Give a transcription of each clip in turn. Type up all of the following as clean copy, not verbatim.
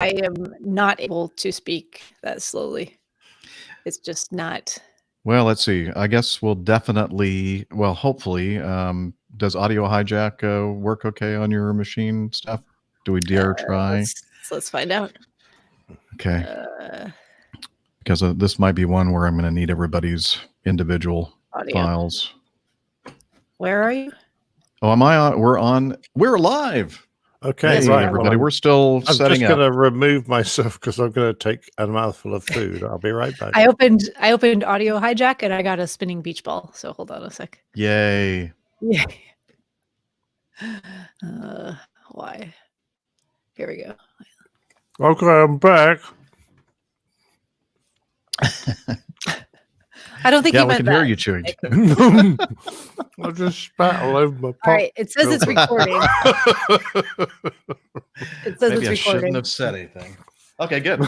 I am not able to speak that slowly. It's just not. Well, let's see. I guess we'll definitely, well, hopefully, does audio hijack work okay on your machine stuff? Do we dare try? Let's find out. Okay. Because this might be one where I'm going to need everybody's individual audio files. Where are you? Oh, am I on? We're live. Okay, hey, right, everybody. We're still setting up. I'm just going to remove myself because I'm going to take a mouthful of food. I'll be right back. I opened audio hijack and I got a spinning beach ball. So hold on a sec. Yay! Yeah. Why? Here we go. Okay, I'm back. I don't think yeah, you we meant can that. hear you chewing. I just spat all over my pot. All right, it says it's recording. It says Maybe it's recording. I shouldn't have said anything. Okay, good.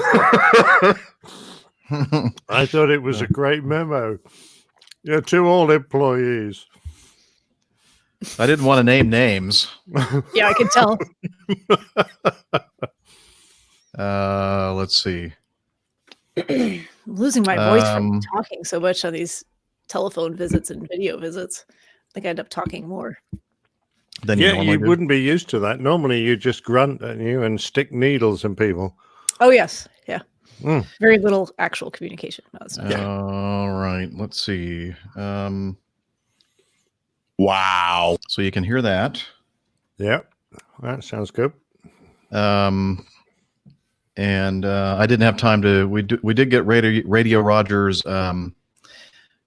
I thought it was a great memo. Yeah, to all employees. I didn't want to name names. Yeah, I could tell. Let's see. I'm losing my voice from talking so much on these telephone visits and video visits. I think I end up talking more. Then you wouldn't be used to that. Normally, you just grunt at you and stick needles in people. Oh yes, yeah. Very little actual communication. All right, let's see. Wow. So you can hear that. Yeah, that sounds good. And I didn't have time to. We did get Radio Rogers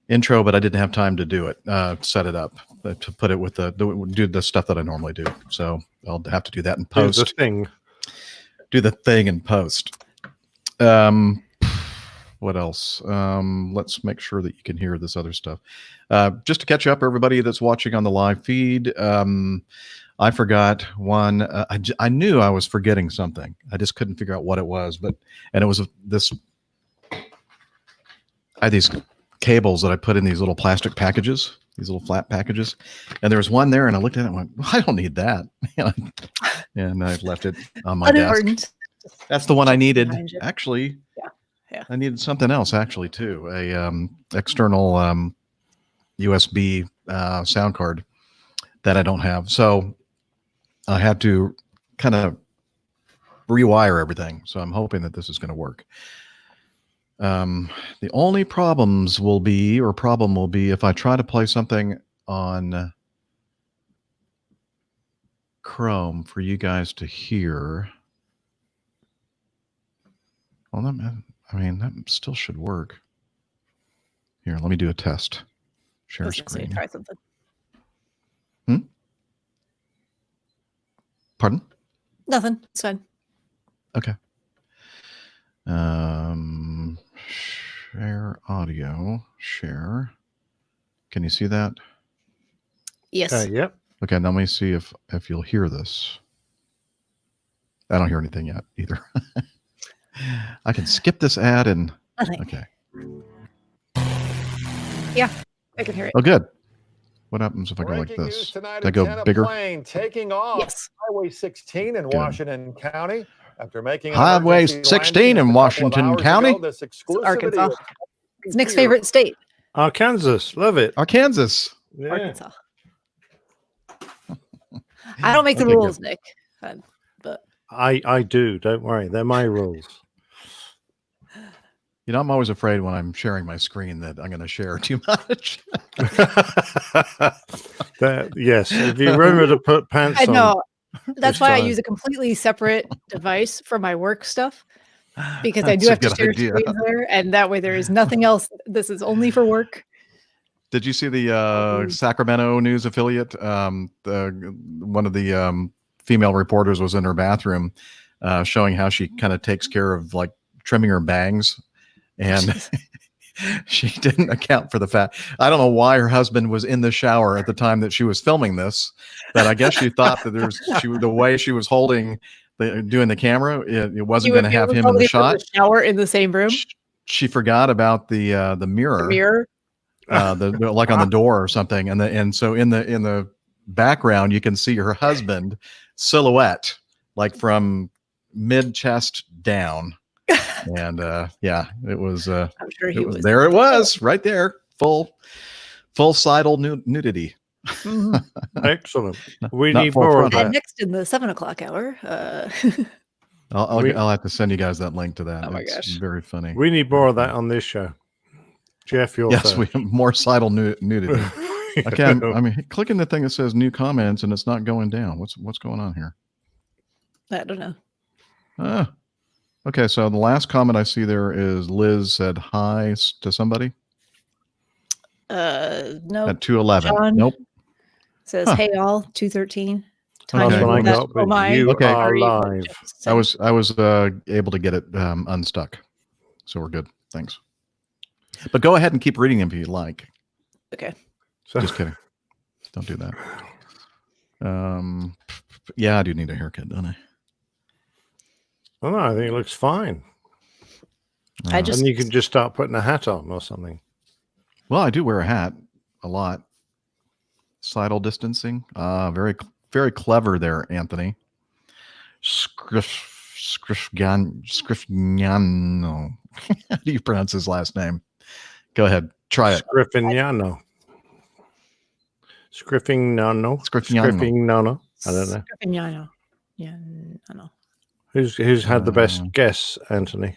intro, but I didn't have time to do it. Set it up to put it with do the stuff that I normally do. So I'll have to do that in post. Do the thing in post. What else? Let's make sure that you can hear this other stuff. Just to catch up, everybody that's watching on the live feed. I forgot one. I knew I was forgetting something. I just couldn't figure out what it was. And it was this. I had these cables that I put in these little plastic packages, these little flat packages, and there was one there, and I looked at it and went, well, I don't need that, and I left it on my desk. That's the one I needed. Actually, yeah. I needed something else actually too. A external USB sound card that I don't have. So I had to kind of rewire everything. So I'm hoping that this is going to work. The only problem will be if I try to play something on Chrome for you guys to hear. Well, that still should work. Here, let me do a test. Share screen. Try something. Pardon? Nothing. It's fine. Okay. Share audio. Share. Can you see that? Yes. Yep. Okay, now let me see if you'll hear this. I don't hear anything yet either. I can skip this ad and okay. Yeah, I can hear it. Oh, good. What happens if I go like this? Do I go bigger? Plane taking off Highway 16 in Washington County after making Highway 16 in Washington County. Arkansas. It's Nick's favorite state. Arkansas, love it. Arkansas. Yeah. Arkansas. I don't make the rules, good. Nick. But I do. Don't worry, they're my rules. You know, I'm always afraid when I'm sharing my screen that I'm going to share too much. Yes, if you remember to put pants on. I know. That's why I use a completely separate device for my work stuff, because I do have to share screens there, and that way there is nothing else. This is only for work. Did you see the Sacramento News affiliate? One of the female reporters was in her bathroom showing how she kind of takes care of like trimming her bangs. And she didn't account for the fact. I don't know why her husband was in the shower at the time that she was filming this, but I guess she thought that the way she was doing the camera, it wasn't going to have him in the shot. The shower in the same room. She forgot about the mirror. The mirror. Like on the door or something, and so in the background you can see her husband silhouette, like from mid chest down. And yeah, it was. I'm sure he was. There it was, right there, full sidal nudity. Excellent. We need more of that. And next in the 7:00 hour. I'll have to send you guys that link to that. Oh my it's gosh, very funny. We need more of that on this show. Jeff, yes, we have more sidal nudity. I mean, clicking the thing that says new comments and it's not going down. What's going on here? I don't know. Okay, so the last comment I see there is Liz said hi to somebody. No. At 2:11. Nope. Says hey all 2:13. That's when I got, but you are live. I was able to get it unstuck, so we're good. Thanks. But go ahead and keep reading them if you like. Okay. Just kidding. Don't do that. Yeah, I do need a haircut, don't I? Oh, no, I think it looks fine. And you can just start putting a hat on or something. Well, I do wear a hat a lot. Sidal distancing. Very, very clever there, Anthony. Scriffignano. How do you pronounce his last name? Go ahead. Try it. Scriffignano. Scriffignano. I don't know. Scriffignano. Yeah, I know. Who's had the best guess, Anthony?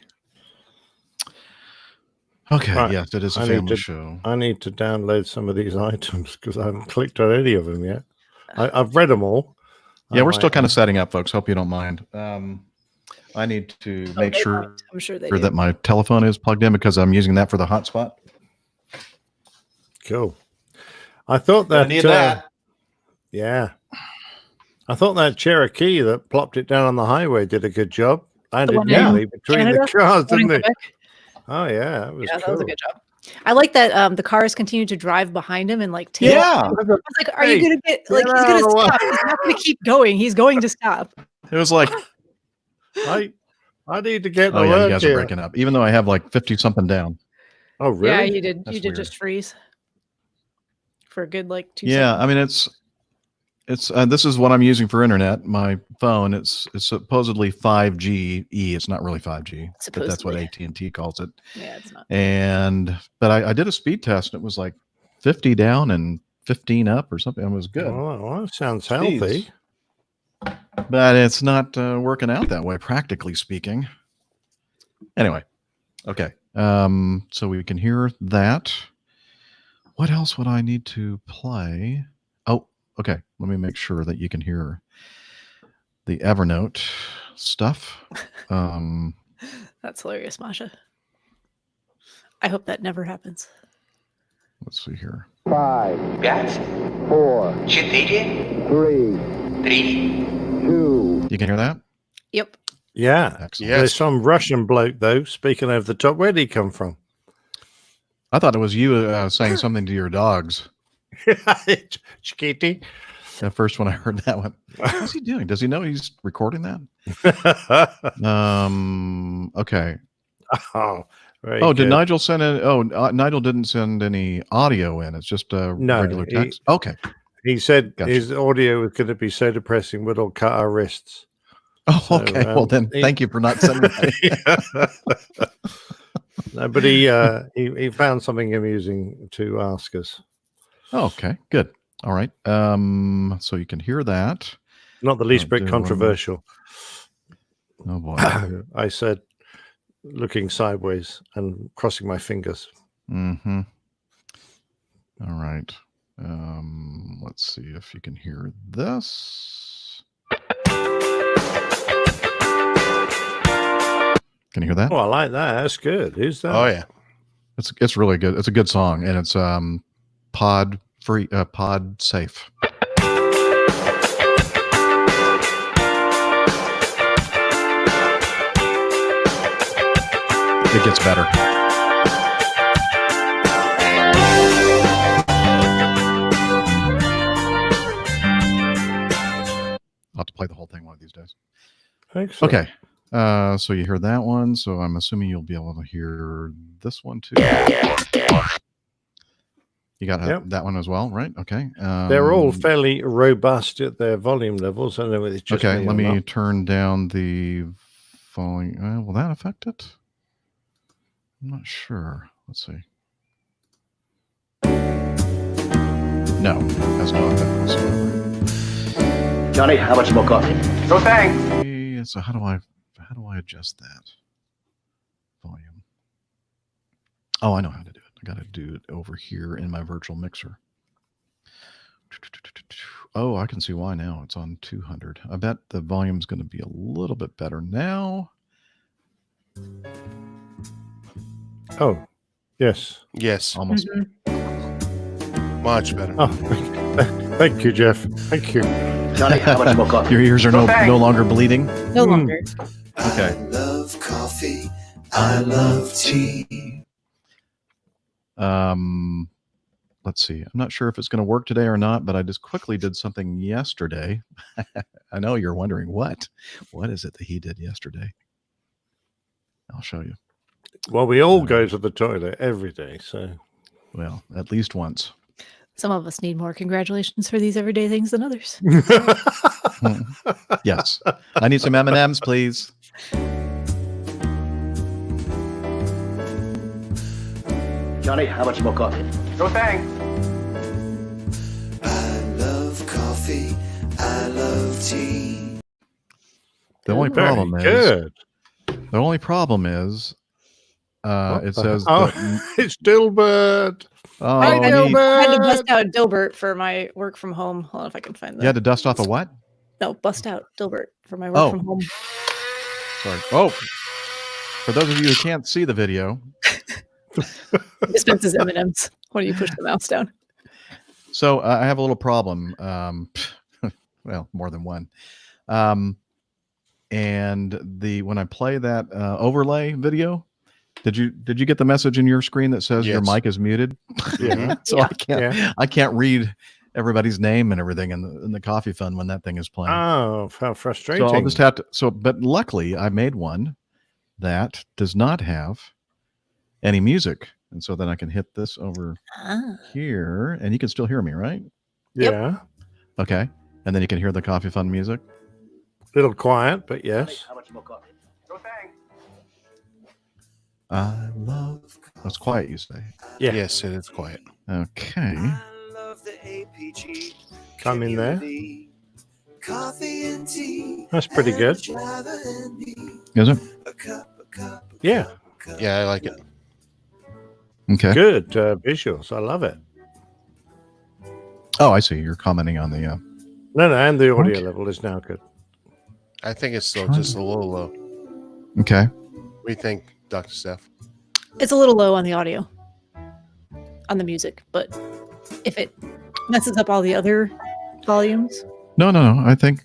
Okay, right. Yes, it is a family show. I need to download some of these items because I haven't clicked on any of them yet. I've read them all. Yeah, we're still kind of setting up, folks. Hope you don't mind. I need to make sure, I'm sure they that my telephone is plugged in because I'm using that for the hotspot. Cool. I thought that. I need that. Yeah. I thought that Cherokee that plopped it down on the highway did a good job. Landed neatly between Canada? the cars, didn't they? Oh yeah, that was cool. That was a good job. I like that the cars continue to drive behind him and like tail. Yeah. I was like, are you gonna get like he's gonna stop? He's not gonna keep going. He's going to stop. It was like I need to get the you word guys are breaking up, even though I have like 50 something down. Oh really? Yeah, you did. That's you did weird. just freeze for a good like 2 Yeah, seconds. I mean it's this is what I'm using for internet. My phone. It's supposedly 5G E. It's not really 5G, but that's what AT&T calls it. Yeah, it's not. But I did a speed test. And it was like 50 down and 15 up or something. It was good. Oh, that sounds healthy. But it's not working out that way, practically speaking. Anyway, okay. So we can hear that. What else would I need to play? Oh, okay. Let me make sure that you can hear the Evernote stuff. That's hilarious, Masha. I hope that never happens. Let's see here. 5, 4, 3, 2. You can hear that? Yep. Yeah. Excellent. There's some Russian bloke though speaking over the top. Where did he come from? I thought it was you saying something to your dogs. Chiquiti. The first one I heard that one. What's he doing? Does he know he's recording that? Okay. Oh, did Nigel send it? Oh, Nigel didn't send any audio in. It's just a regular text. Okay. He said Gotcha. his audio was going to be so depressing we'll cut our wrists. Oh, okay. Well, then thank you for not sending that. No, but he found something amusing to ask us. Oh, okay, good. All right. So you can hear that. Not the least bit controversial. Oh boy. I said, looking sideways and crossing my fingers. Mm-hmm. All right. Let's see if you can hear this. Can you hear that? Oh, I like that. That's good. Who's that? Oh yeah. It's really good. It's a good song, and it's pod free, pod safe. It gets better. I'll have to play the whole thing one of these days. Excellent. Okay. So you heard that one. So I'm assuming you'll be able to hear this one too. You got that one as well, right? Okay. They're all fairly robust at their volume levels. I don't know whether it's just okay. Let me turn down the falling. Will that affect it? I'm not sure. Let's see. No, has no effect whatsoever. Johnny, how much more coffee? No thanks. Okay, so how do I adjust that volume? Oh, I know how to do it. I got to do it over here in my virtual mixer. Oh, I can see why now. It's on 200. I bet the volume's going to be a little bit better now. Oh, yes. Yes, Almost. much better. Oh, thank you, Jeff. Thank you. Johnny, how much more coffee? Your ears are no longer bleeding? No longer. Okay. I love coffee. I love tea. Let's see. I'm not sure if it's going to work today or not, but I just quickly did something yesterday. I know you're wondering what is it that he did yesterday? I'll show you. Well, we all go to the toilet every day, so. Well, at least once. Some of us need more congratulations for these everyday things than others. Yes. I need some M&Ms, please. Johnny, how much more coffee? No thanks. I love coffee. I love tea. The only Very problem is good. it says It's Dilbert. oh, Hi, I had to Dilbert. bust out Dilbert for my work from home. Hold on if I can find that. you had to dust off a what? No, bust out Dilbert for my work Oh. from home. Sorry. Oh, for those of you who can't see the video, Dispenses M&Ms when you push the mouse down. so I have a little problem. Well, more than one. And when I play that overlay video, did you get the message in your screen that says your Yes. mic is muted? Yeah. So Yeah. I can't read everybody's name and everything in the coffee fund when that thing is playing. Oh, how frustrating. So I'll just have to. But luckily, I made one that does not have any music, and so then I can hit this over here, and you can still hear me, right? Yeah. Okay, and then you can hear the coffee fund music. Little quiet, but yes. How much more coffee? No thanks. I love. That's quiet, you say? Yeah. Yes, it is quiet. Okay. I love the APG. Come in there. community. Coffee and tea. That's pretty and good. Java and me. Is it? A cup. Yeah. Yeah, I like it. Okay. Good visuals. I love it. Oh, I see. You're commenting on the. No, and the audio Okay. level is now good. I think it's still just a little low. Okay. What do you think, Dr. Steph? It's a little low on the audio, on the music, but if it messes up all the other volumes, No. I think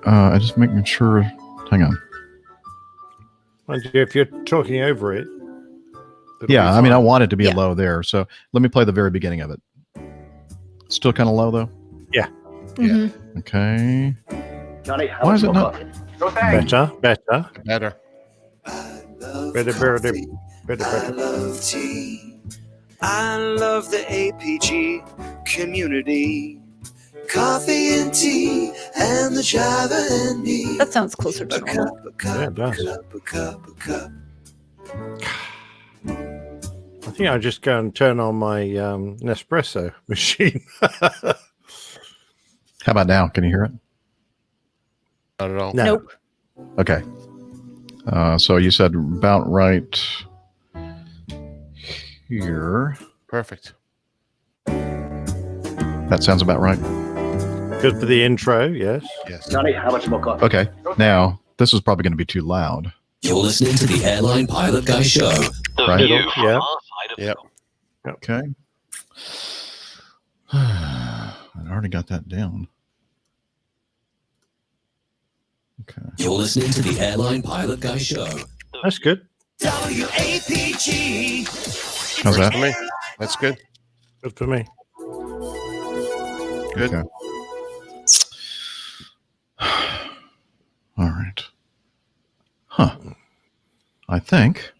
I just making sure. Hang on. And if you're talking over it. it'll Yeah, be I mean, I fine. want it to be Yeah. low there. So let me play the very beginning of it. Still kind of low though. mhm. Okay. Johnny, how Why much is it more not- coffee? No thanks. Better. Better. I love Better. coffee. I love tea. I love the APG community. Coffee and tea and the Java and me. That sounds closer to A normal. cup, a cup, Yeah, it does. a cup. I think I'll just go and turn on my Nespresso machine. How about now? Can you hear it? Not at all. No. Nope. Okay. So you said about right here. Perfect. That sounds about right. Good for the intro, yes. Yes. Johnny, how much more coffee? Okay. Now, this is probably going to be too loud. You're listening to the Airline Pilot Guy Show. Right? Yeah. Yep. Okay. I already got that down. Okay. You're listening to the Airline Pilot Guy Show. That's good. WAPG. How's Works that? for me. That's good. Good for me. Good. Okay. All right. Huh. I think.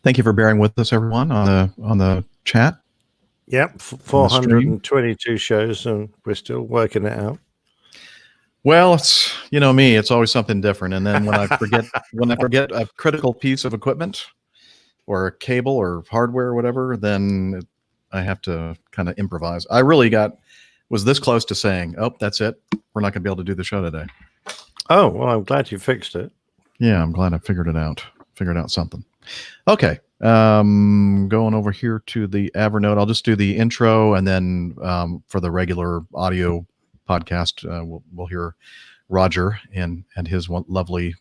Thank you for bearing with us, everyone, on the chat. Yep. 422 shows, and we're still working it out. Well, it's me. It's always something different. And then when I forget a critical piece of equipment, or a cable, or hardware, or whatever, then I have to kind of improvise. I really was this close to saying, "Oh, that's it. We're not going to be able to do the show today." Oh, well, I'm glad you fixed it. Yeah, I'm glad I figured it out. Figured out something. Okay, going over here to the Evernote. I'll just do the intro, and then for the regular audio podcast, we'll hear Roger and his lovely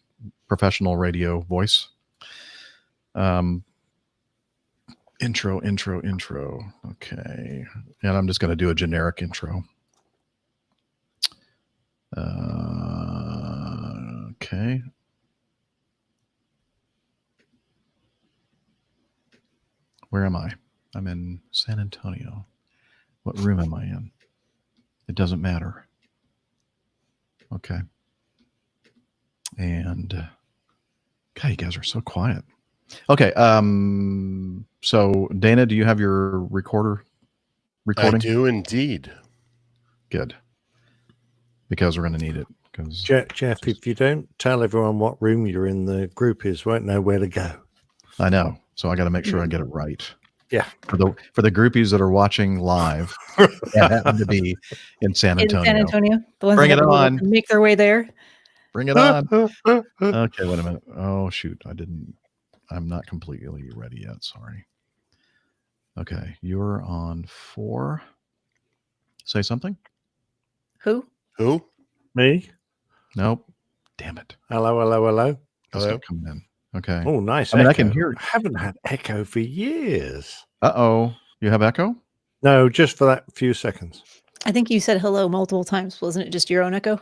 professional radio voice. Intro. Okay, and I'm just going to do a generic intro. Okay. Where am I? I'm in San Antonio. What room am I in? It doesn't matter. Okay. And God, you guys are so quiet. Okay. So Dana, do you have your recording? I do indeed. Good. Because we're going to need it. Jeff, if you don't tell everyone what room you're in, the groupies won't know where to go. I know. So I got to make sure I get it right. Yeah. For the groupies that are watching live and happen to be in San Antonio. In San Antonio. The ones Bring that it on. make their way there. Bring it on. Okay, wait a minute. Oh, shoot. I'm not completely ready yet. Sorry. Okay. You're on 4. Say something. Who? Me? Nope. Damn it. Hello. That's not coming in. Okay. Oh, nice. I mean, echo. I can hear it. I haven't had echo for years. Uh-oh. You have echo? No, just for that few seconds. I think you said hello multiple times. Wasn't it just your own echo?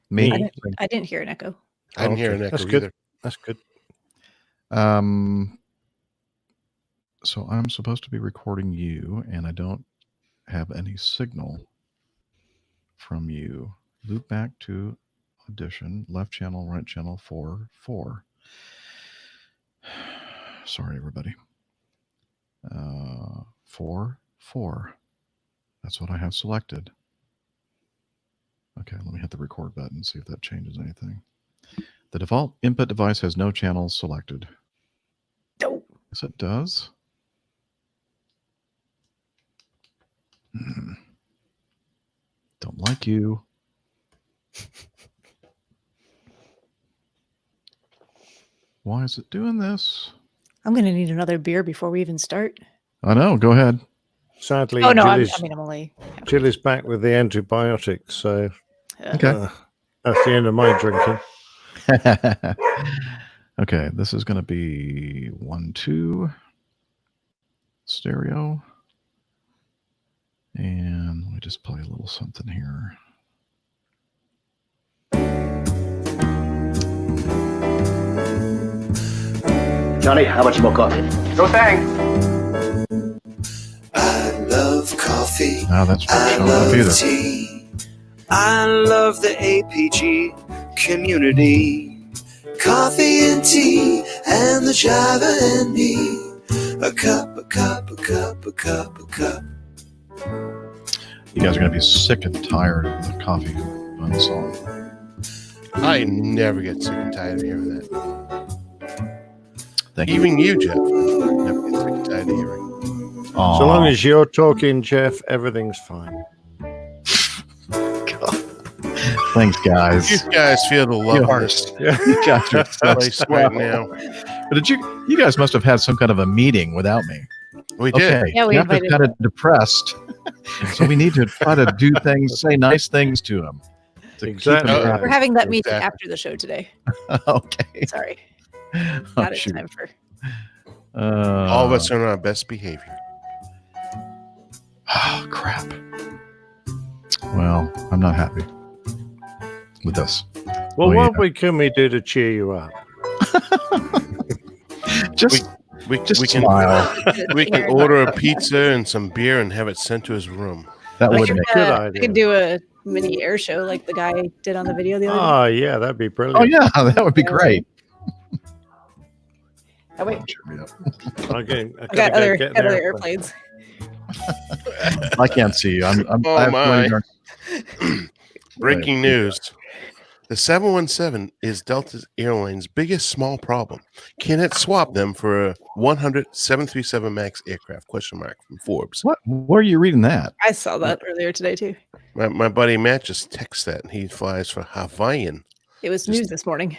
Me? I didn't hear an echo. I didn't hear an echo That's good. either. That's good. So I'm supposed to be recording you, and I don't have any signal from you. Loop back to audition, left channel, right channel, 4. Sorry, everybody. 4. That's what I have selected. Okay, let me hit the record button, see if that changes anything. The default input device has no channels selected. No. Yes, it does. Don't like you. Why is it doing this? I'm going to need another beer before we even start. I know. Go ahead. Sadly, Oh, no, I'm only... Chili's back with the antibiotics, so Okay. that's the end of my drinking. Okay, this is going to be 1, 2 stereo. And let me just play a little something here. Johnny, how much more coffee? No thanks. I love coffee. Oh, that's not I showing up love either. tea. I love the APG community. Coffee and tea and the Java and me. A cup. You guys are going to be sick and tired of the coffee bun song. I never get sick and tired of hearing that. Thank you. Even you, Jeff. Never get sick and tired of hearing. Aw. So long as you're talking, Jeff, everything's fine. Thanks, guys. You guys feel the love of this You guys are so place swell. right now. But you guys must have had some kind of a meeting without me. We did. Okay. Yeah, we Jeff is invited kind of depressed. So we need to try to do things, say nice things to him. To keep him Exactly. happy. We're having that meeting Exactly. after the show today. Okay. Sorry. Oh, Not in shoot. time for... All of us are on our best behavior. Oh, crap. Well, I'm not happy with this. Well, Oh, what yeah. can we do to cheer you up? Just We Just can smile. we can order a pizza and some beer and have it sent to his room. That I would could, make. Good I idea. could do a mini air show like the guy did on the video the other day. Oh, yeah, that'd be brilliant. Oh yeah, that would be great. Oh, wait. Okay, I got other airplanes. I can't see you. Oh, I have my. Breaking news. The 717 is Delta Airlines' biggest small problem. Can it swap them for a 100 737 MAX aircraft? Question mark from Forbes. What? Where are you reading that? I saw that earlier today too. My buddy Matt just texted that, and he flies for Hawaiian. It was news this morning.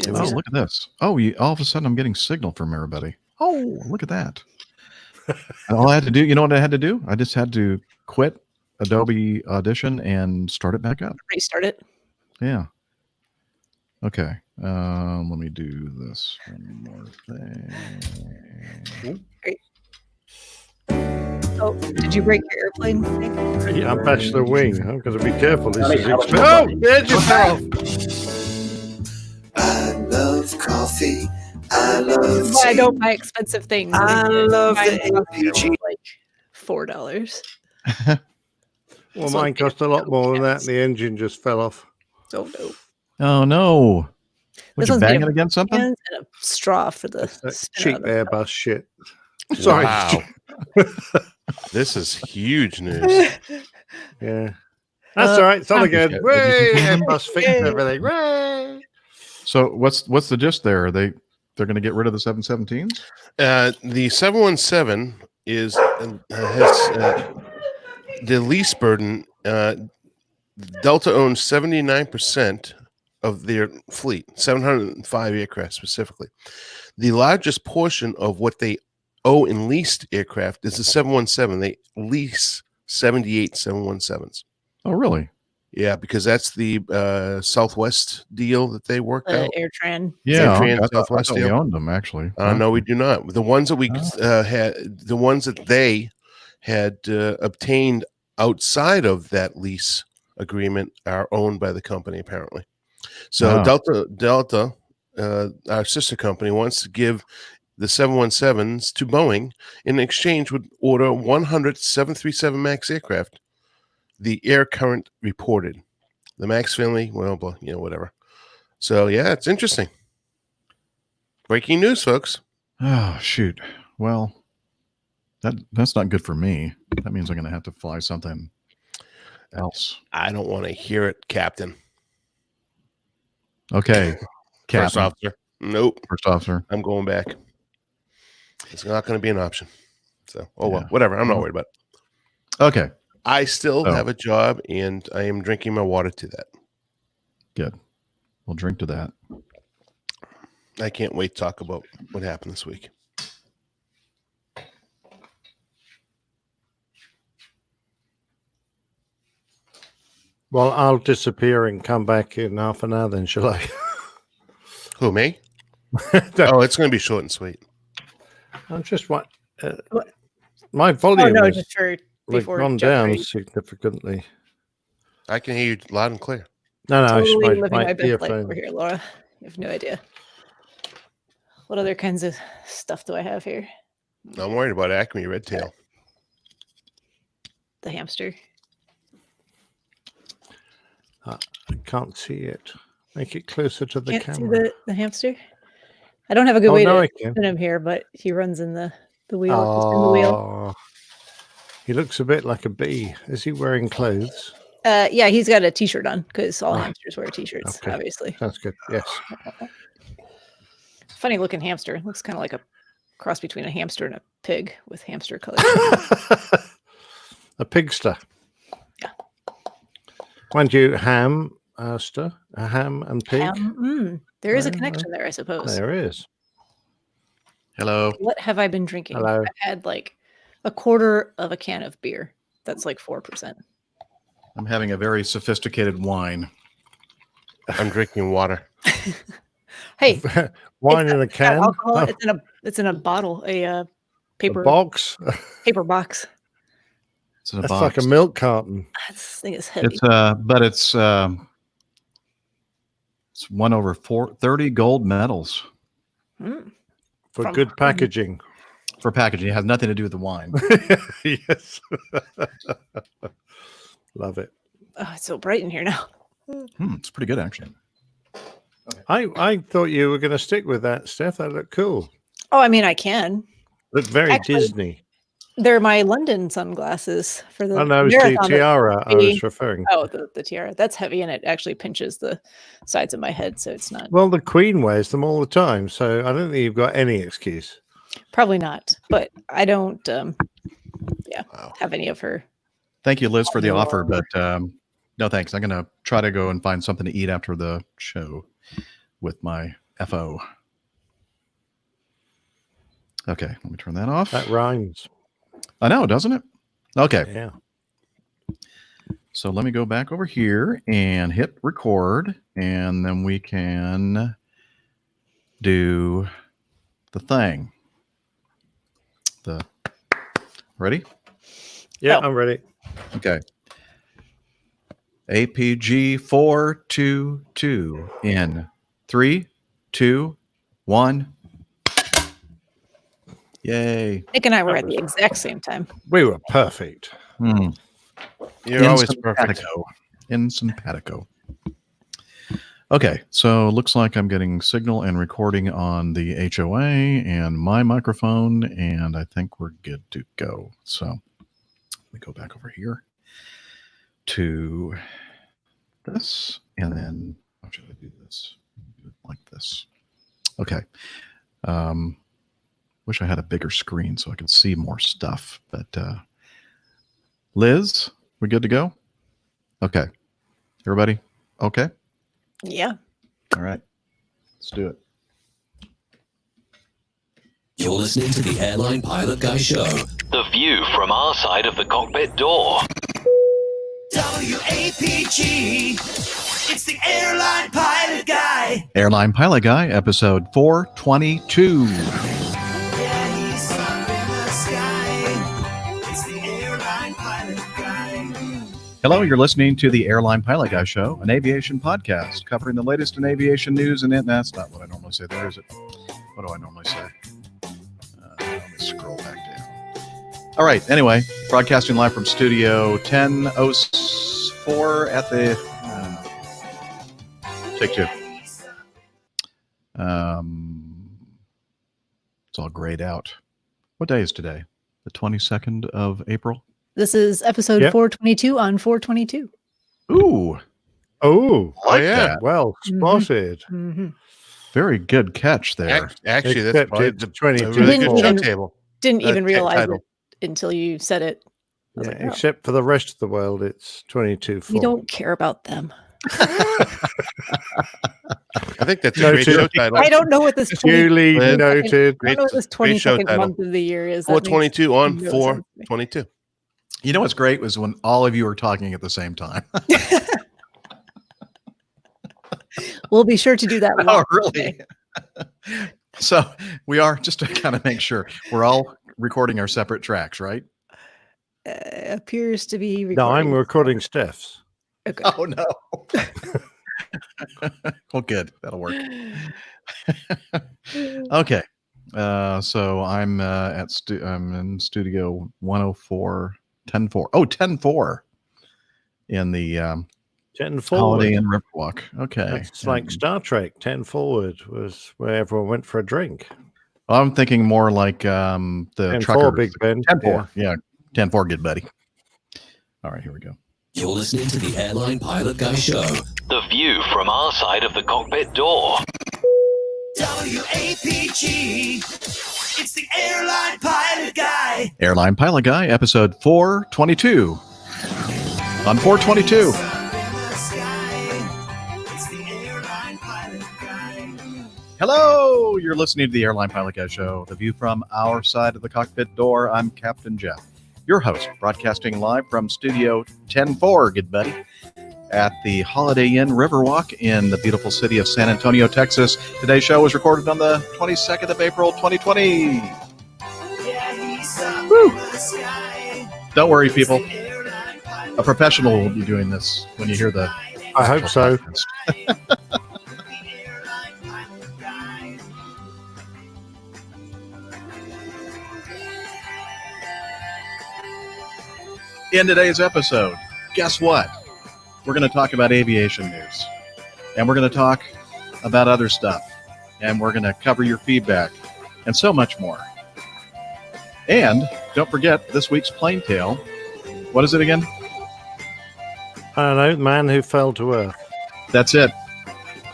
Oh, look at this. Oh, all of a sudden I'm getting signal from everybody. Oh, look at that. All I had to do, you know what I had to do? I just had to quit Adobe Audition and start it back up. Restart it. Yeah. Okay. Let me do this one more thing. Great. Oh, did you break your airplane, Nick? Yeah, I'm bashed the wing. I'm going to be careful. This is expensive. Oh, there's your fell. I love coffee. I love I don't buy expensive things. I love the APG. Like $4. Well, mine cost a lot more than that. And the engine just fell off. Oh no! Oh no! Was you one's banging made of against something? And a straw for the cheap Airbus shit. Sorry. Wow. This is huge news. Yeah. That's all right. It's all again. Way Airbus fixed everything. Way. So what's the gist there? They're going to get rid of the 717s? The 717 is has the lease burden. Delta owns 79% of their fleet, 705 aircraft specifically. The largest portion of what they owe in leased aircraft is the 717. They lease 78 717s. Oh, really? Yeah, because that's the Southwest deal that they worked out. AirTran. Yeah, AirTran I Southwest thought we deal. owned them actually. No, we do not. The ones that we had, the ones that they had obtained outside of that lease agreement are owned by the company apparently. So Delta, our sister company, wants to give the 717s to Boeing in exchange would order 100 737 MAX aircraft. The Air Current reported. The MAX family, well, whatever. So yeah, it's interesting. Breaking news, folks. Oh shoot! Well, that's not good for me. That means I'm going to have to fly something else. I don't want to hear it, Captain. Okay, Captain. First officer. Nope. First officer. I'm going back. It's not going to be an option. So, well, whatever. I'm not worried about it. Okay. I still have a job, and I am drinking my water to that. Good. We'll drink to that. I can't wait to talk about what happened this week. Well, I'll disappear and come back in half an hour then, shall I? Who, me? Oh, it's going to be short and sweet. I'm just my volume no, is just for gone down significantly. I can hear you loud and clear. No, totally my living my best life earphone. over here, Laura. You have no idea. What other kinds of stuff do I have here? I'm worried about Acme Red Tail. The hamster. I can't see it. Make it closer to the Can't camera. see the hamster. I don't have a good way I to can. put him here, but he runs in the wheel. Just in the wheel. He looks a bit like a bee. Is he wearing clothes? Yeah, he's got a t-shirt on because all hamsters wear t-shirts, Okay. obviously. That's good. Yes. Funny looking hamster. Looks kind of like a cross between a hamster and a pig with hamster color. A pigster. Yeah. Mind you, hamster, a ham and pig. There is a connection there, I suppose. There is. Hello. What have I been drinking? Hello. I've had like a quarter of a can of beer. That's like 4%. I'm having a very sophisticated wine. I'm drinking water. Hey, Wine in a can. Alcohol. It's in a bottle, a paper box. paper box. It's in a That's box. like a milk carton. This thing is heavy. It's but it's 30 gold medals For good packaging. for packaging. It has nothing to do with the wine. Yes. Love it. Oh, it's so bright in here now. It's pretty good, actually. I thought you were going to stick with that, Steph. That looked cool. Oh, I mean, I can. Looked very Actually- Disney. They're my London sunglasses for the Oh, no, it's the marathon. tiara I was referring to. Oh, the tiara. That's heavy, and it actually pinches the sides of my head, so it's not. Well, the Queen wears them all the time, so I don't think you've got any excuse. Probably not, but I don't have any of her. Thank you, Liz, for the offer, but no thanks. I'm going to try to go and find something to eat after the show with my FO. Okay, let me turn that off. That rhymes. I know, doesn't it? Okay. Yeah. So let me go back over here and hit record, and then we can do the thing. Ready? Yeah, I'm ready. Okay. APG 422 in 3, 2, 1. Yay. Nick and I were at the exact same time. We were perfect. You're always perfect. In simpatico. Okay, so looks like I'm getting signal and recording on the HOA and my microphone, and I think we're good to go. So let me go back over here to this, and then how should I do this? Do it like this. Okay. Wish I had a bigger screen so I could see more stuff, but Liz, we good to go? Okay. Everybody okay? Yeah. All right. Let's do it. You're listening to the Airline Pilot Guy Show. The view from our side of the cockpit door. WAPG. It's the Airline Pilot Guy. Airline Pilot Guy, episode 422. Hello, you're listening to the Airline Pilot Guy Show, an aviation podcast covering the latest in aviation news, and that's not what I normally say there, is it? What do I normally say? Let me scroll back down. All right, anyway, broadcasting live from Studio 1004 at the... take two. It's all grayed out. What day is today? The 22nd of April? This is episode 422 on 422. Ooh. Oh, Yeah. That. Well spotted. Mm-hmm. Very good catch there. Actually, that's Except probably it's a 22. really good show Didn't table. Didn't even realize title. it until you said it. I was Yeah, like, oh, except for the rest of the world, it's 22.4. we don't care about them. I think that's a No, great too. show title. I don't know what this 20 Duly Liz. noted. I don't know what this Great show 22nd title. month of the year is. That makes 422 on no sense to me. 422. You know what's great was when all of you were talking at the same time. We'll be sure to do that. Oh, later really? today. So we are, just to kind of make sure, we're all recording our separate tracks, right? Appears to be recording. No, I'm recording Steph's. Okay. Oh, no. Well, good. That'll work. Okay. So I'm I'm in Studio 104, 10-4. Oh, 10-4 in the 10 Halladay forward. and Riverwalk. Okay. It's like Star Trek. 10 forward was where everyone went for a drink. I'm thinking more like the 10-4, trucker. Big Ben. 10-4. Yeah. 10-4, good buddy. All right, here we go. You're listening to the Airline Pilot Guy Show. The view from our side of the cockpit door. WAPG. It's the Airline Pilot Guy. Airline Pilot Guy, episode 422. On 422. Hello, you're listening to the Airline Pilot Guy Show, the view from our side of the cockpit door. I'm Captain Jeff, your host, broadcasting live from Studio 10-4, good buddy, at the Holiday Inn Riverwalk in the beautiful city of San Antonio, Texas. Today's show was recorded on the 22nd of April, 2020. Woo. Don't worry, people. A professional will be doing this when you hear the... I hope so. In today's episode, guess what? We're going to talk about aviation news. And we're going to talk about other stuff. And we're going to cover your feedback. And so much more. And don't forget this week's Plain Tale. What is it again? I don't know. Man Who Fell to Earth. That's it.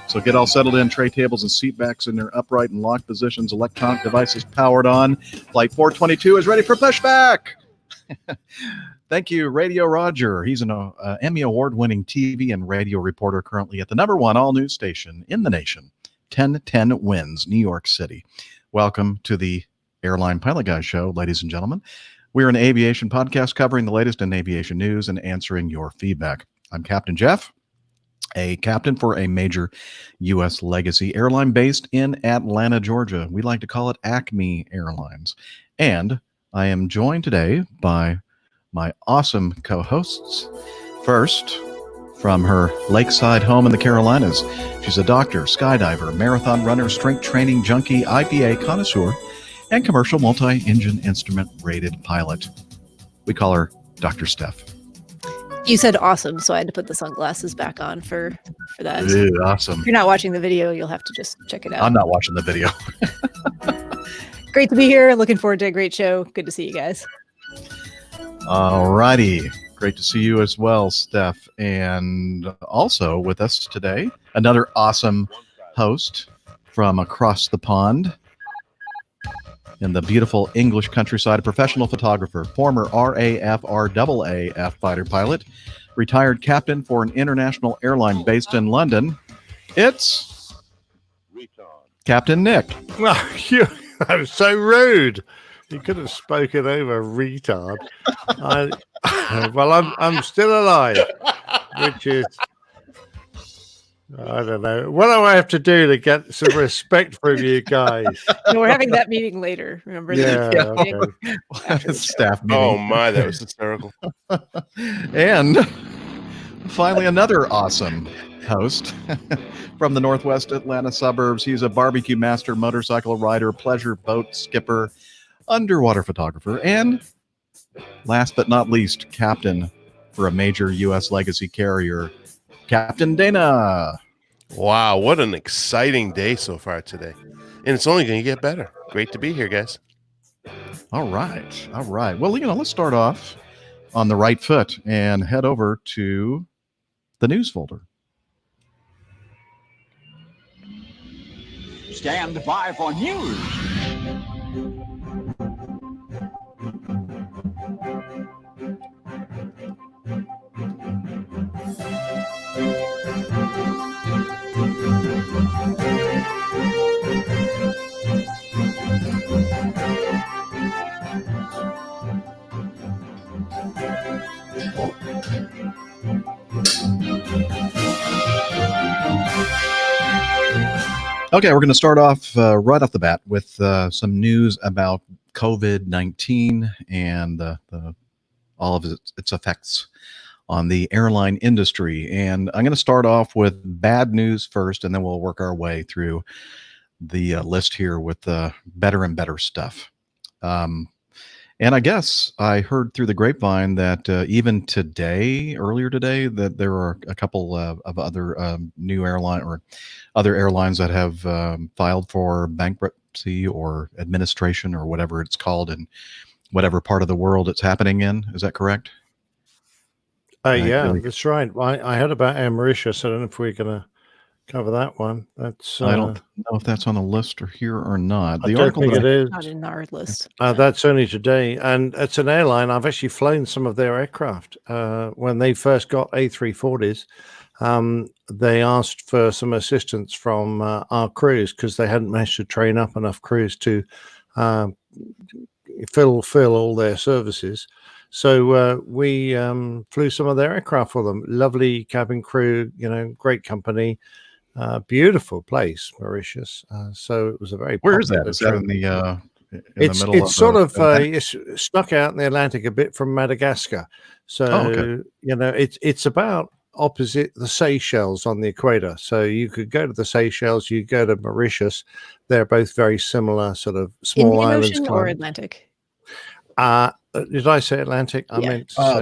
So get all settled in. Tray tables and seat backs in their upright and locked positions. Electronic devices powered on. Flight 422 is ready for pushback. Thank you, Radio Roger. He's an Emmy Award-winning TV and radio reporter currently at the #1 all-news station in the nation, 1010 Wins, New York City. Welcome to the Airline Pilot Guy Show, ladies and gentlemen. We're an aviation podcast covering the latest in aviation news and answering your feedback. I'm Captain Jeff, a captain for a major U.S. legacy airline based in Atlanta, Georgia. We like to call it Acme Airlines. And I am joined today by my awesome co-hosts. First, from her lakeside home in the Carolinas, she's a doctor, skydiver, marathon runner, strength training junkie, IPA connoisseur, and commercial multi-engine instrument rated pilot. We call her Dr. Steph. You said awesome, so I had to put the sunglasses back on for that. Dude, awesome. If you're not watching the video, you'll have to just check it out. I'm not watching the video. Great to be here. Looking forward to a great show. Good to see you guys. All righty. Great to see you as well, Steph. And also with us today, another awesome host from across the pond in the beautiful English countryside, a professional photographer, former RAF RAAF fighter pilot, retired captain for an international airline based in London. It's Captain Nick. Well, that was so rude. You could have spoken over retard. Well, I'm still alive, which is, I don't know. What do I have to do to get some respect from you guys? No, we're having that meeting later. Remember? Yeah. Okay. Staff meeting. Oh my, that was hysterical. And finally, another awesome host from the Northwest Atlanta suburbs. He's a barbecue master, motorcycle rider, pleasure boat skipper, underwater photographer, and last but not least, captain for a major U.S. legacy carrier, Captain Dana. Wow, what an exciting day so far today. And it's only going to get better. Great to be here, guys. All right. Well, let's start off on the right foot and head over to the news folder. Stand by for news. Okay, we're going to start off right off the bat with some news about COVID-19 and all of its effects on the airline industry. And I'm going to start off with bad news first, and then we'll work our way through the list here with better and better stuff. And I guess I heard through the grapevine that even today, earlier today, that there are a couple of other new airline or other airlines that have filed for bankruptcy or administration or whatever it's called in whatever part of the world it's happening in. Is that correct? Yeah, that's right. I heard about Air Mauritius. I don't know if we're going to cover that one. That's I don't know if that's on the list or here or not. The article it is not in our list. That's only today, and it's an airline. I've actually flown some of their aircraft. When they first got A340s, they asked for some assistance from our crews because they hadn't managed to train up enough crews to fill all their services. So we flew some of their aircraft for them. Lovely cabin crew, great company. Beautiful place, Mauritius. So it was a very. Where is that? Is that in the? It's sort of it's stuck out in the Atlantic a bit from Madagascar. So it's about opposite the Seychelles on the equator. So you could go to the Seychelles, you go to Mauritius. They're both very similar, sort of small Indian islands. Ocean or Atlantic? Did I say Atlantic? I meant to say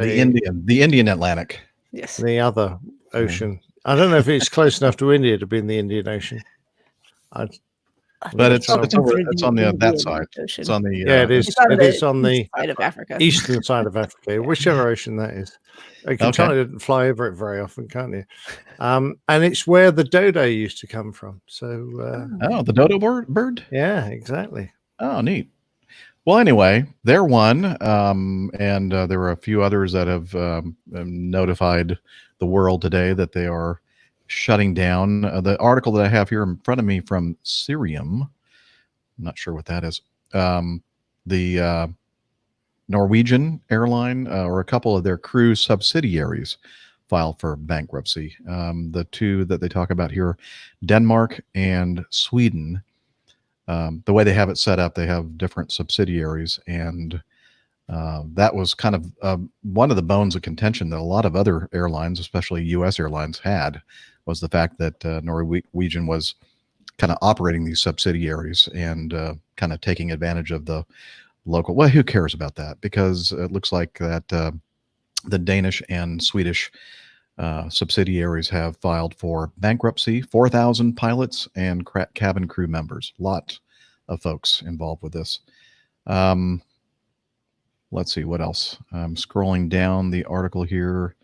the Indian Atlantic. Yes, the other ocean. I don't know if it's close enough to India to be in the Indian Ocean. But it's also it's over. considered It's the on the Indian that side. Ocean. It's on the Yeah, it is. It's on It is the on east the side of Africa. eastern side of Africa, whichever ocean that is. You can tell I didn't fly over it very often, can't you? And it's where the dodo used to come from. So, the dodo bird. Yeah, exactly. Oh, neat. Well, anyway, they're one, and there were a few others that have notified the world today that they are shutting down. The article that I have here in front of me from Cirium, I'm not sure what that is. The Norwegian airline or a couple of their crew subsidiaries filed for bankruptcy. The two that they talk about here, Denmark and Sweden. The way they have it set up, they have different subsidiaries, and that was kind of one of the bones of contention that a lot of other airlines, especially U.S. airlines, had, was the fact that Norwegian was kind of operating these subsidiaries and kind of taking advantage of the local. Well, who cares about that? Because it looks like that the Danish and Swedish subsidiaries have filed for bankruptcy. 4,000 pilots and cabin crew members. Lot of folks involved with this. Let's see what else. I'm scrolling down the article here.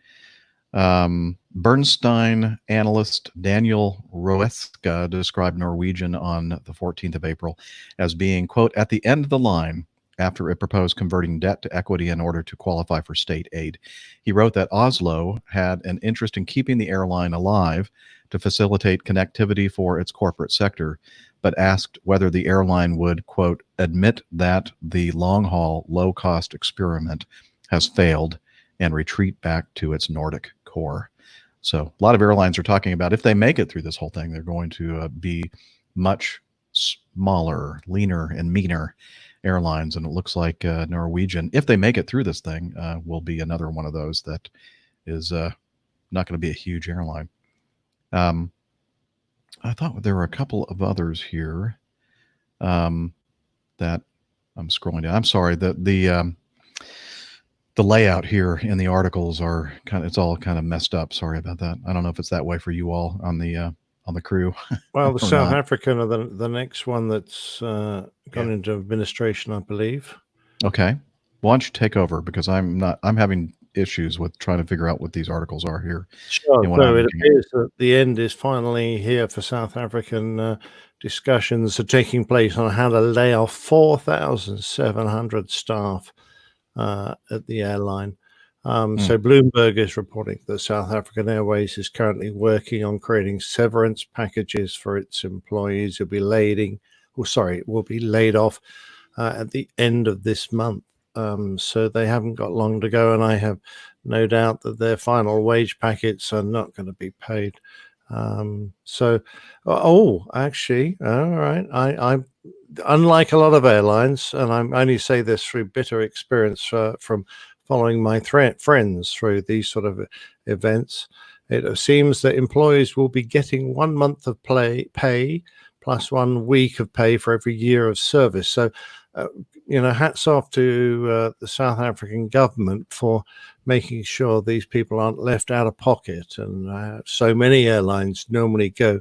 Bernstein analyst Daniel Roeska described Norwegian on the 14th of April as being, quote, at the end of the line after it proposed converting debt to equity in order to qualify for state aid. He wrote that Oslo had an interest in keeping the airline alive to facilitate connectivity for its corporate sector, but asked whether the airline would, quote, admit that the long-haul, low-cost experiment has failed and retreat back to its Nordic core. So a lot of airlines are talking about if they make it through this whole thing, they're going to be much smaller, leaner, and meaner airlines. And it looks like Norwegian, if they make it through this thing, will be another one of those that is not going to be a huge airline. I thought there were a couple of others here that I'm scrolling down. I'm sorry, the layout here in the articles are it's all kind of messed up. Sorry about that. I don't know if it's that way for you all on the crew. Well, the South African are the next one that's gone into administration, I believe. Okay. Why don't you take over, because I'm having issues with trying to figure out what these articles are here. Sure. So it appears that the end is finally here for South African. Discussions are taking place on how to lay off 4,700 staff at the airline. So Bloomberg is reporting that South African Airways is currently working on creating severance packages for its employees who'll be will be laid off at the end of this month. So they haven't got long to go, and I have no doubt that their final wage packets are not going to be paid. Actually, all right. I unlike a lot of airlines, and I only say this through bitter experience from following my friends through these sort of events, it seems that employees will be getting 1 month of pay plus 1 week of pay for every year of service. So, hats off to the South African government for making sure these people aren't left out of pocket. And so many airlines normally go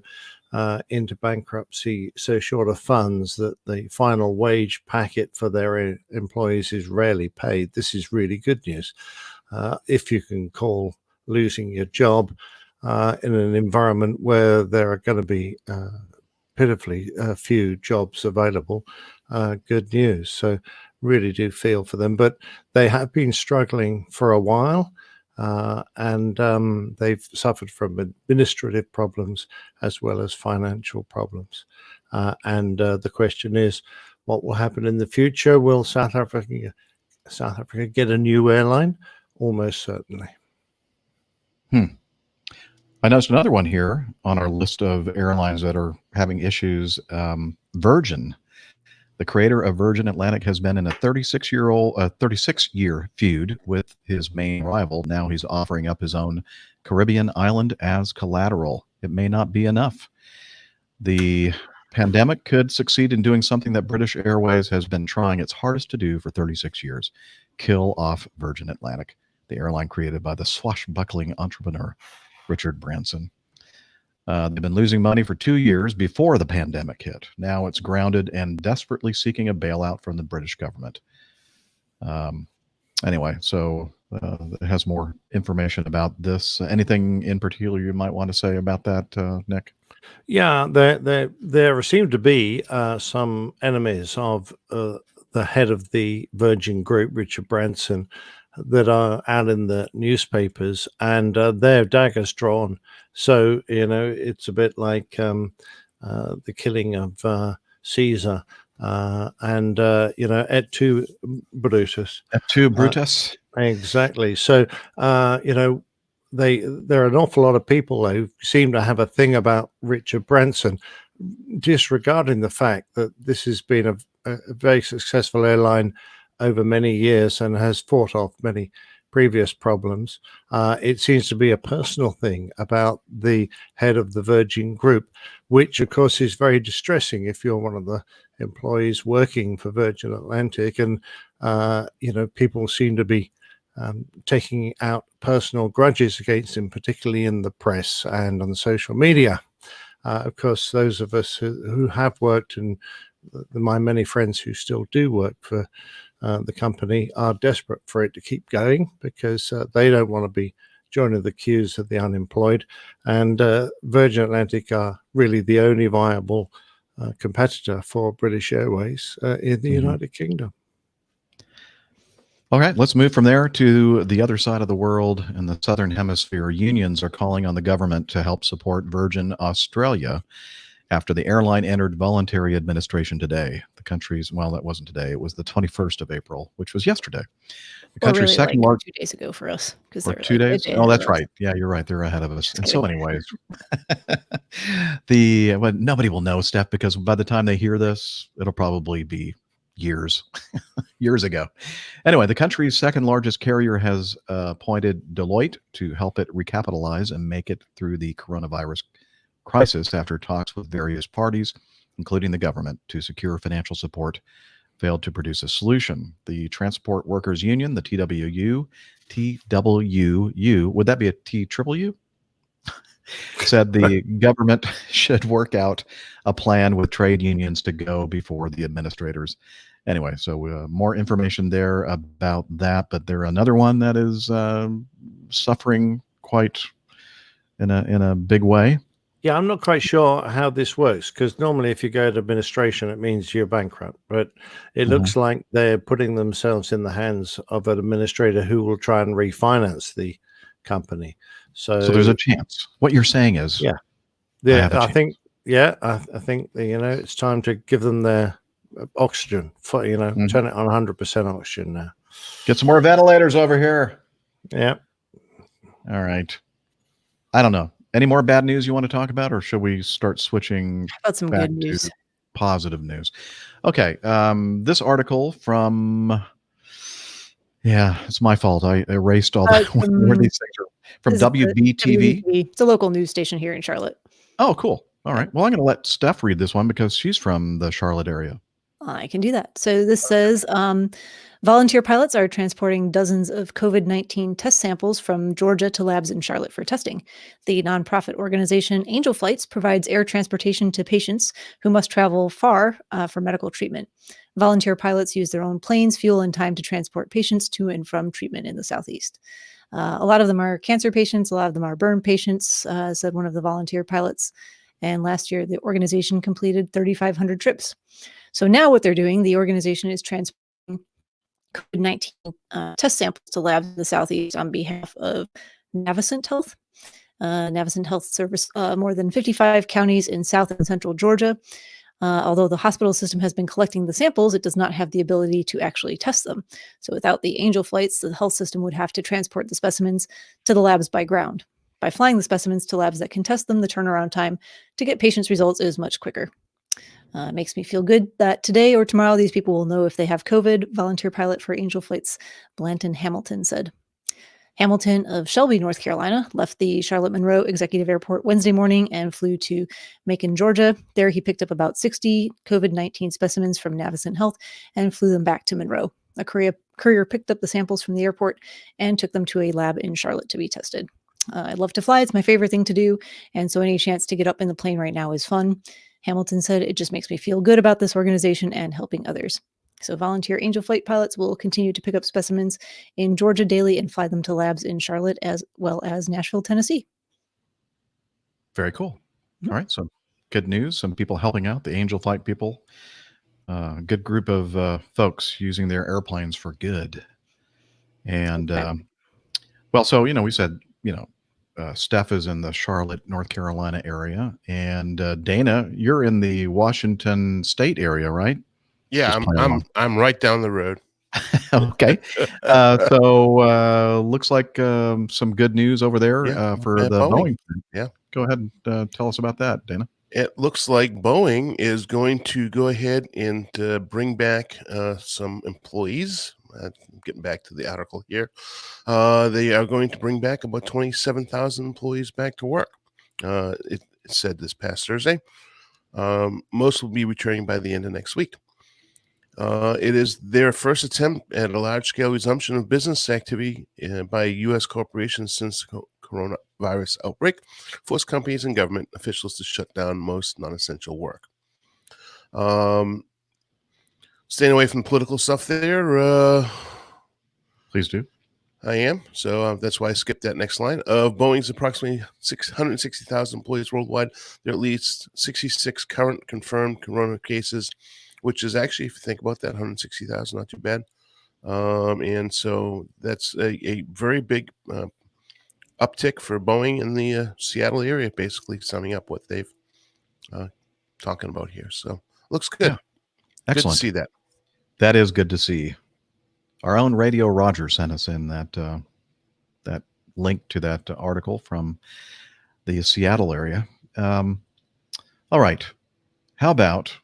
into bankruptcy so short of funds that the final wage packet for their employees is rarely paid. This is really good news. If you can call losing your job in an environment where there are going to be pitifully few jobs available, good news. So really do feel for them, but they have been struggling for a while. And they've suffered from administrative problems as well as financial problems. And the question is, what will happen in the future? Will South Africa get a new airline? Almost certainly. I noticed another one here on our list of airlines that are having issues. Virgin. The creator of Virgin Atlantic has been in a 36-year feud with his main rival. Now he's offering up his own Caribbean island as collateral. It may not be enough. The pandemic could succeed in doing something that British Airways has been trying its hardest to do for 36 years, kill off Virgin Atlantic, the airline created by the swashbuckling entrepreneur Richard Branson. They've been losing money for 2 years before the pandemic hit. Now it's grounded and desperately seeking a bailout from the British government. Anyway, so it has more information about this. Anything in particular you might want to say about that, Nick? Yeah, there seem to be some enemies of the head of the Virgin Group, Richard Branson, that are out in the newspapers, and their daggers drawn. So, it's a bit like the killing of Caesar and, et tu, Brutus. Et tu, Brutus? Exactly. So, there are an awful lot of people who seem to have a thing about Richard Branson, disregarding the fact that this has been a very successful airline over many years and has fought off many previous problems. It seems to be a personal thing about the head of the Virgin Group, which of course is very distressing if you're one of the employees working for Virgin Atlantic, and people seem to be taking out personal grudges against him, particularly in the press and on social media. Of course, those of us who have worked, and my many friends who still do work for the company, are desperate for it to keep going, because they don't want to be joining the queues of the unemployed. And Virgin Atlantic are really the only viable competitor for British Airways in the United Kingdom. All right, let's move from there to the other side of the world. In the Southern Hemisphere, unions are calling on the government to help support Virgin Australia after the airline entered voluntary administration today. The country's, well, that wasn't today. It was the 21st of April, which was yesterday. The country's really second like largest. 2 days ago for us. Or 2 days? Oh, that's right. Yeah, you're right. They're ahead of us in so many ways. Well, nobody will know, Steph, because by the time they hear this, it'll probably be years ago. Anyway, the country's second largest carrier has appointed Deloitte to help it recapitalize and make it through the coronavirus crisis after talks with various parties, including the government, to secure financial support failed to produce a solution. The Transport Workers Union, the TWU, would that be a TWU? Said the government should work out a plan with trade unions to go before the administrators. Anyway, so more information there about that, but there another one that is suffering quite in a big way. Yeah, I'm not quite sure how this works, because normally if you go to administration, it means you're bankrupt. But it looks like they're putting themselves in the hands of an administrator who will try and refinance the company. So there's a chance. What you're saying is, I think it's time to give them their oxygen. Turn it on 100% oxygen now. Get some more ventilators over here. Yeah. All right. I don't know. Any more bad news you want to talk about, or should we start switching about some back good news? To positive news? Okay. This article from, it's my fault. I erased all where these things are from. WBTV. It's a local news station here in Charlotte. Oh, cool. All right. Well, I'm going to let Steph read this one because she's from the Charlotte area. I can do that. So this says volunteer pilots are transporting dozens of COVID-19 test samples from Georgia to labs in Charlotte for testing. The nonprofit organization Angel Flights provides air transportation to patients who must travel far for medical treatment. Volunteer pilots use their own planes, fuel, and time to transport patients to and from treatment in the Southeast. A lot of them are cancer patients. A lot of them are burn patients, said one of the volunteer pilots. And last year, the organization completed 3,500 trips. So now what they're doing, the organization is transporting COVID-19 test samples to labs in the Southeast on behalf of Navicent Health. Navicent Health service more than 55 counties in South and Central Georgia. Although the hospital system has been collecting the samples, it does not have the ability to actually test them. So without the Angel Flights, the health system would have to transport the specimens to the labs by ground. By flying the specimens to labs that can test them, the turnaround time to get patients' results is much quicker. It makes me feel good that today or tomorrow these people will know if they have COVID, volunteer pilot for Angel Flights, Blanton Hamilton said. Hamilton of Shelby, North Carolina, left the Charlotte Monroe Executive Airport Wednesday morning and flew to Macon, Georgia. There he picked up about 60 COVID-19 specimens from Navicent Health and flew them back to Monroe. A courier picked up the samples from the airport and took them to a lab in Charlotte to be tested. I love to fly. It's my favorite thing to do. And so any chance to get up in the plane right now is fun. Hamilton said, it just makes me feel good about this organization and helping others. So volunteer Angel flight pilots will continue to pick up specimens in Georgia daily and fly them to labs in Charlotte as well as Nashville, Tennessee. Very cool. All right. So good news. Some people helping out, the Angel flight people. Good group of folks using their airplanes for good. And, well, so, we said, Steph is in the Charlotte, North Carolina area. And Dana, you're in the Washington State area, right? Yeah, I'm right down the road. Okay. So looks like some good news over there for the Boeing. Yeah. Go ahead and tell us about that, Dana. It looks like Boeing is going to go ahead and bring back some employees. Getting back to the article here. They are going to bring back about 27,000 employees back to work. It said this past Thursday. Most will be returning by the end of next week. It is their first attempt at a large-scale resumption of business activity by U.S. corporations since the coronavirus outbreak, forced companies and government officials to shut down most non-essential work. Staying away from political stuff there. Please do. I am. So that's why I skipped that next line. Of Boeing's approximately 660,000 employees worldwide, there are at least 66 current confirmed corona cases, which is actually, if you think about that, 160,000, not too bad. And so that's a very big uptick for Boeing in the Seattle area, basically summing up what they've talking about here. So looks good. Yeah. Excellent. Good to see that. That is good to see. Our own Radio Roger sent us in that link to that article from the Seattle area. All right. How about,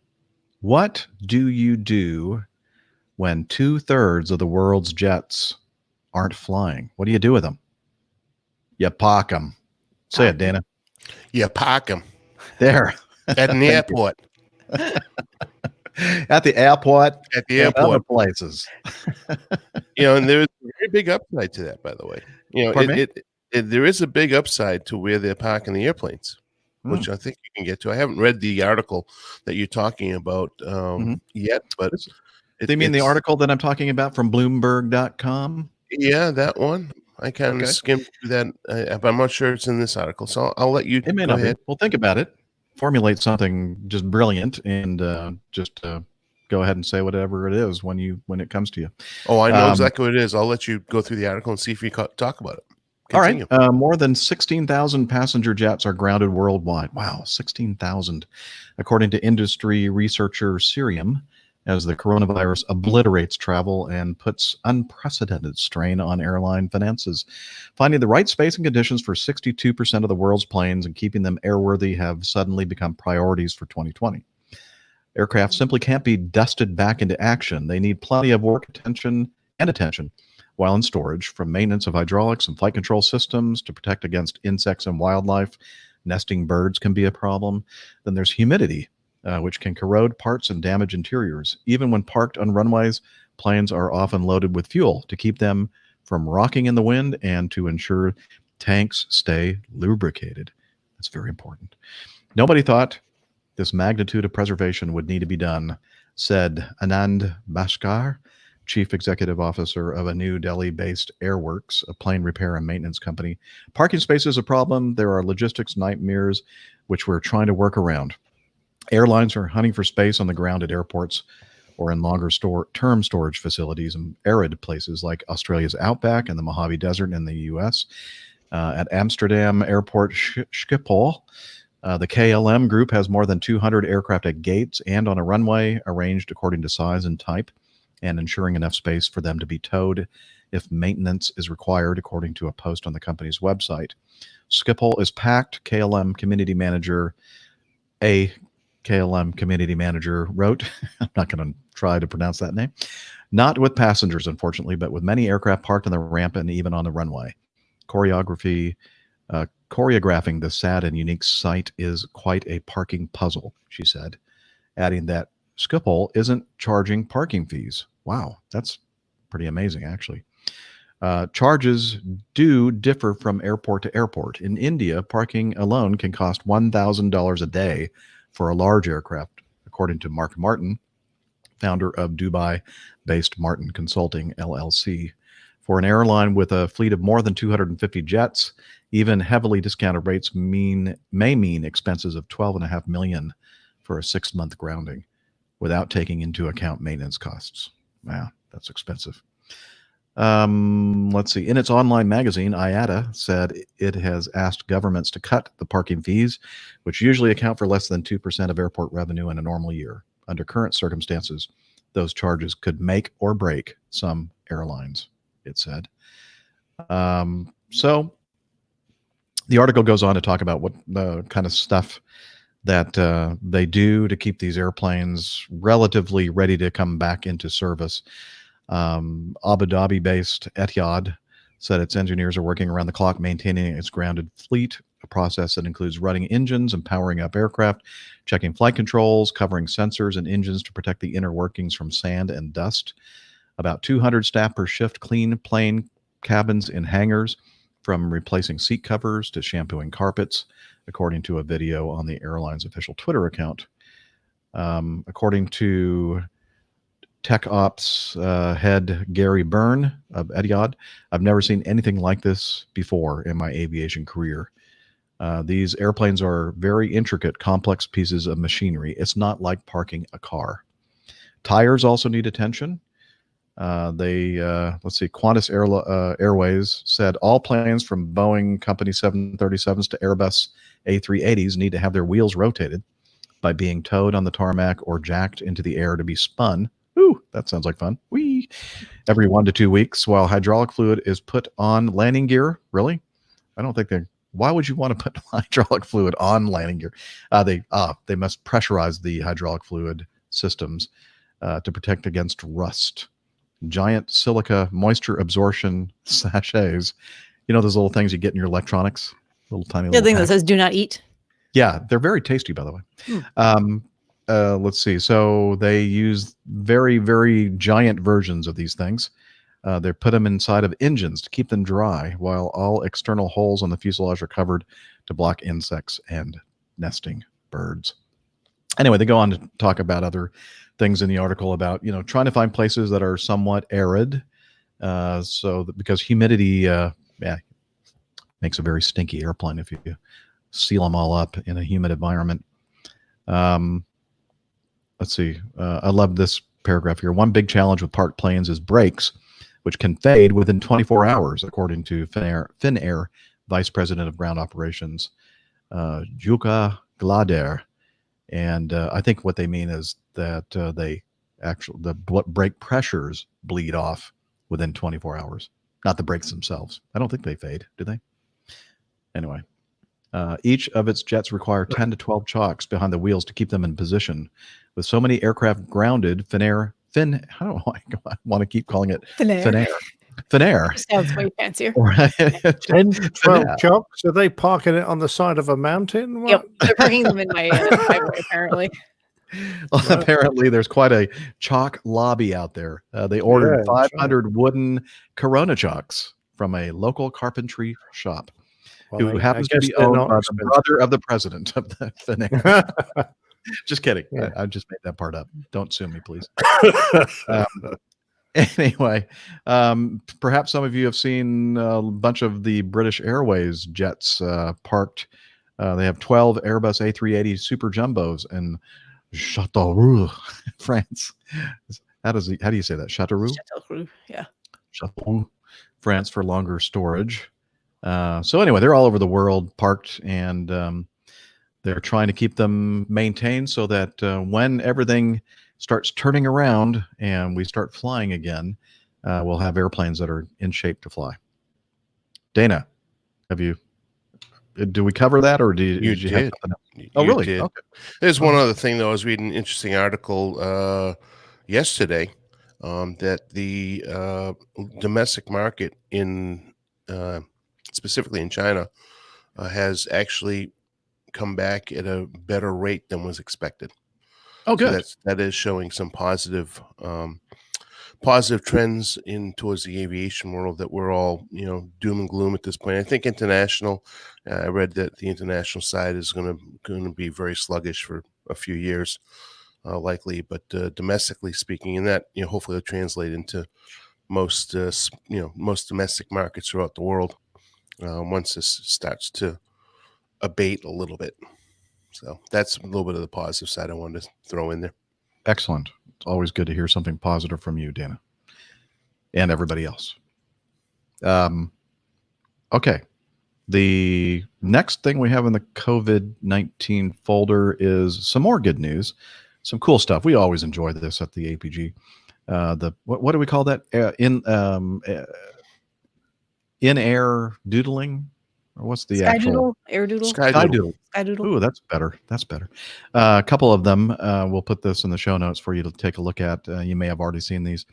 what do you do when 2/3 of the world's jets aren't flying? What do you do with them? You park them. Say it, Dana. You park them. There. At an airport. At the airport. At the airport. Other places. And there's a very big upside to that, by the way. There is a big upside to where they're parking the airplanes, which I think you can get to. I haven't read the article that you're talking about yet, but do you mean the article that I'm talking about from Bloomberg.com? Yeah, that one. I kind of skimmed through that, but I'm not sure it's in this article, so I'll let you go ahead. Well, think about it. Formulate something just brilliant, and just go ahead and say whatever it is when it comes to you. Oh, I know exactly what it is. I'll let you go through the article and see if you talk about it. Continue. All right. More than 16,000 passenger jets are grounded worldwide. Wow, 16,000, according to industry researcher Cerium, as the coronavirus obliterates travel and puts unprecedented strain on airline finances. Finding the right space and conditions for 62% of the world's planes and keeping them airworthy have suddenly become priorities for 2020. Aircraft simply can't be dusted back into action. They need plenty of work attention while in storage, from maintenance of hydraulics and flight control systems to protect against insects and wildlife. Nesting birds can be a problem. Then there's humidity, which can corrode parts and damage interiors. Even when parked on runways, planes are often loaded with fuel to keep them from rocking in the wind and to ensure tanks stay lubricated. That's very important. Nobody thought this magnitude of preservation would need to be done, said Anand Bhaskar, Chief Executive Officer of a New Delhi-based Airworks, a plane repair and maintenance company. Parking space is a problem. There are logistics nightmares, which we're trying to work around. Airlines are hunting for space on the ground at airports or in longer term storage facilities in arid places like Australia's Outback and the Mojave Desert in the U.S. At Amsterdam Airport Schiphol, the KLM group has more than 200 aircraft at gates and on a runway, arranged according to size and type, and ensuring enough space for them to be towed if maintenance is required, according to a post on the company's website. Schiphol is packed. KLM community manager wrote, I'm not going to try to pronounce that name, not with passengers, unfortunately, but with many aircraft parked on the ramp and even on the runway. Choreographing the sad and unique site is quite a parking puzzle, she said, adding that Schiphol isn't charging parking fees. Wow, that's pretty amazing, actually. Charges do differ from airport to airport. In India, parking alone can cost $1,000 a day for a large aircraft, according to Mark Martin, founder of Dubai-based Martin Consulting, LLC. For an airline with a fleet of more than 250 jets, even heavily discounted rates may mean expenses of $12.5 million for a 6-month grounding, without taking into account maintenance costs. Wow, that's expensive. Let's see. In its online magazine, IATA said it has asked governments to cut the parking fees, which usually account for less than 2% of airport revenue in a normal year. Under current circumstances, those charges could make or break some airlines, it said. So the article goes on to talk about what the kind of stuff that they do to keep these airplanes relatively ready to come back into service. Abu Dhabi-based Etihad said its engineers are working around the clock maintaining its grounded fleet, a process that includes running engines and powering up aircraft, checking flight controls, covering sensors and engines to protect the inner workings from sand and dust. About 200 staff per shift clean plane cabins in hangars, from replacing seat covers to shampooing carpets, according to a video on the airline's official Twitter account. According to Tech Ops head Gary Byrne of Etihad, I've never seen anything like this before in my aviation career. These airplanes are very intricate, complex pieces of machinery. It's not like parking a car. Tires also need attention. Let's see, Qantas Airways said all planes from Boeing Company 737s to Airbus A380s need to have their wheels rotated by being towed on the tarmac or jacked into the air to be spun. Ooh, that sounds like fun. Whee! Every 1 to 2 weeks, while hydraulic fluid is put on landing gear. Really? I don't think they. Why would you want to put hydraulic fluid on landing gear? They must pressurize the hydraulic fluid systems to protect against rust. Giant silica moisture absorption sachets. You know those little things you get in your electronics? Little tiny The little thing that packs? says "Do not eat." Yeah, they're very tasty, by the way. Let's see. So they use very, very giant versions of these things. They put them inside of engines to keep them dry, while all external holes on the fuselage are covered to block insects and nesting birds. Anyway, they go on to talk about other things in the article about, trying to find places that are somewhat arid. Because humidity, makes a very stinky airplane if you seal them all up in a humid environment. Let's see. I love this paragraph here. One big challenge with parked planes is brakes, which can fade within 24 hours, according to Finnair Vice President of Ground Operations, Jukka Glader. And I think what they mean is that the brake pressures bleed off within 24 hours, not the brakes themselves. I don't think they fade, do they? Anyway, each of its jets require 10 to 12 chocks behind the wheels to keep them in position. With so many aircraft grounded, Finnair, how do I want to keep calling it Finnair? Finnair. Sounds way fancier. 10, 12 chocks? Are they parking it on the side of a mountain? What? Yep, they're parking them in my driveway, apparently. Well, apparently, there's quite a chalk lobby out there. They ordered 500 wooden Corona chalks from a local carpentry shop, who happens to be owned by the brother of the president of the Finnair. Just kidding. Yeah. I just made that part up. Don't sue me, please. Anyway, perhaps some of you have seen a bunch of the British Airways jets parked. They have 12 Airbus A380 Super Jumbos in Châteauroux, France. How do you say that? Châteauroux? Châteauroux, yeah. Châteauroux, France, for longer storage. So anyway, they're all over the world parked, and they're trying to keep them maintained so that when everything starts turning around and we start flying again, we'll have airplanes that are in shape to fly. Dana, do we cover that, or did you have something else? Oh, really? Did. Okay. There's one other thing, though. I was reading an interesting article yesterday that the domestic market in specifically in China has actually come back at a better rate than was expected. Oh, good. So that is showing some positive positive trends in towards the aviation world that we're all, doom and gloom at this point. I think international. I read that the international side is going to be very sluggish for a few years, likely. But domestically speaking, and that hopefully will translate into most most domestic markets throughout the world once this starts to abate a little bit. So that's a little bit of the positive side I wanted to throw in there. Excellent. It's always good to hear something positive from you, Dana, and everybody else. Okay. The next thing we have in the COVID-19 folder is some more good news, some cool stuff. We always enjoy this at the APG. What do we call that? In-air doodling? Or what's the Sky actual? Doodle? Air Doodle? Sky Doodle. Sky Doodle. Ooh, that's better. That's better. A couple of them. We'll put this in the show notes for you to take a look at. You may have already seen these.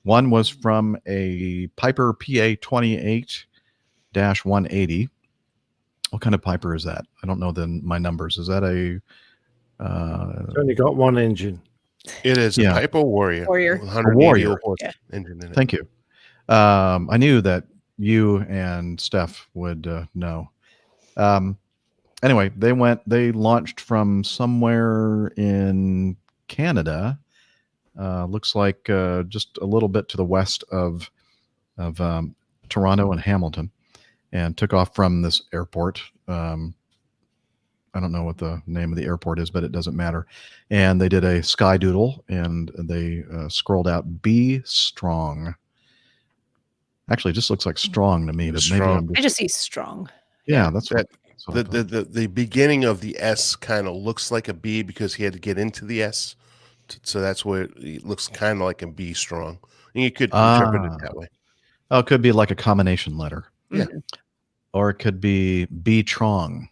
One was from a Piper PA-28-180. What kind of Piper is that? I don't know my numbers. Is that a... It's only got one engine. It is a Piper Warrior. Warrior. 180 Warrior. engine in it. Thank you. I knew that you and Steph would know. Anyway, they launched from somewhere in Canada. Looks like just a little bit to the west of Toronto and Hamilton, and took off from this airport. I don't know what the name of the airport is, but it doesn't matter. And they did a sky doodle, and they scrolled out "Be strong." Actually, it just looks like strong to me, but maybe I just see strong. Yeah, that's what. The beginning of the S kind of looks like a B because he had to get into the S, so that's where it looks kind of like a B strong. And you could interpret it that way. Oh, it could be like a combination letter. Yeah, or it could be B trong.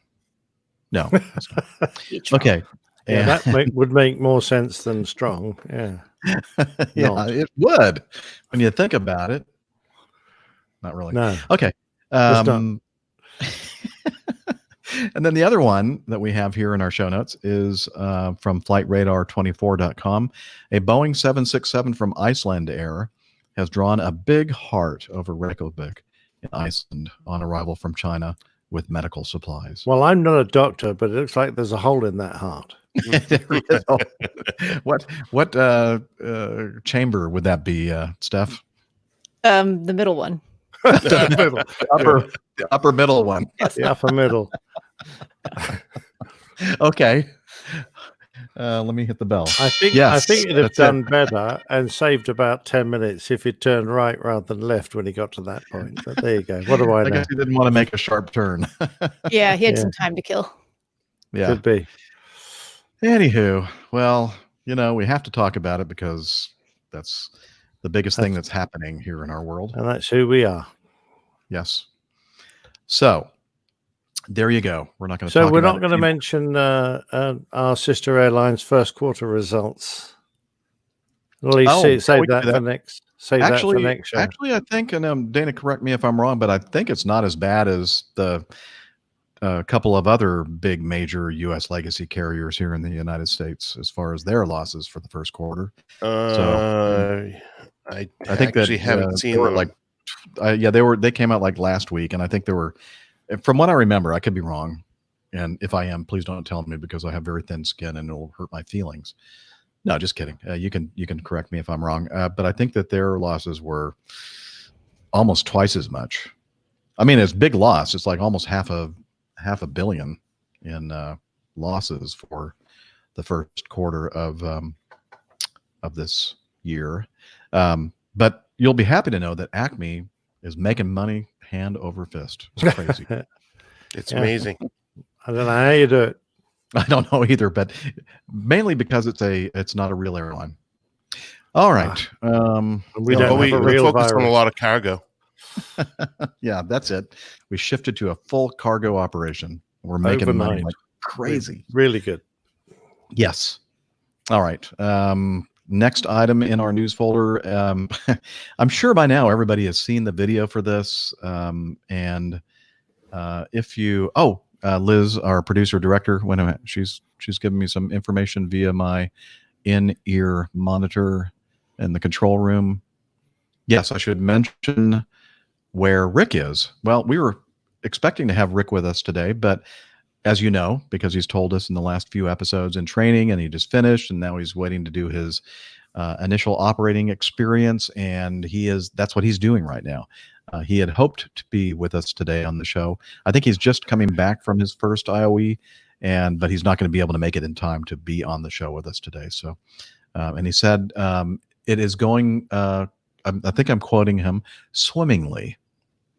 No. Okay. Yeah, that would make more sense than strong. Yeah. Yeah, it would when you think about it. Not really. No. Okay. And then the other one that we have here in our show notes is from flightradar24.com. A Boeing 767 from Iceland Air has drawn a big heart over Reykjavik in Iceland on arrival from China with medical supplies. Well, I'm not a doctor, but it looks like there's a hole in that heart. What chamber would that be, Steph? The middle one. The upper middle one. Yes. The upper middle. Okay. Let me hit the bell. I think it'd have done better and saved about 10 minutes if he'd turned right rather than left when he got to that point. But there you go. What do I know? I guess he didn't want to make a sharp turn. Yeah, he had some time to kill. Yeah. Could be. Anywho, well, we have to talk about it because that's the biggest thing that's happening here in our world. And that's who we are. Yes. So there you go. We're not going to. So we're not going to mention our sister airline's first quarter results. At least save that for next. That for next show. Actually, I think, and Dana, correct me if I'm wrong, but I think it's not as bad as the couple of other big major U.S. legacy carriers here in the United States as far as their losses for the first quarter. I think actually that haven't seen them. They came out like last week, and I think there were, from what I remember, I could be wrong, and if I am, please don't tell me because I have very thin skin and it'll hurt my feelings. No, just kidding. You can correct me if I'm wrong, but I think that their losses were almost twice as much. I mean, it's a big loss. It's like almost half a billion in losses for the first quarter of this year. But you'll be happy to know that Acme is making money hand over fist. It's crazy. It's amazing. I don't know how you do it. I don't know either, but mainly because it's not a real airline. All right. We focus on a lot of cargo. Yeah, that's it. We shifted to a full cargo operation. We're making money like crazy. Really good. Yes. All right. Next item in our news folder. I'm sure by now everybody has seen the video for this. And if you, Liz, our producer director, she's given me some information via my in-ear monitor in the control room. Yes, I should mention where Rick is. Well, we were expecting to have Rick with us today, but as you know, because he's told us in the last few episodes in training, and he just finished, and now he's waiting to do his initial operating experience, and that's what he's doing right now. He had hoped to be with us today on the show. I think he's just coming back from his first IOE, but he's not going to be able to make it in time to be on the show with us today. So, and he said it is going. I think I'm quoting him, swimmingly.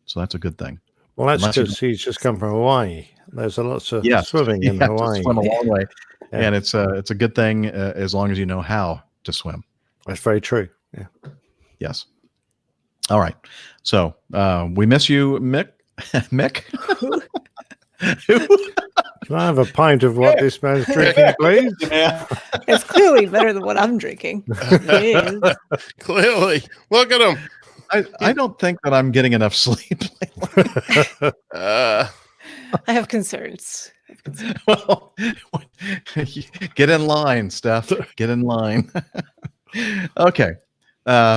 So that's a good thing. Well, that's because he's just come from Hawaii. There's a lot of swimming in have Hawaii. to swim a long way, Yeah. and it's a good thing as long as you know how to swim. That's very true. Yeah. Yes. All right. So we miss you, Mick. Mick. Can I have a pint of what this man's drinking, please? It's clearly better than what I'm drinking. It is. Clearly, look at him. I don't think that I'm getting enough sleep lately. I have concerns. Well, get in line, Steph. Get in line. Okay.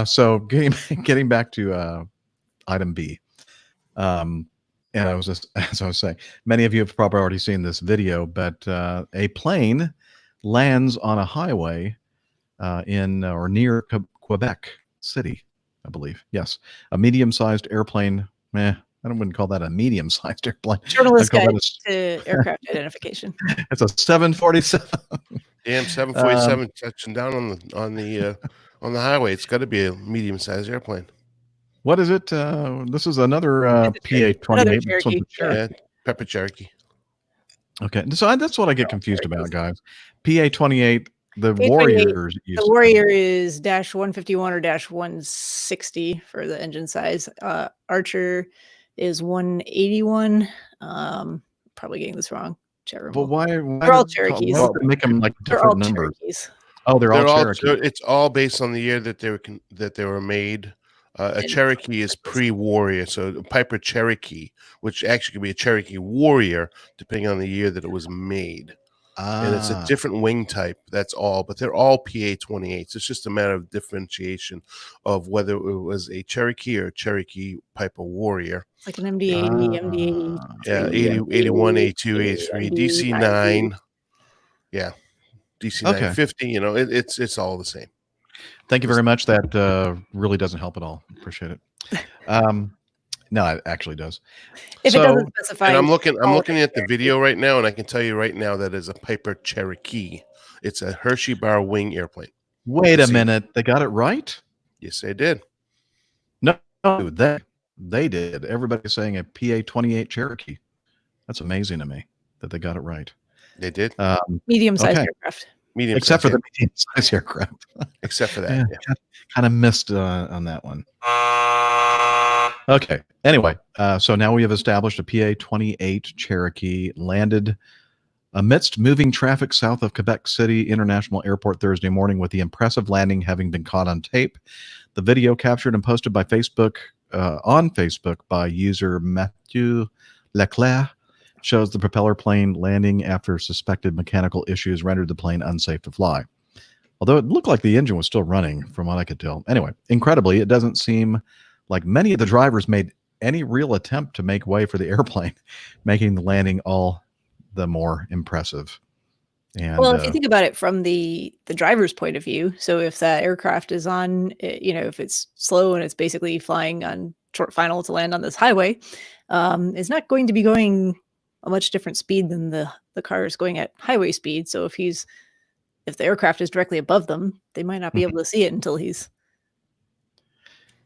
So getting back to item B. And I was just, as I was saying, many of you have probably already seen this video, but a plane lands on a highway in or near Quebec City, I believe. Yes, a medium-sized airplane. I wouldn't call that a medium-sized airplane. Journalist guide to aircraft identification. It's a 747. Damn, 747 touching down on the highway. It's got to be a medium-sized airplane. What is it? This is another PA-28. Yeah, Pepper Cherokee. Okay, so that's what I get confused about, guys. PA-28. The PA-28, Warriors. The Warrior is -151 or -160 for the engine size. Archer is 181. Probably getting this wrong. But why they're all Cherokees. Why make them like different numbers? Cherokees. Oh, they're all Cherokees. It's all based on the year that they were made. A Cherokee is pre-Warrior, so a Piper Cherokee, which actually could be a Cherokee Warrior, depending on the year that it was made. And it's a different wing type. That's all, but they're all PA-28s. It's just a matter of differentiation of whether it was a Cherokee or a Cherokee Piper Warrior. It's like an MD-80, MD-80. Yeah, 80, 81, 82, 83, DC-9. Yeah, DC-950. You know, it's all the same. Thank you very much. That really doesn't help at all. Appreciate it. No, it actually does. If it doesn't specify, and I'm looking at the video right now, and I can tell you right now that is a Piper Cherokee. It's a Hershey Bar wing airplane. Wait a minute, they got it right? Yes, they did. No, they did. Everybody's saying a PA-28 Cherokee. That's amazing to me that they got it right. They did. Medium-sized aircraft. Except for the medium-sized aircraft. Except for that. Yeah. Kind of missed on that one. Okay. Anyway, so now we have established a PA-28 Cherokee landed amidst moving traffic south of Quebec City International Airport Thursday morning, with the impressive landing having been caught on tape. The video captured and posted by Facebook on Facebook by user Mathieu Leclerc shows the propeller plane landing after suspected mechanical issues rendered the plane unsafe to fly. Although it looked like the engine was still running, from what I could tell. Anyway, incredibly, it doesn't seem like many of the drivers made any real attempt to make way for the airplane, making the landing all the more impressive. And, well, if you think about it from the driver's point of view, so if that aircraft is on, if it's slow and it's basically flying on short final to land on this highway, it's not going to be going a much different speed than the car is going at highway speed. So if the aircraft is directly above them, they might not be able to see it until he's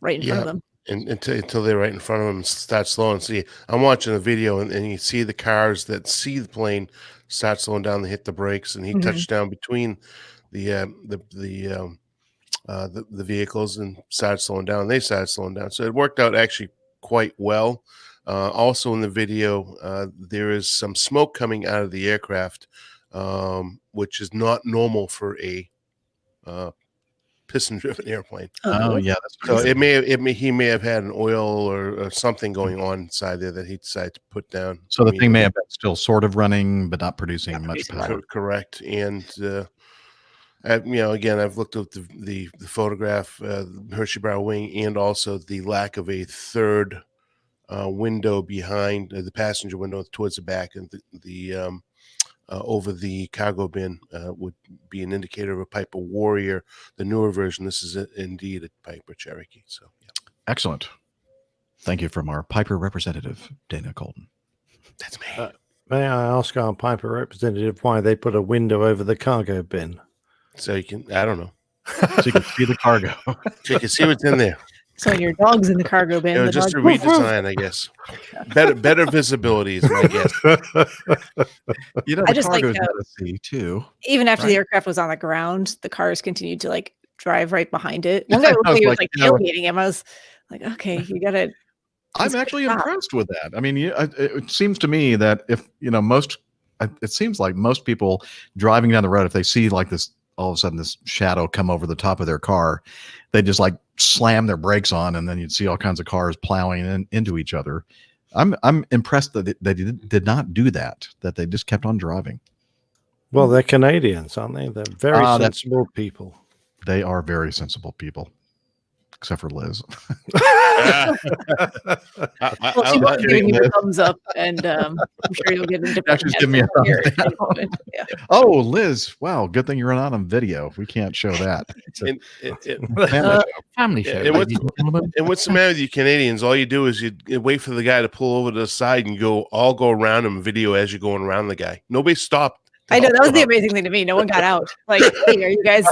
right in front of them. And until they're right in front of them and start slowing. See, I'm watching a video and you see the cars that see the plane start slowing down. They hit the brakes, and he touched down between the vehicles and started slowing down. They started slowing down, so it worked out actually quite well. Also in the video, there is some smoke coming out of the aircraft, which is not normal for a piston-driven airplane. Oh yeah, so he may have had an oil or something going on inside there that he decided to put down. So the thing may have been still sort of running, but not producing much power. Correct, and Again, I've looked at the photograph, Hershey Brow wing, and also the lack of a third window behind the passenger window towards the back, and the over the cargo bin would be an indicator of a Piper Warrior. The newer version, this is indeed a Piper Cherokee. So, yeah. Excellent. Thank you from our Piper representative, Dana Colton. That's me. May I ask our Piper representative why they put a window over the cargo bin? So you can, I don't know. So you can see the cargo. So you can see what's in there. So your dog's in the cargo bin. It was just a redesign, I guess. Better visibility is my guess. The cargo's got to see too. Even after the aircraft was on the ground, the cars continued to drive right behind it. One guy looked like he was tailgating him. I was like, okay, you got to. I'm actually impressed with that. I mean, it seems to me that if it seems like most people driving down the road, if they see this, all of a sudden this shadow come over the top of their car, they just slam their brakes on, and then you'd see all kinds of cars plowing into each other. I'm impressed that they did not do that. That they just kept on driving. Well, they're Canadians, aren't they? They're very sensible people. They are very sensible people. Except for Liz. She's giving you a thumbs up, and I'm sure you'll get into She's giving me a thumbs down. Yeah. Oh, Liz! Wow, good thing you're not on video. We can't show that. It's a family show. And what's the matter with you Canadians? All you do is you wait for the guy to pull over to the side, and go around him video as you're going around the guy. Nobody stopped. I know, that was the amazing thing to me. No one got out. Hey, are you guys,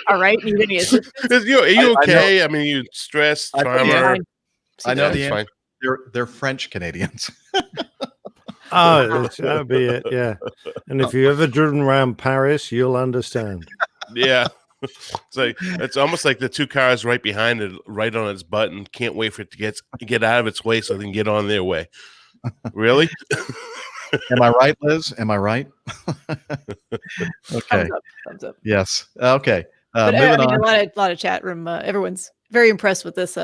all right? Are you okay? I mean, you stressed. I know the answer. They're French Canadians. That would be it. Yeah. And if you've ever driven around Paris, you'll understand. Yeah. It's almost like the two cars right behind it, right on its button. Can't wait for it to get out of its way so they can get on their way. Really? Am I right, Liz? Am I right? Okay. Thumbs up. Yes. Okay. Moving on. A lot of chat room. Everyone's very impressed with this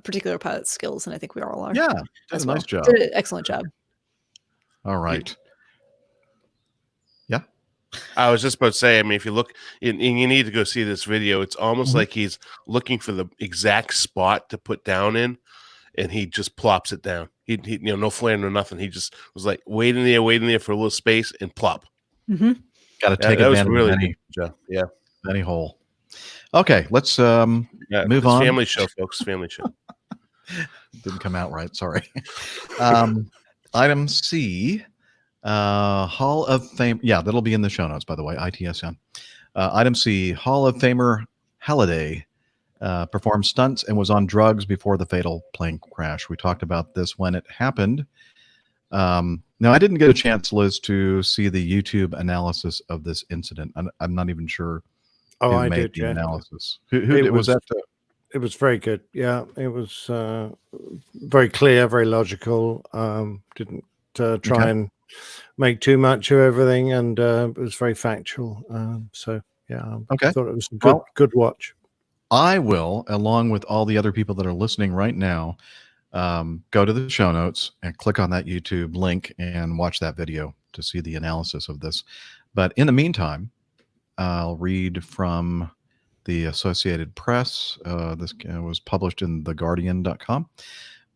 particular pilot's skills, and I think we all are. Yeah, that's a nice job. Did an excellent job. All right. Yeah. I was just about to say, I mean, if you look, and you need to go see this video, it's almost like he's looking for the exact spot to put down in, and he just plops it down. He no flaring or nothing. He just was waiting there for a little space and plop. Mm-hmm. Got to take advantage really of any job. Yeah. Any hole. Okay, let's move on. Family show, folks. Family show. Didn't come out right. Sorry. Item C, Hall of Fame. Yeah, that'll be in the show notes, by the way. ITSN. Item C, Hall of Famer Halladay performed stunts and was on drugs before the fatal plane crash. We talked about this when it happened. Now, I didn't get a chance, Liz, to see the YouTube analysis of this incident. I'm not even sure who made the analysis. Who was that? It was very good. Yeah, it was very clear, very logical. Didn't try and make too much of everything, and it was very factual. So, yeah, I thought it was a good watch. I will, along with all the other people that are listening right now, go to the show notes and click on that YouTube link and watch that video to see the analysis of this. But in the meantime, I'll read from the Associated Press. This was published in theguardian.com.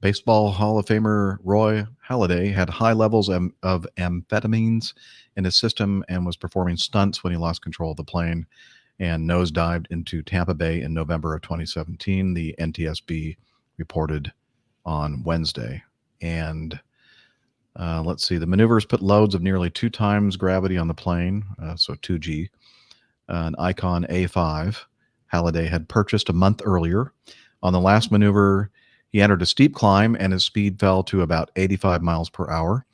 Baseball Hall of Famer Roy Halladay had high levels of amphetamines in his system and was performing stunts when he lost control of the plane and nosedived into Tampa Bay in November of 2017, the NTSB reported on Wednesday. And let's see, the maneuvers put loads of nearly 2 times gravity on the plane, so 2G, an Icon A5 Halladay had purchased a month earlier. On the last maneuver, he entered a steep climb and his speed fell to about 85 miles per hour.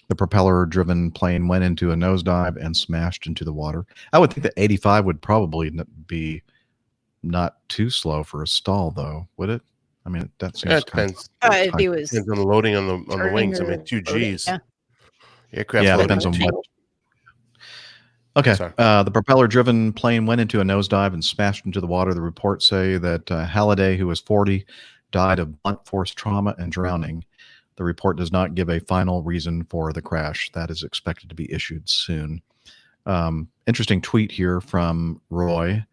The propeller-driven plane went into a nosedive and smashed into the water. I would think that 85 would probably be not too slow for a stall, though, would it? I mean, that seems it depends. If he was depends on the loading on the wings. I mean, 2 Gs. Yeah. Aircraft yeah, depends on what. Okay. The propeller-driven plane went into a nosedive and smashed into the water. The reports say that Halladay, who was 40, died of blunt force trauma and drowning. The report does not give a final reason for the crash. That is expected to be issued soon. Interesting tweet here from Roy.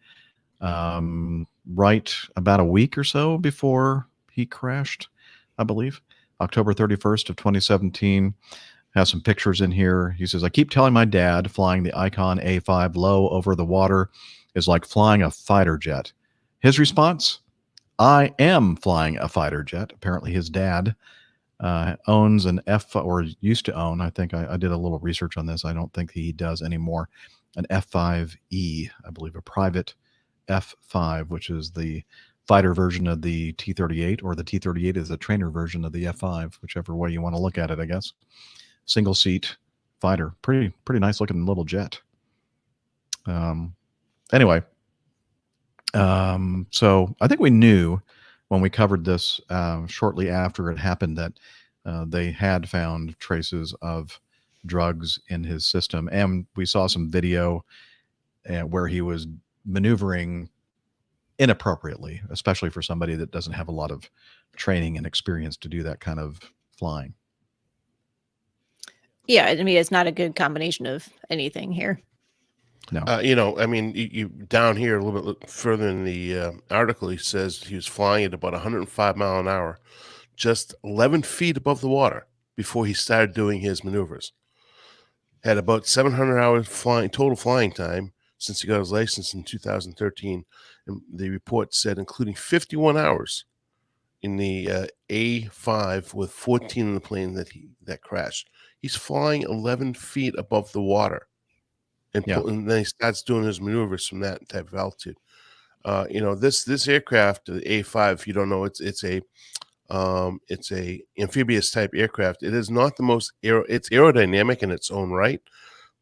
Right about a week or so before he crashed, I believe, October 31st of 2017. Has some pictures in here. He says, I keep telling my dad flying the Icon A5 low over the water is like flying a fighter jet. His response, I am flying a fighter jet. Apparently his dad owns an or used to own, I think I did a little research on this. I don't think he does anymore. An F5E, I believe, a private F5, which is the fighter version of the T-38, or the T-38 is a trainer version of the F5, whichever way you want to look at it, I guess. Single seat fighter, pretty nice looking little jet. Anyway, so I think we knew when we covered this shortly after it happened that they had found traces of drugs in his system, and we saw some video where he was maneuvering inappropriately, especially for somebody that doesn't have a lot of training and experience to do that kind of flying. Yeah, I mean, it's not a good combination of anything here. No. I mean, you down here a little bit further in the article, he says he was flying at about 105 miles an hour, just 11 feet above the water before he started doing his maneuvers. Had about 700 hours total flying time since he got his license in 2013. And the report said, including 51 hours in the A5 with 14 in the plane that crashed. He's flying 11 feet above the water. And then he starts doing his maneuvers from that type of altitude. This aircraft, the A5, if you don't know, it's a amphibious type aircraft. It is not the most it's aerodynamic in its own right,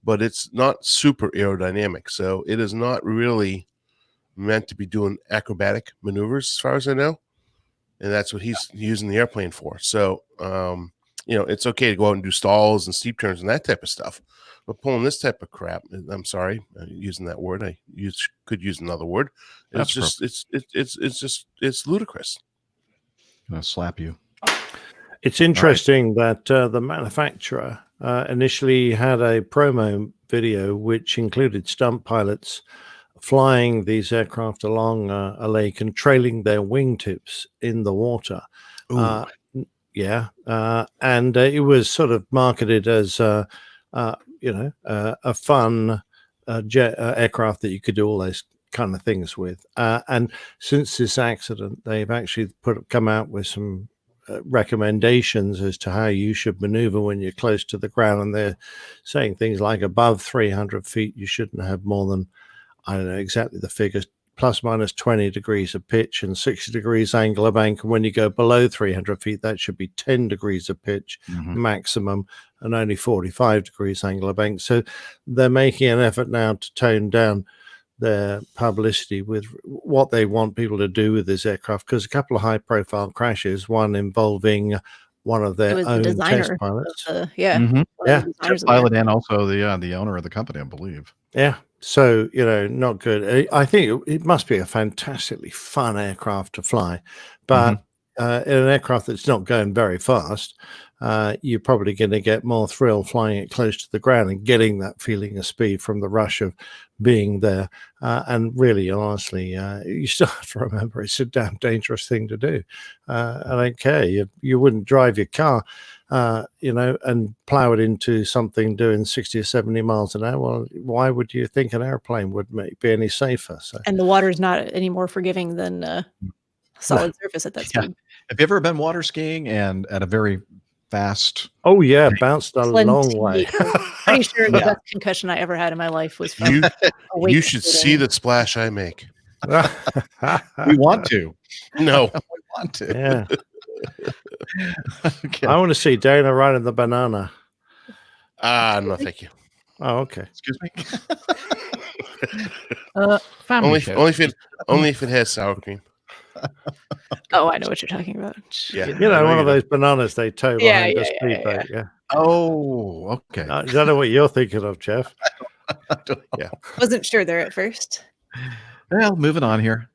but it's not super aerodynamic. So it is not really meant to be doing acrobatic maneuvers, as far as I know, and that's what he's using the airplane for. So it's okay to go out and do stalls and steep turns and that type of stuff. But pulling this type of crap, I'm sorry, using that word. Could use another word. It's it's ludicrous. I'm gonna slap you. It's interesting that the manufacturer initially had a promo video which included stunt pilots flying these aircraft along a lake and trailing their wingtips in the water. And it was sort of marketed as a fun jet aircraft that you could do all those kind of things with. And since this accident, they've actually come out with some recommendations as to how you should maneuver when you're close to the ground. And they're saying things like above 300 feet, you shouldn't have more than, I don't know exactly the figures, plus minus 20 degrees of pitch and 60 degrees angle of bank. And when you go below 300 feet, that should be 10 degrees of pitch maximum and only 45 degrees angle of bank. So they're making an effort now to tone down their publicity with what they want people to do with this aircraft, because a couple of high profile crashes, one involving one of their own test pilots. Test pilot and also the owner of the company, I believe. Yeah. So, not good. I think it must be a fantastically fun aircraft to fly, but in an aircraft that's not going very fast, you're probably going to get more thrill flying it close to the ground and getting that feeling of speed from the rush of being there. And really, honestly, you still have to remember it's a damn dangerous thing to do. I don't care. You wouldn't drive your car, and plow it into something doing 60 or 70 miles an hour. Well, why would you think an airplane would be any safer? So. And the water's not any more forgiving than solid surface at that speed. Have you ever been water skiing and at a very fast? Oh yeah, bounced a long way. Pretty sure the best concussion I ever had in my life was from you should see the splash I make. We want to. No, we want to. Yeah. Okay. I want to see Dana riding the banana. No, thank you. Oh, okay. Excuse me. Only if it has sour cream. Oh, I know what you're talking about. Yeah, one of those bananas they tow behind the speedboat. Yeah. Oh, okay. Is that what you're thinking of, Jeff? Yeah. Wasn't sure there at first. Well, moving on here.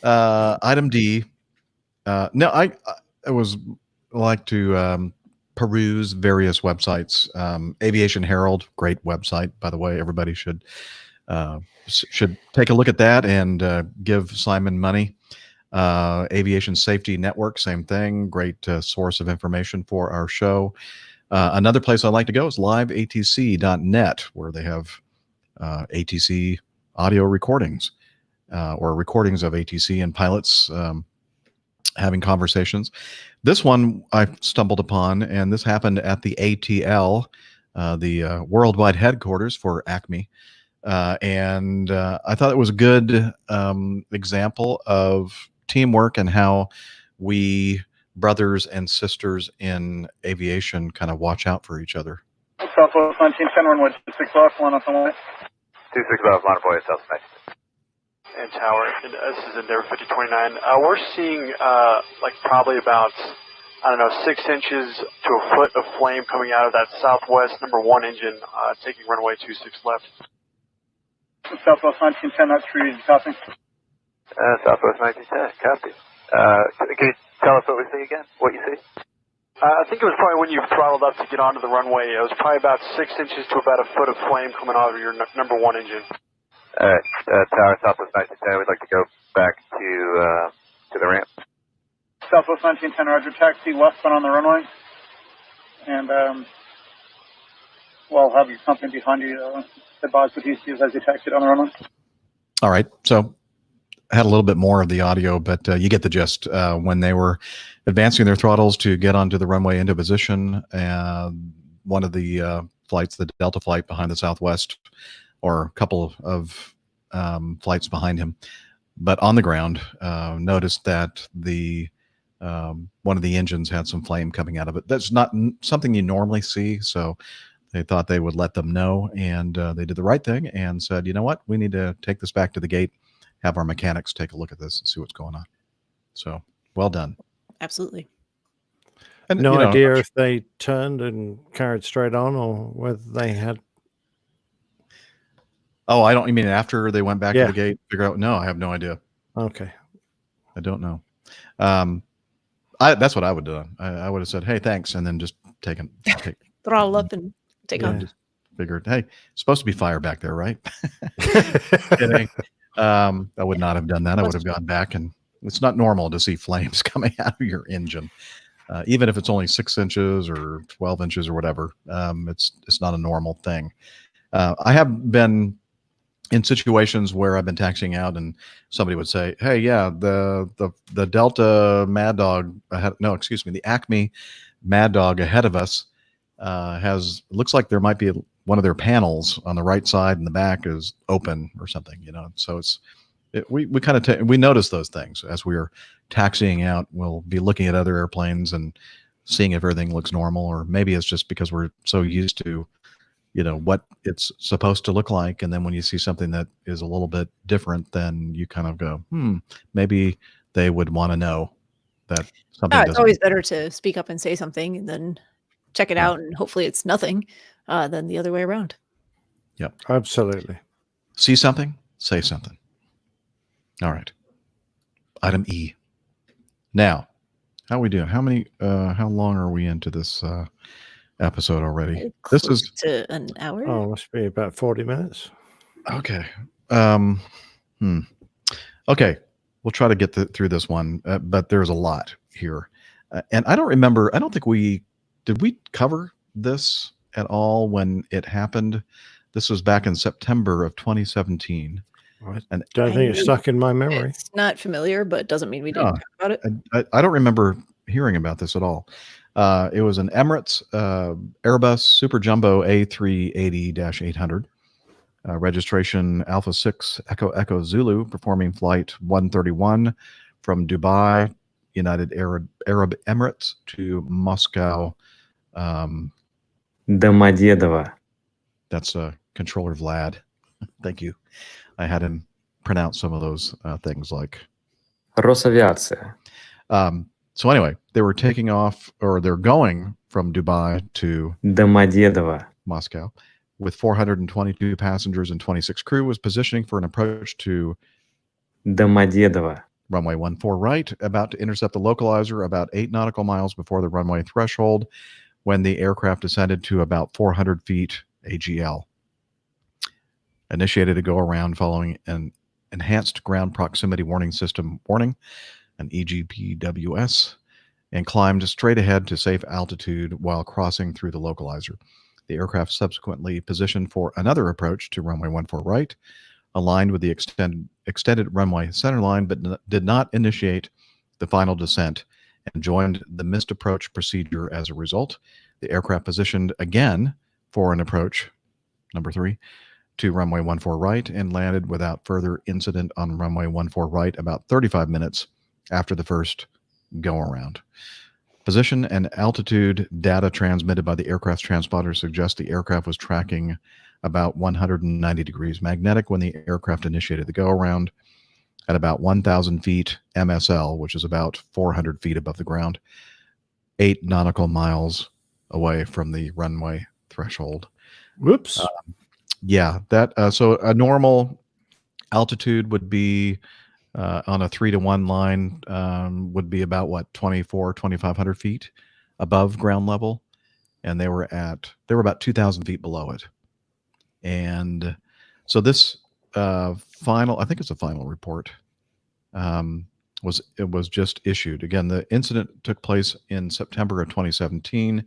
Item D. No, I was like to peruse various websites. Aviation Herald, great website, by the way. Everybody should take a look at that and give Simon money. Aviation Safety Network, same thing. Great source of information for our show. Another place I like to go is liveatc.net, where they have ATC audio recordings or recordings of ATC and pilots having conversations. This one I stumbled upon, and this happened at the ATL, the worldwide headquarters for Acme. And I thought it was a good example of teamwork and how we brothers and sisters in aviation kind of watch out for each other. Southwest 1910, runway 26 off, line up on the way. 26 off, line up on the way, Southwest. And Tower, this is Endeavor 5029. We're seeing like probably about, 6 inches to a foot of flame coming out of that Southwest number 1 engine, taking runway 26 left. Southwest 1910, that's for you, copy. Southwest 1910, copy. Can you tell us what we see again, what you see? I think it was probably when you throttled up to get onto the runway. It was probably about 6 inches to about a foot of flame coming out of your number 1 engine. All right, Tower, Southwest 1910, we'd like to go back to the ramp. Southwest 1910, roger, taxi westbound on the runway. And we'll have your company behind you. Advise what he sees as you taxi on the runway. All right, so I had a little bit more of the audio, but you get the gist. When they were advancing their throttles to get onto the runway into position, one of the flights, the Delta flight behind the Southwest, or a couple of flights behind him, but on the ground, noticed that the one of the engines had some flame coming out of it. That's not something you normally see, so they thought they would let them know, and they did the right thing and said, you know what, we need to take this back to the gate, have our mechanics take a look at this and see what's going on. So well done. Absolutely. And no idea if they turned and carried straight on, or whether they had. Oh, you mean after they went back to the gate, figure out? No, I have no idea. Okay. I don't know. That's what I would do. I would have said, hey, thanks. And then just take throttle up and take on. Just figured, hey, supposed to be fire back there, right? Kidding. I would not have done that. I would have gone back, and it's not normal to see flames coming out of your engine. Even if it's only 6 inches or 12 inches or whatever, it's not a normal thing. I have been in situations where I've been taxiing out and somebody would say, hey, yeah, the Delta Mad Dog, the Acme Mad Dog ahead of us looks like there might be one of their panels on the right side and the back is open or something, so we kind of we notice those things as we are taxiing out. We'll be looking at other airplanes and seeing if everything looks normal, or maybe it's just because we're so used to what it's supposed to look like, and then when you see something that is a little bit different, then you kind of go, maybe they would want to know that something. It's always better to speak up and say something and then check it out, and hopefully it's nothing, than the other way around. Yep, absolutely. See something, say something. All right. Item E. Now, how are we doing? How long are we into this episode already? This is to an hour. Oh, must be about 40 minutes. Okay. Okay. We'll try to get through this one, but there's a lot here. And I don't remember, I don't think did we cover this at all when it happened? This was back in September of 2017. I don't think it's stuck in my memory. It's not familiar, but it doesn't mean we didn't talk about it. I don't remember hearing about this at all. It was an Emirates Airbus Super Jumbo A380-800, registration Alpha 6 Echo Zulu, performing flight 131 from Dubai, United Arab Emirates to Moscow. Домодедово. That's Controller Vlad. Thank you. I had him pronounce some of those things like Росавиация. So anyway, they were taking off, or they're going from Dubai to Домодедово. Moscow with 422 passengers and 26 crew, was positioning for an approach to Домодедово. Runway 14 right, about to intercept the localizer about 8 nautical miles before the runway threshold. when the aircraft descended to about 400 feet AGL. Initiated a go-around following an enhanced ground proximity warning system warning, an EGPWS, and climbed straight ahead to safe altitude while crossing through the localizer. The aircraft subsequently positioned for another approach to runway 14 right, aligned with the extended runway centerline, but did not initiate the final descent and joined the missed approach procedure as a result. The aircraft positioned again for an approach, number 3, to runway 14 right and landed without further incident on runway 14 right about 35 minutes after the first go-around. Position and altitude data transmitted by the aircraft's transponder suggest the aircraft was tracking about 190 degrees magnetic when the aircraft initiated the go-around at about 1,000 feet MSL, which is about 400 feet above the ground, 8 nautical miles away from the runway threshold. Whoops. Yeah, that so a normal altitude would be on a 3-to-1 line would be about what 2,500 feet above ground level, and they were about 2,000 feet below it. And so this final, I think it's a final report, was just issued. Again, the incident took place in September of 2017.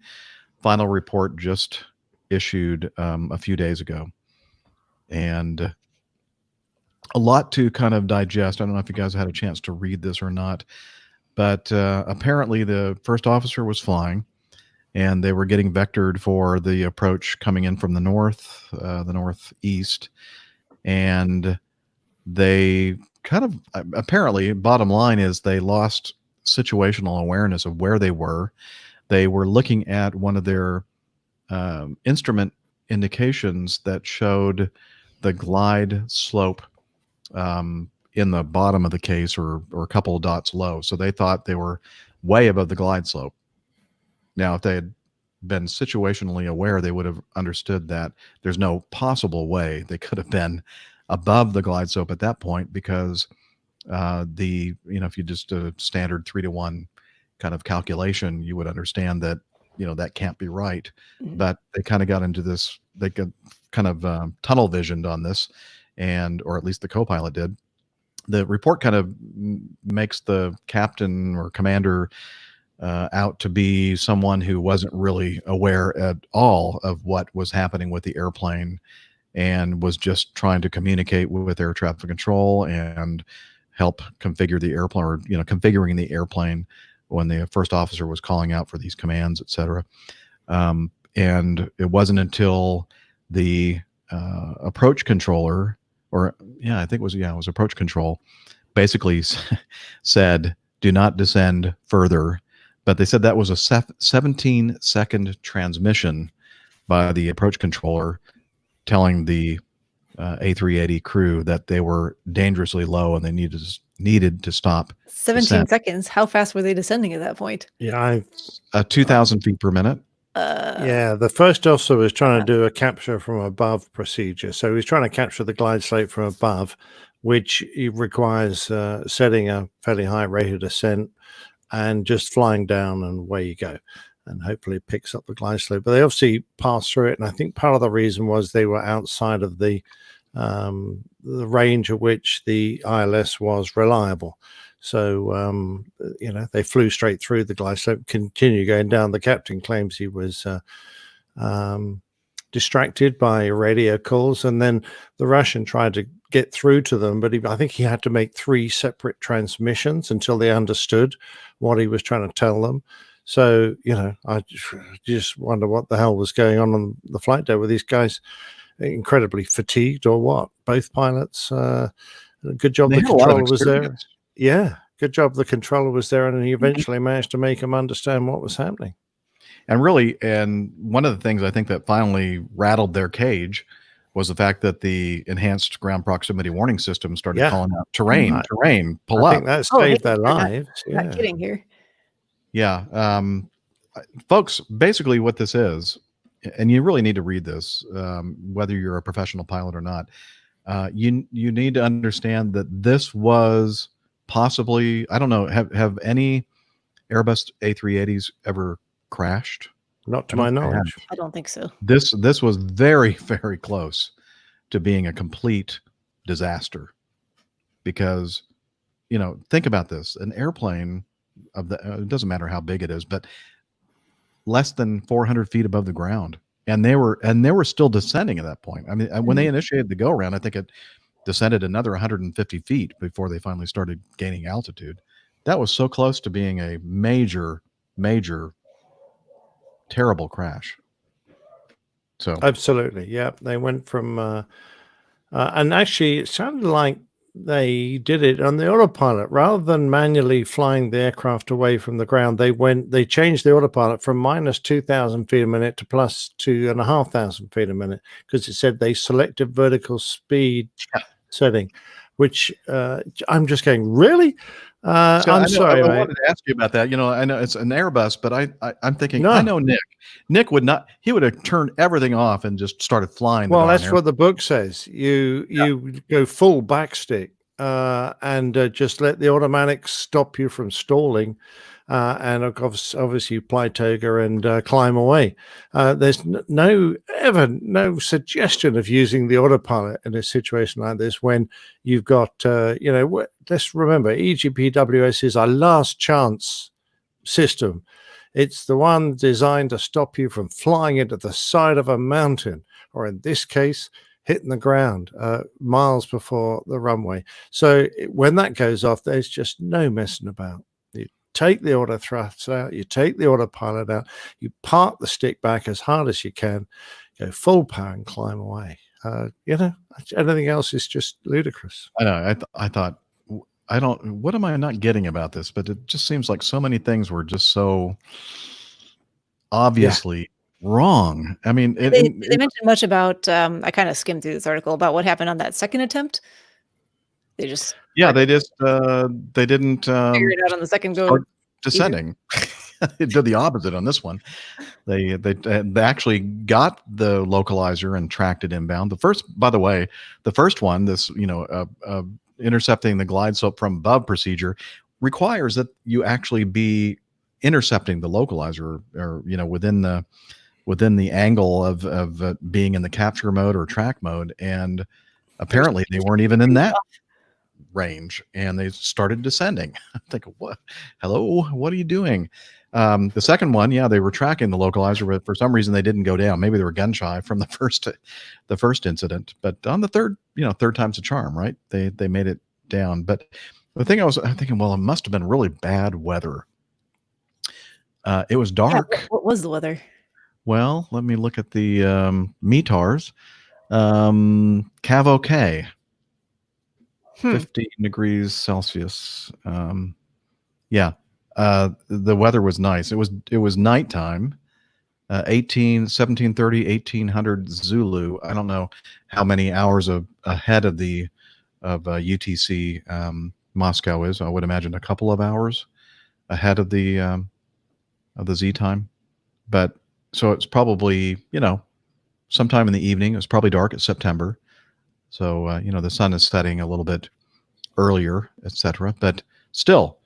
Final report just issued a few days ago, and a lot to kind of digest. I don't know if you guys had a chance to read this or not, but apparently the first officer was flying, and they were getting vectored for the approach coming in from the northeast, and they kind of apparently, bottom line is they lost situational awareness of where they were. They were looking at one of their instrument indications that showed the glide slope in the bottom of the case, or a couple of dots low. So they thought they were way above the glide slope. Now, if they had been situationally aware, they would have understood that there's no possible way they could have been above the glide slope at that point, because if you just did a standard 3-to-1 kind of calculation, you would understand that that can't be right. But they kind of got into this, they got kind of tunnel visioned on this, or at least the co-pilot did. The report kind of makes the captain or commander out to be someone who wasn't really aware at all of what was happening with the airplane, and was just trying to communicate with air traffic control and help configure the airplane, or configuring the airplane when the first officer was calling out for these commands, etc. And it wasn't until the approach controller, I think it was approach control, basically said, "Do not descend further." But they said that was a 17-second transmission by the approach controller, telling the A380 crew that they were dangerously low and they needed to stop. 17 seconds. How fast were they descending at that point? Yeah, 2,000 feet per minute. Yeah, the first officer was trying to do a capture from above procedure. So he was trying to capture the glide slope from above, which requires setting a fairly high rate of descent and just flying down, and away you go. And hopefully it picks up the glide slope. But they obviously passed through it, and I think part of the reason was they were outside of the range at which the ILS was reliable. So, they flew straight through the glide slope, continue going down. The captain claims he was distracted by radio calls, and then the Russian tried to get through to them, but I think he had to make 3 separate transmissions until they understood what he was trying to tell them. So, I just wonder what the hell was going on the flight deck. Were these guys incredibly fatigued or what? Both pilots, good job the controller was there. Yeah, good job the controller was there, and he eventually managed to make them understand what was happening. And one of the things I think that finally rattled their cage was the fact that the enhanced ground proximity warning system started calling out terrain, pull up. I think that saved their lives. Not kidding here. Yeah. Folks, basically what this is, and you really need to read this, whether you're a professional pilot or not, you need to understand that this was possibly, I don't know, have any Airbus A380s ever crashed Not to my knowledge. I don't think so. This was very, very close to being a complete disaster, because, you know, think about this: an airplane of the it doesn't matter how big it is, but less than 400 feet above the ground, and they were still descending at that point. I mean, when they initiated the go around, I think it descended another 150 feet before they finally started gaining altitude. That was so close to being a major, terrible crash. So Absolutely, yeah. They went from, and actually, it sounded like they did it on the autopilot rather than manually flying the aircraft away from the ground. They changed the autopilot from minus 2,000 feet a minute to plus 2,500 feet a minute, because it said they selected vertical speed setting, which I'm just going, really? I'm sorry. I wanted to ask you about that. You know, I know it's an Airbus, but I'm thinking, I know Nick. Nick would not. He would have turned everything off and just started flying. Well, that's what the book says. You go full backstick and just let the automatics stop you from stalling, and obviously fly toga and climb away. There's no suggestion of using the autopilot in a situation like this when you've got let's remember, EGPWS is our last chance system. It's the one designed to stop you from flying into the side of a mountain, or in this case, hitting the ground miles before the runway. So when that goes off, there's just no messing about. You take the auto thrusts out, you take the autopilot out, you park the stick back as hard as you can, go full power and climb away. Anything else is just ludicrous. I know. I thought, what am I not getting about this? But it just seems like so many things were just so obviously wrong. I mean, they mentioned much about, I kind of skimmed through this article about what happened on that second attempt. They didn't figure it out on the second go. Descending. They did the opposite on this one. They actually got the localizer and tracked it inbound. By the way, the first one, this, intercepting the glide slope from above procedure, requires that you actually be intercepting the localizer, or within the angle of being in the capture mode or track mode, and apparently they weren't even in that range, and they started descending. I'm thinking, what? Hello, what are you doing? The second one, they were tracking the localizer, but for some reason they didn't go down. Maybe they were gun shy from the first incident. But on the third time's a charm, right? They made it down. But the thing I'm thinking, well, it must have been really bad weather. It was dark. Yeah, what was the weather? Well, let me look at the METARs. Cav-OK, 15 degrees Celsius. The weather was nice. It was nighttime, 1730, 1800 Zulu. I don't know how many hours ahead of UTC Moscow is. I would imagine a couple of hours ahead of the Z time. But so it's probably, sometime in the evening. It was probably dark. It's September. So, the sun is setting a little bit earlier, etc. But still,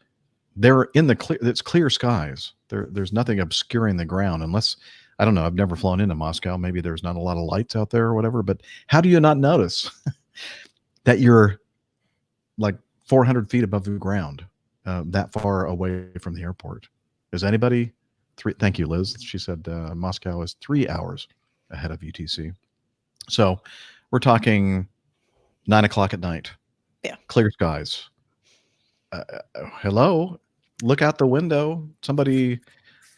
they're in the clear. It's clear skies. There's nothing obscuring the ground, unless, I don't know, I've never flown into Moscow. Maybe there's not a lot of lights out there or whatever. But how do you not notice that you're like 400 feet above the ground, that far away from the airport? Is anybody? Thank you, Liz. She said Moscow is 3 hours ahead of UTC. So we're talking 9 o'clock at night. Yeah. Clear skies. Hello, look out the window. Somebody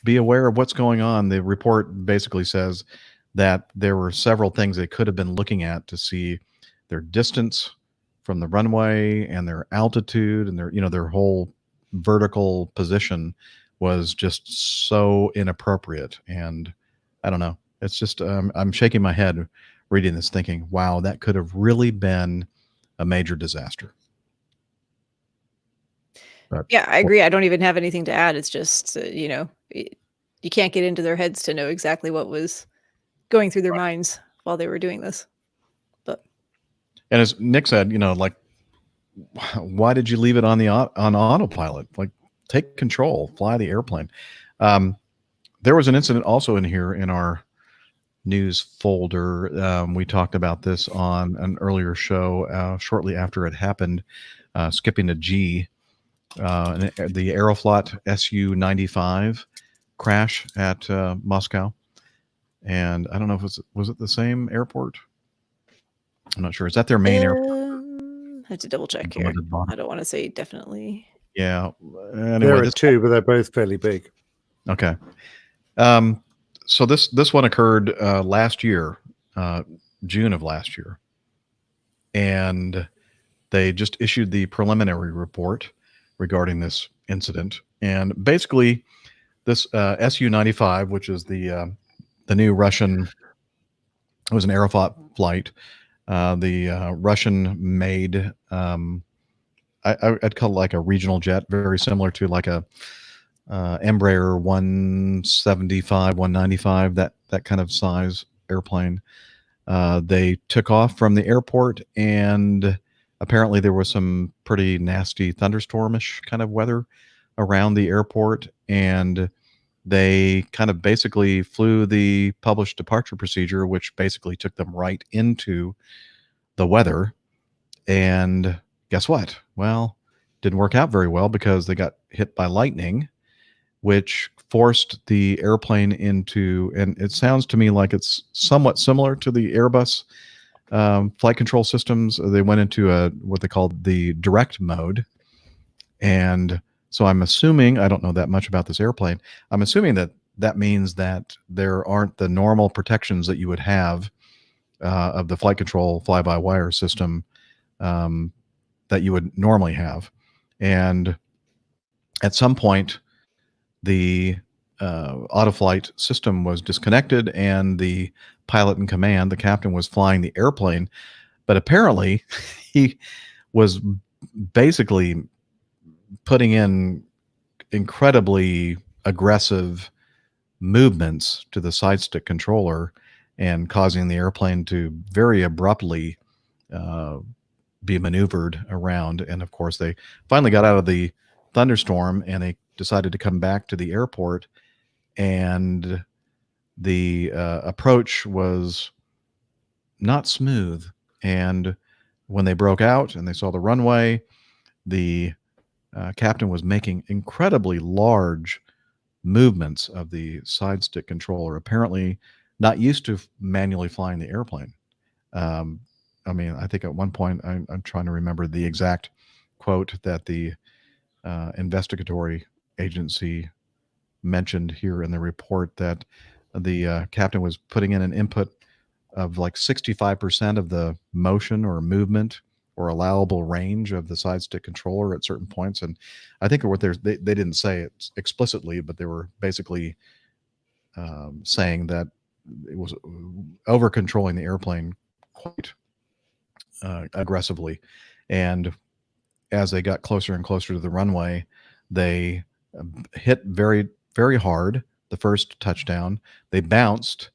be aware of what's going on. The report basically says that there were several things they could have been looking at to see their distance from the runway and their altitude and their whole vertical position was just so inappropriate. And I don't know. It's just I'm shaking my head reading this, thinking, wow, that could have really been a major disaster. But, yeah, I agree. I don't even have anything to add. It's just, you can't get into their heads to know exactly what was going through their minds while they were doing this. And as Nick said, like, why did you leave it on autopilot? Like, take control, fly the airplane. there was an incident also in here in our news folder. We talked about this on an earlier show shortly after it happened, skipping to G. The Aeroflot Su-95 crash at Moscow. And I don't know if was it the same airport? I'm not sure. Is that their main airport? I have to double check here. I don't want to say definitely. Yeah. Anyway, there are two, but they're both fairly big. Okay. So this one occurred last year, June of last year, and they just issued the preliminary report regarding this incident. And basically, this Su-95, which is the new Russian, it was an Aeroflot flight. The Russian-made, I'd call it like a regional jet, very similar to like a Embraer 175, 195, that kind of size airplane. They took off from the airport, and apparently there was some pretty nasty thunderstormish kind of weather around the airport, and they kind of basically flew the published departure procedure, which basically took them right into the weather. And guess what? Well, didn't work out very well because they got hit by lightning, which forced the airplane into, and it sounds to me like it's somewhat similar to the Airbus flight control systems. They went into what they called the direct mode. And so I'm assuming, I don't know that much about this airplane, I'm assuming that means that there aren't the normal protections that you would have of the flight control fly-by-wire system that you would normally have. And at some point, the autoflight system was disconnected, and the pilot in command, the captain, was flying the airplane. But apparently, he was basically putting in incredibly aggressive movements to the side stick controller and causing the airplane to very abruptly be maneuvered around. And of course, they finally got out of the thunderstorm, and they decided to come back to the airport, and the approach was not smooth. And when they broke out and they saw the runway, the captain was making incredibly large movements of the side stick controller, apparently not used to manually flying the airplane. I mean, I think at one point, I'm trying to remember the exact quote that the investigatory agency mentioned here in the report, that the captain was putting in an input of like 65% of the motion or movement or allowable range of the side stick controller at certain points. And I think what they didn't say it explicitly, but they were basically saying that it was over controlling the airplane quite aggressively. And as they got closer and closer to the runway, they hit very, very hard the first touchdown. They bounced,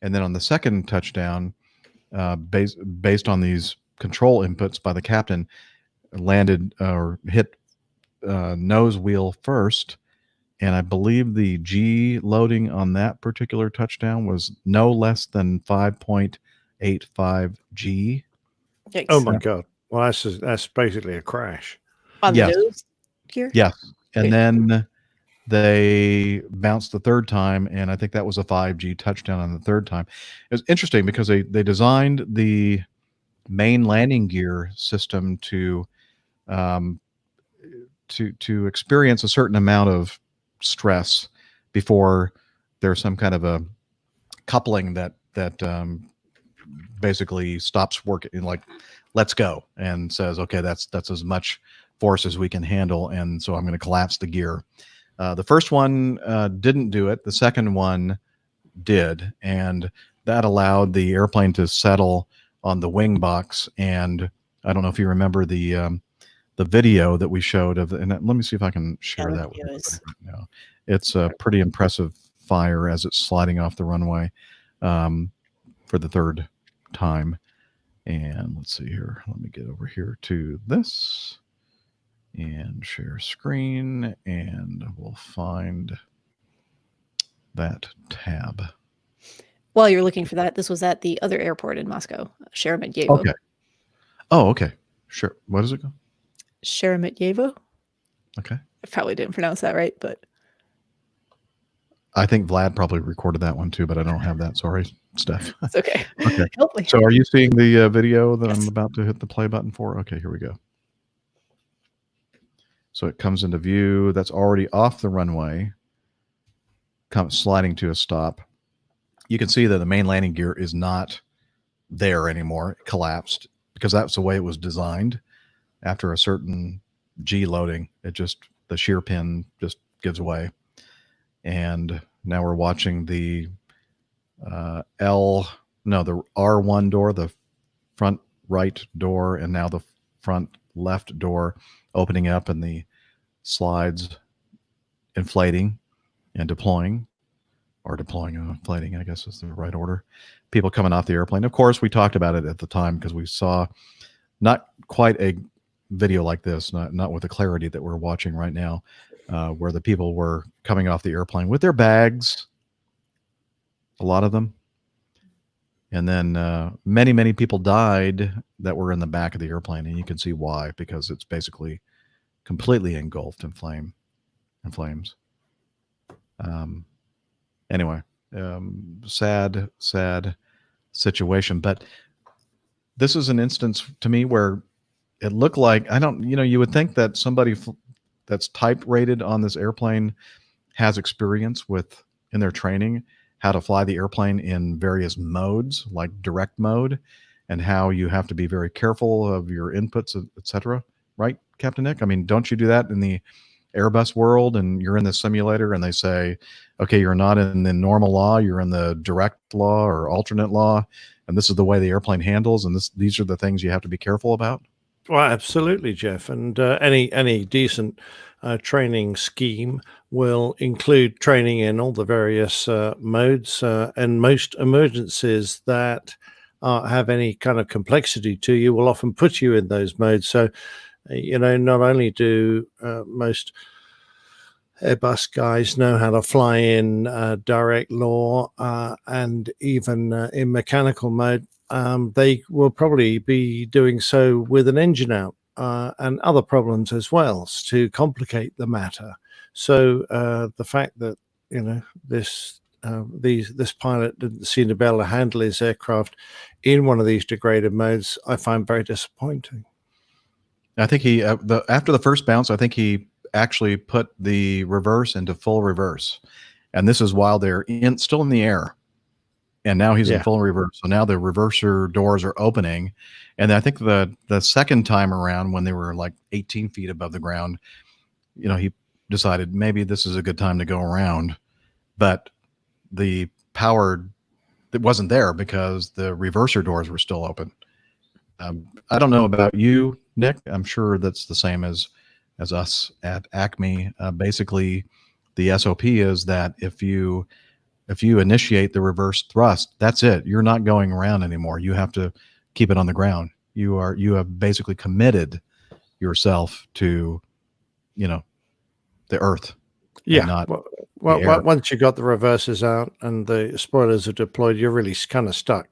and then on the second touchdown, based on these control inputs by the captain, landed or hit nose wheel first. And I believe the G loading on that particular touchdown was no less than 5.85 G. Yikes. Oh my God. Well, that's basically a crash. On the nose here? Yes. And then they bounced the third time, and I think that was a 5G touchdown on the third time. It was interesting because they designed the main landing gear system to experience a certain amount of stress before there's some kind of a coupling that basically stops working, like let's go, and says, okay, that's as much force as we can handle, and so I'm going to collapse the gear. The first one didn't do it. The second one did, and that allowed the airplane to settle on the wing box. And I don't know if you remember the video that we showed of, and let me see if I can share that with everybody right now. It's a pretty impressive fire as it's sliding off the runway for the third time. And let's see here. Let me get over here to this and share screen, and we'll find that tab. While you're looking for that, this was at the other airport in Moscow, Sheremetyevo. Okay. Oh, okay. Sure. What does it go? Sheremetyevo. Okay. I probably didn't pronounce that right, but I think Vlad probably recorded that one too, but I don't have that. Sorry, Steph. it's okay. Okay. Help me. So are you seeing the video that Yes. I'm about to hit the play button for? Okay, here we go. So it comes into view. That's already off the runway, comes sliding to a stop. You can see that the main landing gear is not there anymore. It collapsed because that's the way it was designed. After a certain G loading, the shear pin just gives way. And now we're watching the the R1 door, the front right door, and now the front left door opening up and the slides inflating and deploying, or deploying and inflating, I guess is the right order. People coming off the airplane. Of course, we talked about it at the time because we saw not quite a video like this, not with the clarity that we're watching right now, where the people were coming off the airplane with their bags, a lot of them. And then many people died that were in the back of the airplane, and you can see why, because it's basically completely engulfed in flames. Anyway, sad situation. But this is an instance to me where it looked like, you would think that somebody that's type rated on this airplane has experience in their training how to fly the airplane in various modes, like direct mode, and how you have to be very careful of your inputs, etc. Right, Captain Nick? I mean, don't you do that in the Airbus world, and you're in the simulator and they say, okay, you're not in the normal law, you're in the direct law or alternate law, and this is the way the airplane handles, and these are the things you have to be careful about? Well, absolutely, Jeff. And any decent training scheme will include training in all the various modes, and most emergencies that have any kind of complexity to you will often put you in those modes. So, not only do most Airbus guys know how to fly in direct law and even in mechanical mode, they will probably be doing so with an engine out and other problems as well to complicate the matter. So the fact that this pilot didn't seem to be able to handle his aircraft in one of these degraded modes, I find very disappointing. I think he after the first bounce, I think he actually put the reverse into full reverse, and this is while they're still in the air. And now he's in full reverse. So now the reverser doors are opening. And I think the second time around, when they were like 18 feet above the ground, he decided maybe this is a good time to go around. But the power that wasn't there because the reverser doors were still open. I don't know about you, Nick. I'm sure that's the same as us at Acme. Basically, the SOP is that if you initiate the reverse thrust, that's it. You're not going around anymore. You have to keep it on the ground. You have basically committed yourself to, the earth. Yeah. Well, once you got the reversers out and the spoilers are deployed, you're really kind of stuck.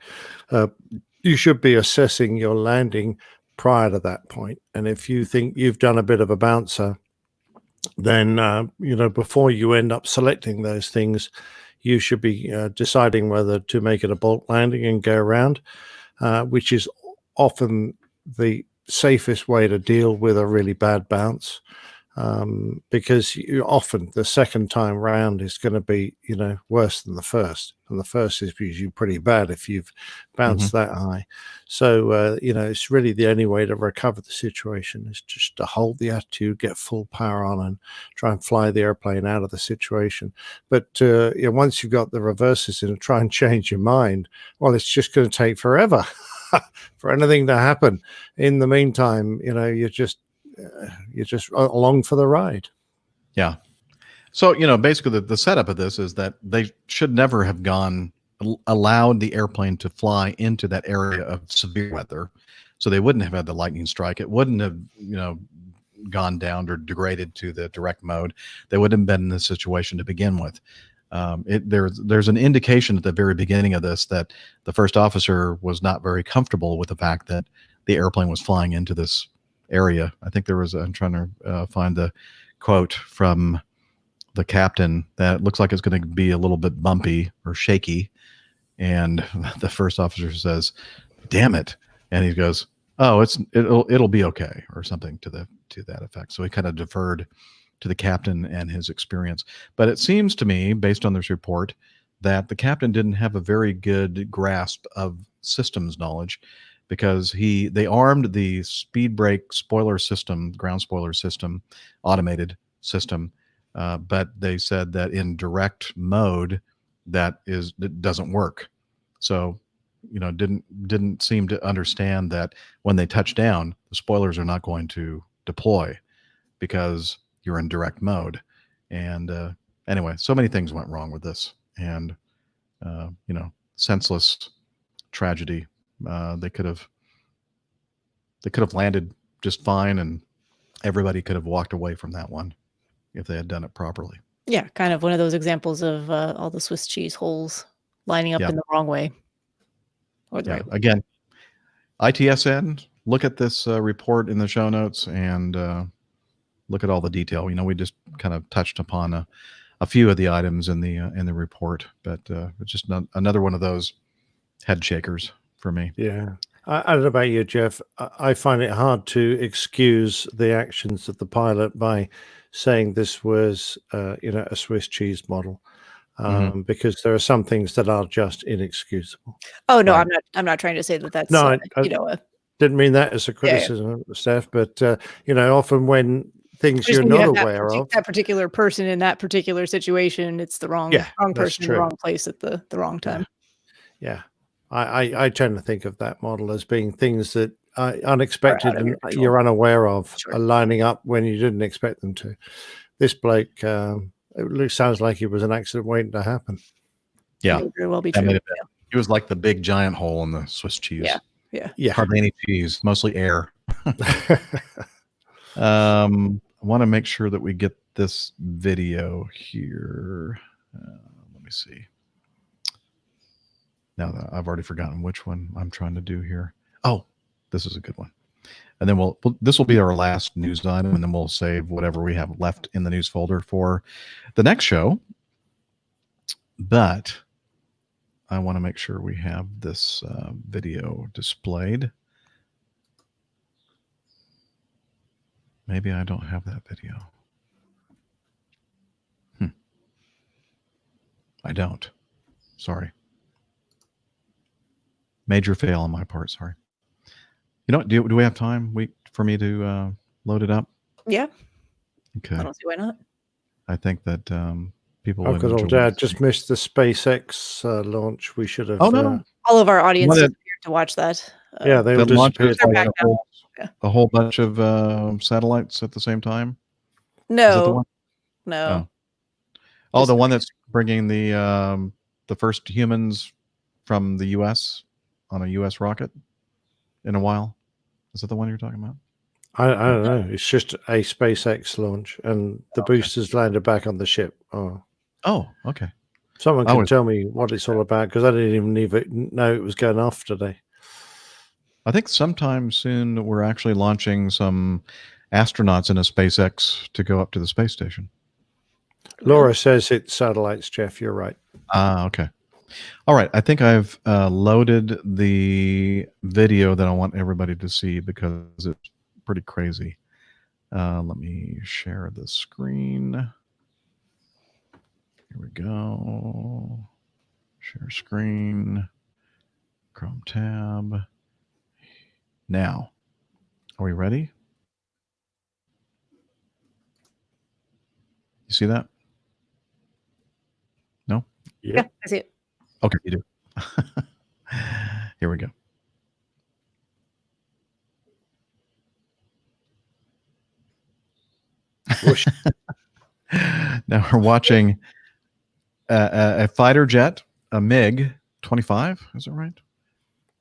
You should be assessing your landing prior to that point. And if you think you've done a bit of a bouncer, then, before you end up selecting those things, you should be deciding whether to make it a bolt landing and go around, which is often the safest way to deal with a really bad bounce, because often the second time round is going to be, worse than the first. And the first is usually pretty bad if you've bounced that high. So, it's really the only way to recover the situation is just to hold the attitude, get full power on, and try and fly the airplane out of the situation. But once you've got the reverses in and try and change your mind, well, it's just going to take forever for anything to happen. In the meantime, you're just along for the ride. Yeah. So, basically the setup of this is that they should never have allowed the airplane to fly into that area of severe weather. So they wouldn't have had the lightning strike. It wouldn't have, gone down or degraded to the direct mode. They wouldn't have been in this situation to begin with. There's an indication at the very beginning of this that the first officer was not very comfortable with the fact that the airplane was flying into this area. I think I'm trying to find the quote from the captain that looks like it's going to be a little bit bumpy or shaky. And the first officer says, "Damn it." And he goes, "Oh, it'll be okay," or something to that effect. So he kind of deferred to the captain and his experience. But it seems to me, based on this report, that the captain didn't have a very good grasp of systems knowledge, because they armed the speed brake spoiler system, ground spoiler system, automated system, but they said that in direct mode it doesn't work. So, didn't seem to understand that when they touch down, the spoilers are not going to deploy because you're in direct mode. And anyway, so many things went wrong with this, and senseless tragedy. They could have landed just fine, and everybody could have walked away from that one if they had done it properly. Yeah, kind of one of those examples of all the Swiss cheese holes lining up in the wrong way. Or the right way. Again, ITSN, look at this report in the show notes and look at all the detail. We just kind of touched upon a few of the items in the report, but it's just another one of those head shakers for me. Yeah. I don't know about you, Jeff. I find it hard to excuse the actions of the pilot by saying this was, a Swiss cheese model, because there are some things that are just inexcusable. Oh no, right. I'm not trying to say that that's I didn't mean that as a criticism, Steph. But often when things you're not aware of, that particular person in that particular situation, it's the wrong person in the wrong place at the wrong time. Yeah. I tend to think of that model as being things that are unexpected and you're unaware of, are lining up when you didn't expect them to. This bloke, it sounds like it was an accident waiting to happen. Yeah, it may very well be true. He was like the big giant hole in the Swiss cheese. Yeah. Hardly any cheese, mostly air. I want to make sure that we get this video here. Let me see. Now I've already forgotten which one I'm trying to do here. Oh, this is a good one. And then this will be our last news item, and then we'll save whatever we have left in the news folder for the next show. But I want to make sure we have this video displayed. Maybe I don't have that video. I don't. Sorry. Major fail on my part. Sorry. Do we have time for me to load it up? Yeah. Okay. I don't see why not. I think that people. Oh, because old Dad just missed the SpaceX launch. We should have. Oh no! All of our audience is here to watch that. Yeah, they all disappeared. A whole bunch of satellites at the same time. No. Oh, the one that's bringing the first humans from the U.S. on a U.S. rocket in a while. Is that the one you're talking about? I don't know. It's just a SpaceX launch, and the boosters landed back on the ship. Oh, okay. Someone can tell me what it's all about, because I didn't even know it was going off today. I think sometime soon we're actually launching some astronauts in a SpaceX to go up to the space station. Laura says it's satellites, Jeff. You're right. Okay. All right. I think I've loaded the video that I want everybody to see because it's pretty crazy. Let me share the screen. Here we go. Share screen. Chrome tab. Now, are we ready? You see that? No? Yeah, I see it. Okay, you do. Here we go. Now we're watching a fighter jet, a MiG-25. Is that right?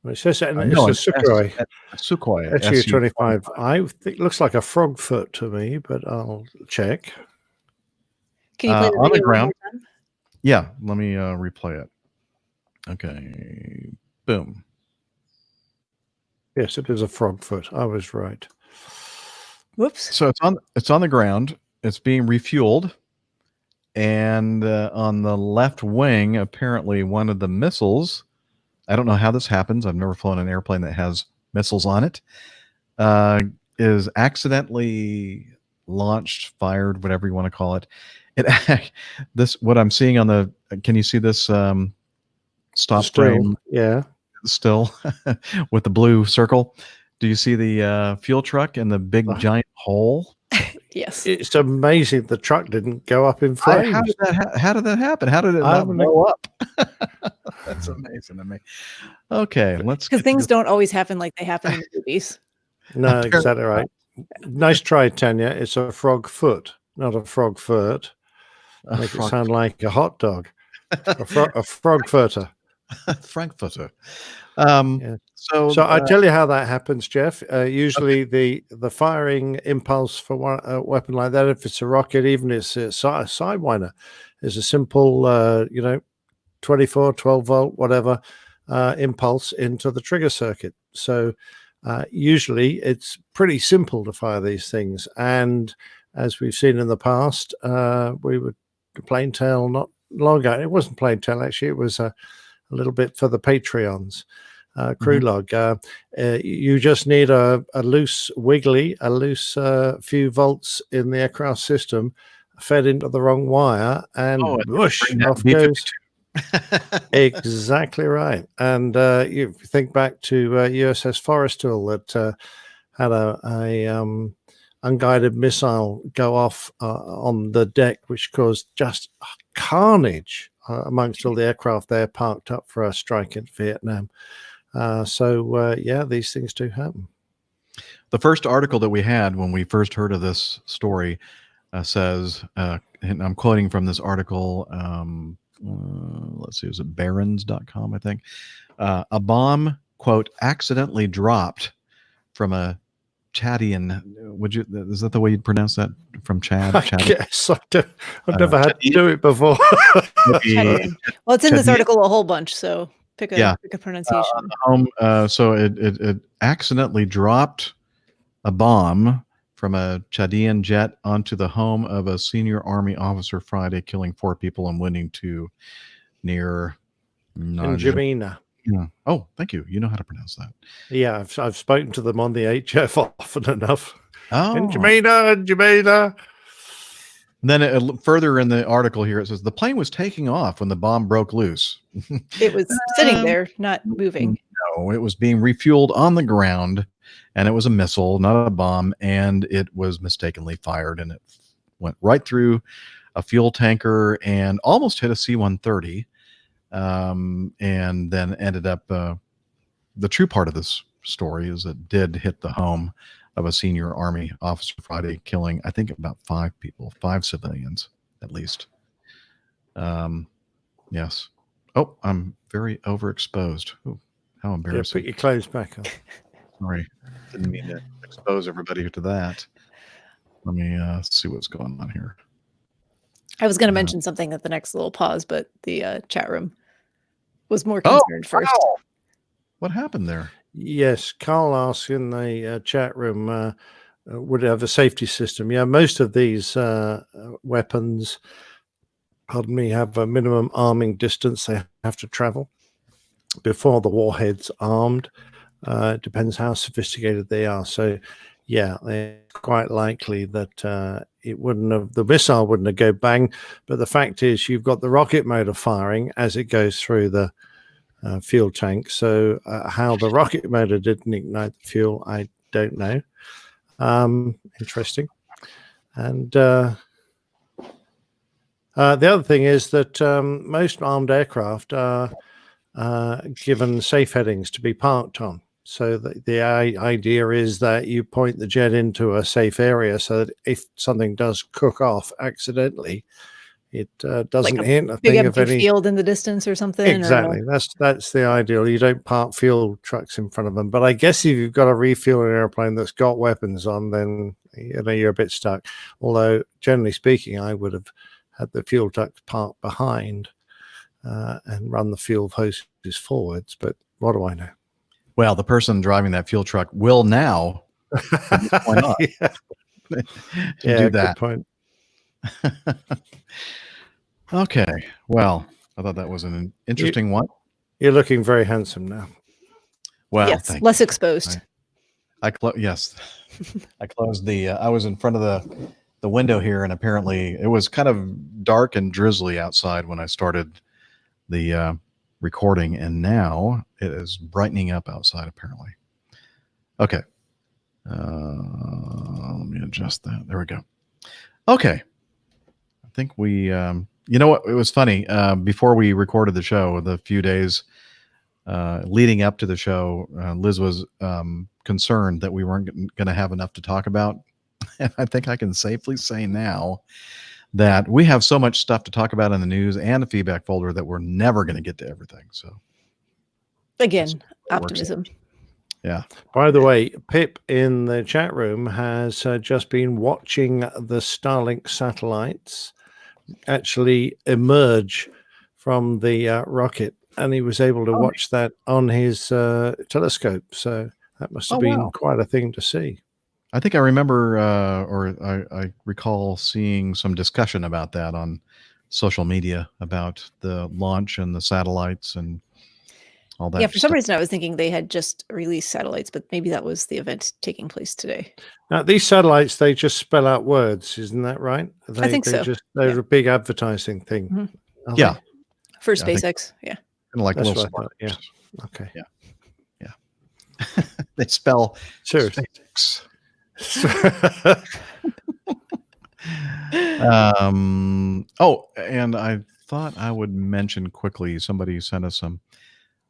Well, it says it's a Sukhoi. Sukhoi. Su-25. I think it looks like a frog foot to me, but I'll check. Can you play the on the video ground? Yeah, let me replay it. Okay, boom. Yes, it is a frog foot. I was right. Whoops. So it's on the ground. It's being refueled, and on the left wing, apparently one of the missiles. I don't know how this happens. I've never flown an airplane that has missiles on it. Is accidentally launched, fired, whatever you want to call it. This what I'm seeing on the. Can you see this stop frame? Yeah. Still with the blue circle. Do you see the fuel truck and the big giant hole? Yes. It's amazing the truck didn't go up in flames. How did that happen? How did it not blow up? That's amazing to me. Okay, let's because things don't always happen like they happen in the movies. No, exactly right. Nice try, Tanya. It's a frog foot, not a frog foot. Make it sound like a hot dog. A frog footer. Frankfurter. Yeah. So I tell you how that happens, Jeff. Usually the firing impulse for a weapon like that, if it's a rocket, even if it's a sidewinder, is a simple, 24, 12 volt, whatever, impulse into the trigger circuit. So usually it's pretty simple to fire these things. And as we've seen in the past, we would plain tail not long ago. It wasn't plain tail, actually. It was a little bit for the Patreons. Crew log. You just need a loose few volts in the aircraft system fed into the wrong wire, and whoosh, off goes. Exactly right. And you think back to USS Forrestal that had a unguided missile go off on the deck, which caused just carnage amongst all the aircraft there parked up for a strike in Vietnam. These things do happen. The first article that we had when we first heard of this story says, and I'm quoting from this article, let's see, is it barons.com, I think. A bomb, quote, accidentally dropped from a Chadian. Is that the way you'd pronounce that? From Chad? Yes, I've never had to do it before. Well, it's in this article a whole bunch, so pick a pronunciation. So it accidentally dropped a bomb from a Chadian jet onto the home of a senior Army officer Friday, killing 4 people and wounding 2 near N'Djamena. Yeah. Oh, thank you. You know how to pronounce that. Yeah, I've spoken to them on the HF often enough. Oh, N'Djamena. Then further in the article here, it says the plane was taking off when the bomb broke loose. It was sitting there, not moving. No, it was being refueled on the ground, and it was a missile, not a bomb, and it was mistakenly fired, and it went right through a fuel tanker and almost hit a C-130, and then ended up. The true part of this story is it did hit the home of a senior Army officer Friday, killing, I think, about 5 people, 5 civilians at least. Yes. Oh, I'm very overexposed. Ooh, how embarrassing. Yeah, put your clothes back on. Sorry. Didn't mean to expose everybody to that. Let me see what's going on here. I was going to mention something at the next little pause, but the chat room was more concerned first. Wow. What happened there? Yes, Carl asked in the chat room, would it have a safety system? Yeah, most of these weapons, have a minimum arming distance they have to travel before the warhead's armed. It depends how sophisticated they are. So, yeah, it's quite likely that the missile wouldn't have go bang. But the fact is, you've got the rocket motor firing as it goes through the fuel tank. So how the rocket motor didn't ignite the fuel, I don't know. Interesting. And the other thing is that most armed aircraft are given safe headings to be parked on. So the idea is that you point the jet into a safe area so that if something does cook off accidentally, it doesn't like hit a big thing of empty any field in the distance or something. Exactly. That's the ideal. You don't park fuel trucks in front of them. But I guess if you've got to refuel an airplane that's got weapons on, then you're a bit stuck. Although generally speaking, I would have had the fuel ducts parked behind and run the fuel hoses forwards. But what do I know? Well, the person driving that fuel truck will now from this point on, do that. Good point. Okay. Well, I thought that was an interesting one. You're looking very handsome now. Well, yes, less exposed. Yes, I closed the. I was in front of the window here, and apparently it was kind of dark and drizzly outside when I started the recording, and now it is brightening up outside. Apparently. Okay. Let me adjust that. There we go. Okay. I think we. You know what? It was funny. Before we recorded the show, the few days leading up to the show, Liz was concerned that we weren't going to have enough to talk about. And I think I can safely say now that we have so much stuff to talk about in the news and the feedback folder that we're never going to get to everything. So, again, optimism. Yeah. By the way, Pip in the chat room has just been watching the Starlink satellites actually emerge from the rocket, and he was able to watch that on his telescope. So that must have been quite a thing to see. I think I remember, or I recall seeing some discussion about that on social media about the launch and the satellites and all that. Yeah, for some reason I was thinking they had just released satellites, but maybe that was the event taking place today. Now, these satellites, they just spell out words, isn't that right? I think so. They're a big advertising thing. Mm-hmm. Yeah. For SpaceX, yeah. Kind of like That's little what I thought, yeah. Okay. Yeah. They spell seriously. And I thought I would mention quickly, somebody sent us some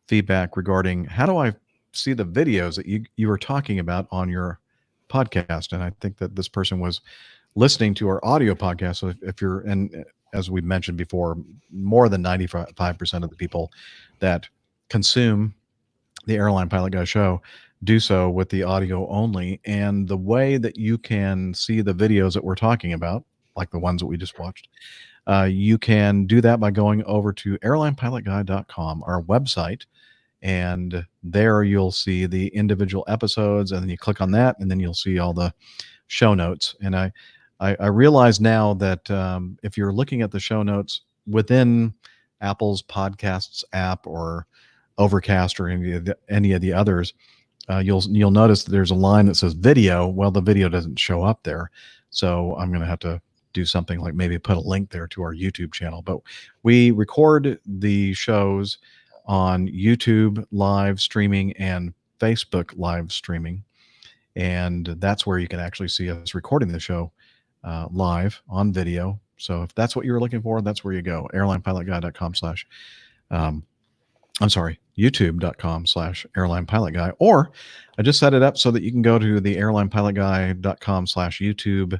feedback regarding how do I see the videos that you were talking about on your podcast. And I think that this person was listening to our audio podcast. So if you're, and as we mentioned before, more than 95% of the people that consume the Airline Pilot Guy show do so with the audio only. And the way that you can see the videos that we're talking about, like the ones that we just watched, you can do that by going over to airlinepilotguy.com, our website, and there you'll see the individual episodes, and then you click on that, and then you'll see all the show notes. And I realize now that if you're looking at the show notes within Apple's Podcasts app or Overcast or any of the others, you'll notice that there's a line that says video. Well, the video doesn't show up there, so I'm going to have to do something like maybe put a link there to our YouTube channel. But we record the shows on YouTube live streaming and Facebook live streaming, and that's where you can actually see us recording the show live on video. So if that's what you were looking for, that's where you go. airlinepilotguy.com/. I'm sorry, youtube.com/airlinepilotguy. Or I just set it up so that you can go to the airlinepilotguy.com/YouTube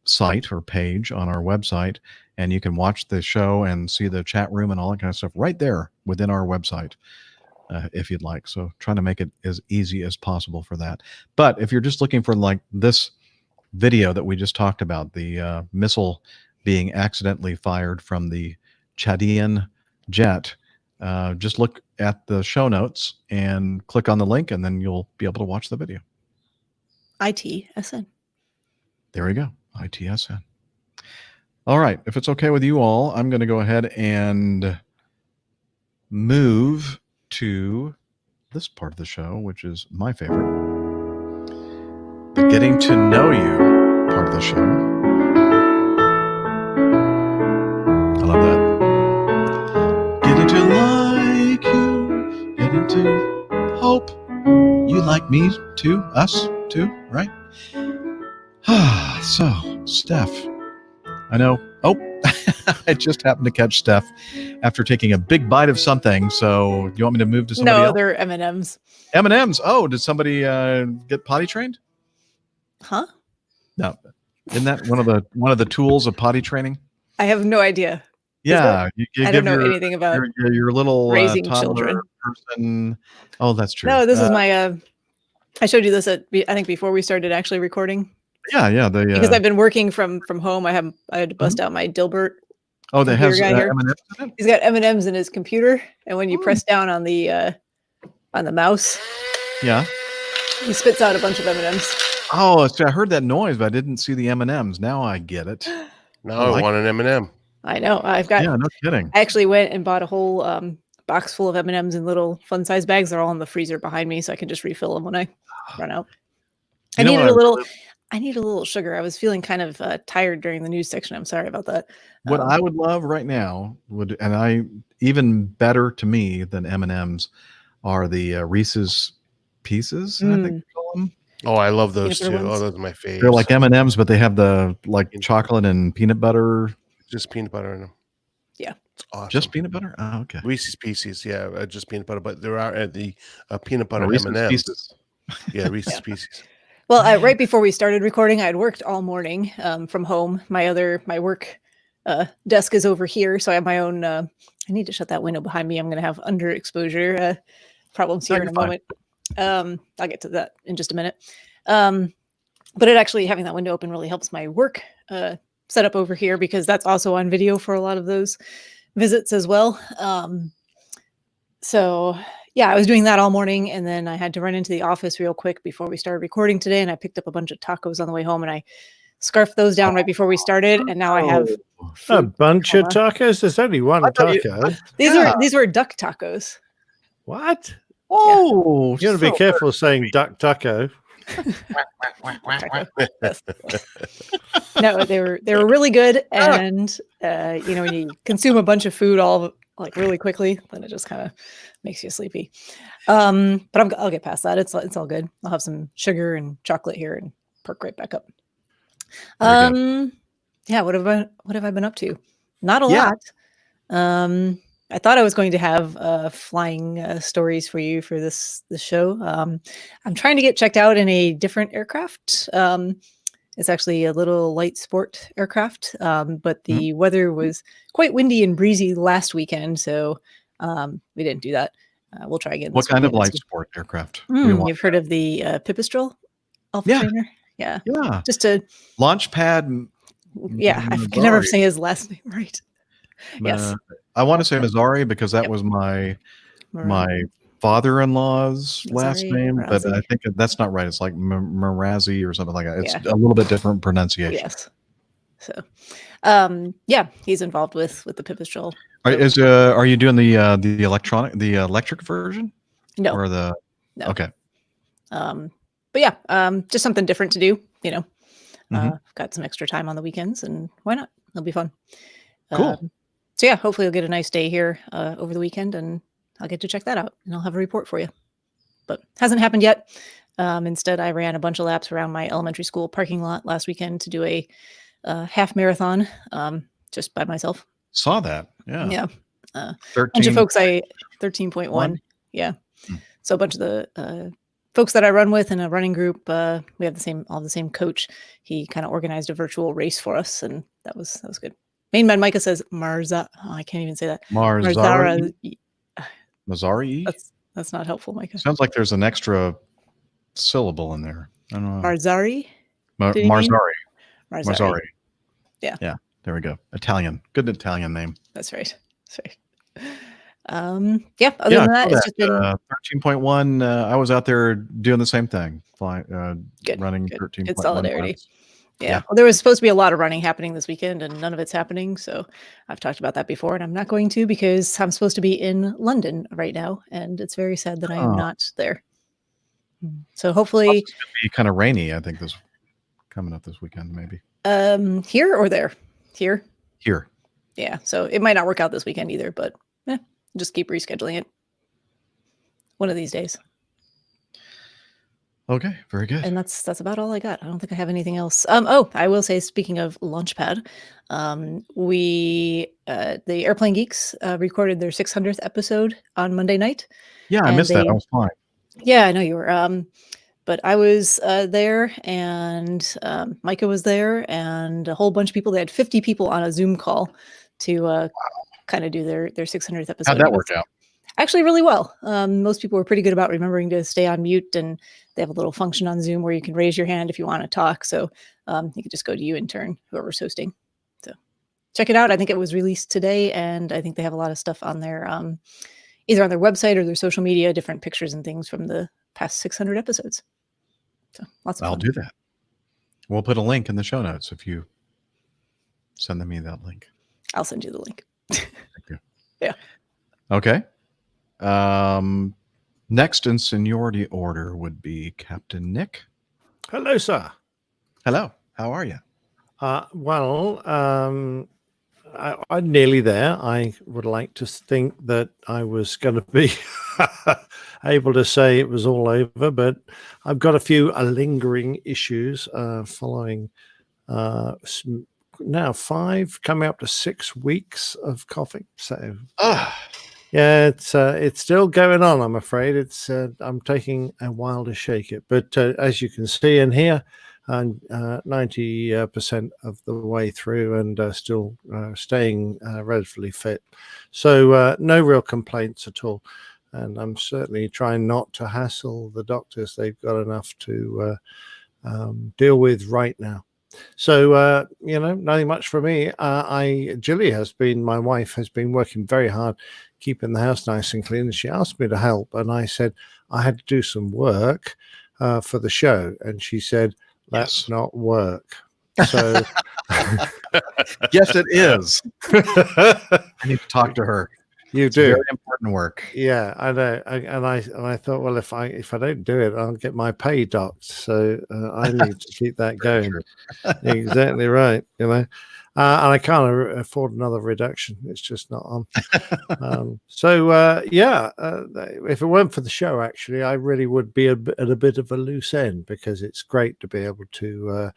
site or page on our website, and you can watch the show and see the chat room and all that kind of stuff right there within our website if you'd like. So trying to make it as easy as possible for that. But if you're just looking for like this video that we just talked about, the missile being accidentally fired from the Chadian jet, just look at the show notes and click on the link, and then you'll be able to watch the video. ITSN. There we go. ITSN. All right. If it's okay with you all, I'm going to go ahead and move to this part of the show, which is my favorite. The getting to know you part of the show. I love that. Getting to like you, getting to hope you like me too, us too, right? So, Steph, I know. Oh, I just happened to catch Steph after taking a big bite of something. So, do you want me to move to somebody else? No, they're M&Ms. M&Ms. Oh, did somebody get potty trained? Huh? No, isn't that one of the tools of potty training? I have no idea. Yeah, you I don't know anything about your little raising toddler children. person. Oh, that's true. No, this is my. I showed you this I think before we started actually recording. Yeah. Because I've been working from home. I had to bust out my Dilbert. Oh, that has computer guy here. M&Ms in it? He's got M&Ms in his computer, and when you press down on the mouse, Yeah. he spits out a bunch of M&Ms. Oh, see, I heard that noise, but I didn't see the M&Ms. Now I get it. Now I want an M&M. I know. I've got. Yeah, no kidding. I actually went and bought a whole box full of M&Ms in little fun size bags. They're all in the freezer behind me, so I can just refill them when I run out. I needed a little. I need a little sugar. I was feeling kind of tired during the news section. I'm sorry about that. What I would love right now even better to me than M&Ms are the Reese's Pieces. I think you call them. Oh, I love those too. Oh, those are my faves. They're like M&Ms, but they have the chocolate and peanut butter. Just peanut butter in them. Yeah, it's awesome. Just peanut butter. Oh, okay. Reese's Pieces, yeah, just peanut butter. But there are the peanut butter Reese's M&Ms. Pieces. Yeah, Reese's Pieces. Well, right before we started recording, I had worked all morning from home. My work desk is over here, so I have my own. I need to shut that window behind me. I'm going to have underexposure problems here in a moment. I'll get to that in just a minute. But having that window open really helps my work setup over here, because that's also on video for a lot of those visits as well. So yeah, I was doing that all morning, and then I had to run into the office real quick before we started recording today, and I picked up a bunch of tacos on the way home, and I scarfed those down right before we started, and now I have a bunch of tacos. There's only one taco. These were duck tacos. What? Oh, you got to be careful saying duck taco. No, they were really good, and when you consume a bunch of food all like really quickly, then it just kind of makes you sleepy. But I'll get past that. It's all good. I'll have some sugar and chocolate here and perk right back up. Yeah. What have I been up to? Not a lot. I thought I was going to have flying stories for you for this show. I'm trying to get checked out in a different aircraft. It's actually a little light sport aircraft, but the weather was quite windy and breezy last weekend, so we didn't do that. We'll try again. What kind of light sport aircraft? You've heard of the Pipistrel Alpha Trainer? Yeah. Just a launch pad. Yeah, I can never say his last name right. Yes. I want to say Mazzari because that was my father-in-law's last name, but I think that's not right. It's like Marazzi or something like that. It's a little bit different pronunciation. Yes. So, he's involved with the Pipistrel. Are you doing the electric version? No. Or no. Okay. But just something different to do. Got some extra time on the weekends, and why not? It'll be fun. Cool. So hopefully you'll get a nice day here over the weekend, and I'll get to check that out, and I'll have a report for you. But hasn't happened yet. Instead, I ran a bunch of laps around my elementary school parking lot last weekend to do a half marathon just by myself. Saw that. Yeah. A bunch of folks 13.1. Yeah. So a bunch of the folks that I run with in a running group, we have the same coach. He kind of organized a virtual race for us, and that was good. Main man Micah says Marza. Oh, I can't even say that. Mazzari. That's not helpful, Micah. Sounds like there's an extra syllable in there. I don't know. Marzari. Mazzari. Yeah. Yeah. There we go. Italian. Good Italian name. That's right. Other than that, it's just been 13.1. I was out there doing the same thing, running 13.1. Good solidarity. Yeah. Well, there was supposed to be a lot of running happening this weekend, and none of it's happening. So I've talked about that before, and I'm not going to because I'm supposed to be in London right now, and it's very sad that I am not there. So hopefully, it's going to be kind of rainy. I think this coming up this weekend, maybe. Here or there? Here. Yeah. So it might not work out this weekend either, but just keep rescheduling it. One of these days. Okay, very good. And that's about all I got. I don't think I have anything else. I will say, speaking of Launchpad, the Airplane Geeks recorded their 600th episode on Monday night. Yeah, I missed that. I was fine. Yeah, I know you were. But I was there, and Micah was there, and a whole bunch of people. They had 50 people on a Zoom call to kind of do their 600th episode. How'd that work out? Actually, really well. Most people were pretty good about remembering to stay on mute, and they have a little function on Zoom where you can raise your hand if you want to talk. So you can just go to you in turn, whoever's hosting. So check it out. I think it was released today, and I think they have a lot of stuff on their either on their website or their social media, different pictures and things from the past 600 episodes. So lots of fun. I'll do that. We'll put a link in the show notes if you send me that link. I'll send you the link. Thank you. Yeah. Okay. Next in seniority order would be Captain Nick. Hello, sir. Hello. How are you? I'm nearly there. I would like to think that I was going to be able to say it was all over, but I've got a few lingering issues following now 5, coming up to 6 weeks of coughing. So, yeah, it's still going on. I'm afraid I'm taking a while to shake it, but as you can see and hear, and 90% of the way through, and still staying relatively fit. So no real complaints at all. And I'm certainly trying not to hassle the doctors. They've got enough to deal with right now. So, nothing much for me. Julie my wife has been working very hard, keeping the house nice and clean. And she asked me to help. And I said, I had to do some work for the show. And she said, that's not work. So, yes, it is. I need to talk to her. You It's do very important work. Yeah, I know. I thought, well, if I don't do it, I'll get my pay docked. So I need to keep that going. Exactly right. And I can't afford another reduction. It's just not on. If it weren't for the show, actually, I really would be at a bit of a loose end, because it's great to be able to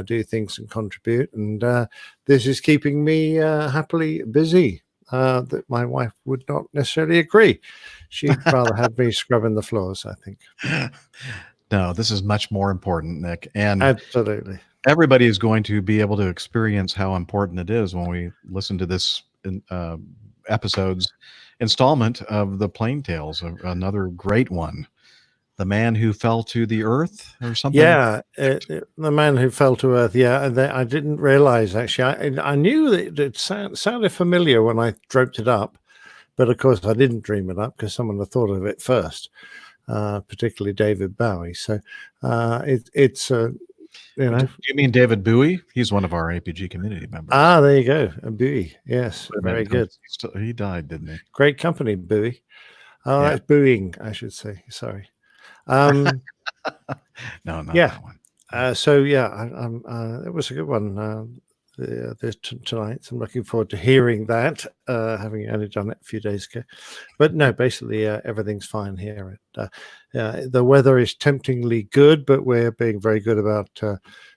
do things and contribute. And this is keeping me happily busy. That my wife would not necessarily agree. She'd rather have me scrubbing the floors, I think. No, this is much more important, Nick. And absolutely, everybody is going to be able to experience how important it is when we listen to this episode's installment of the Plain Tales, another great one. The Man Who Fell to the Earth, or something. Yeah, The Man Who Fell to Earth. Yeah, and I didn't realize, actually. I knew that it sounded familiar when I dreamt it up, but of course I didn't dream it up because someone had thought of it first, particularly David Bowie. So it's Do you mean David Bowie? He's one of our APG community members. Ah, there you go. Bowie. Yes, very good. He died, didn't he? Great company, Bowie. Oh, yeah. That's booing, I should say. Sorry. No, not that one. It was a good one tonight. So I'm looking forward to hearing that, having only done it a few days ago. But no, basically everything's fine here. The weather is temptingly good, but we're being very good about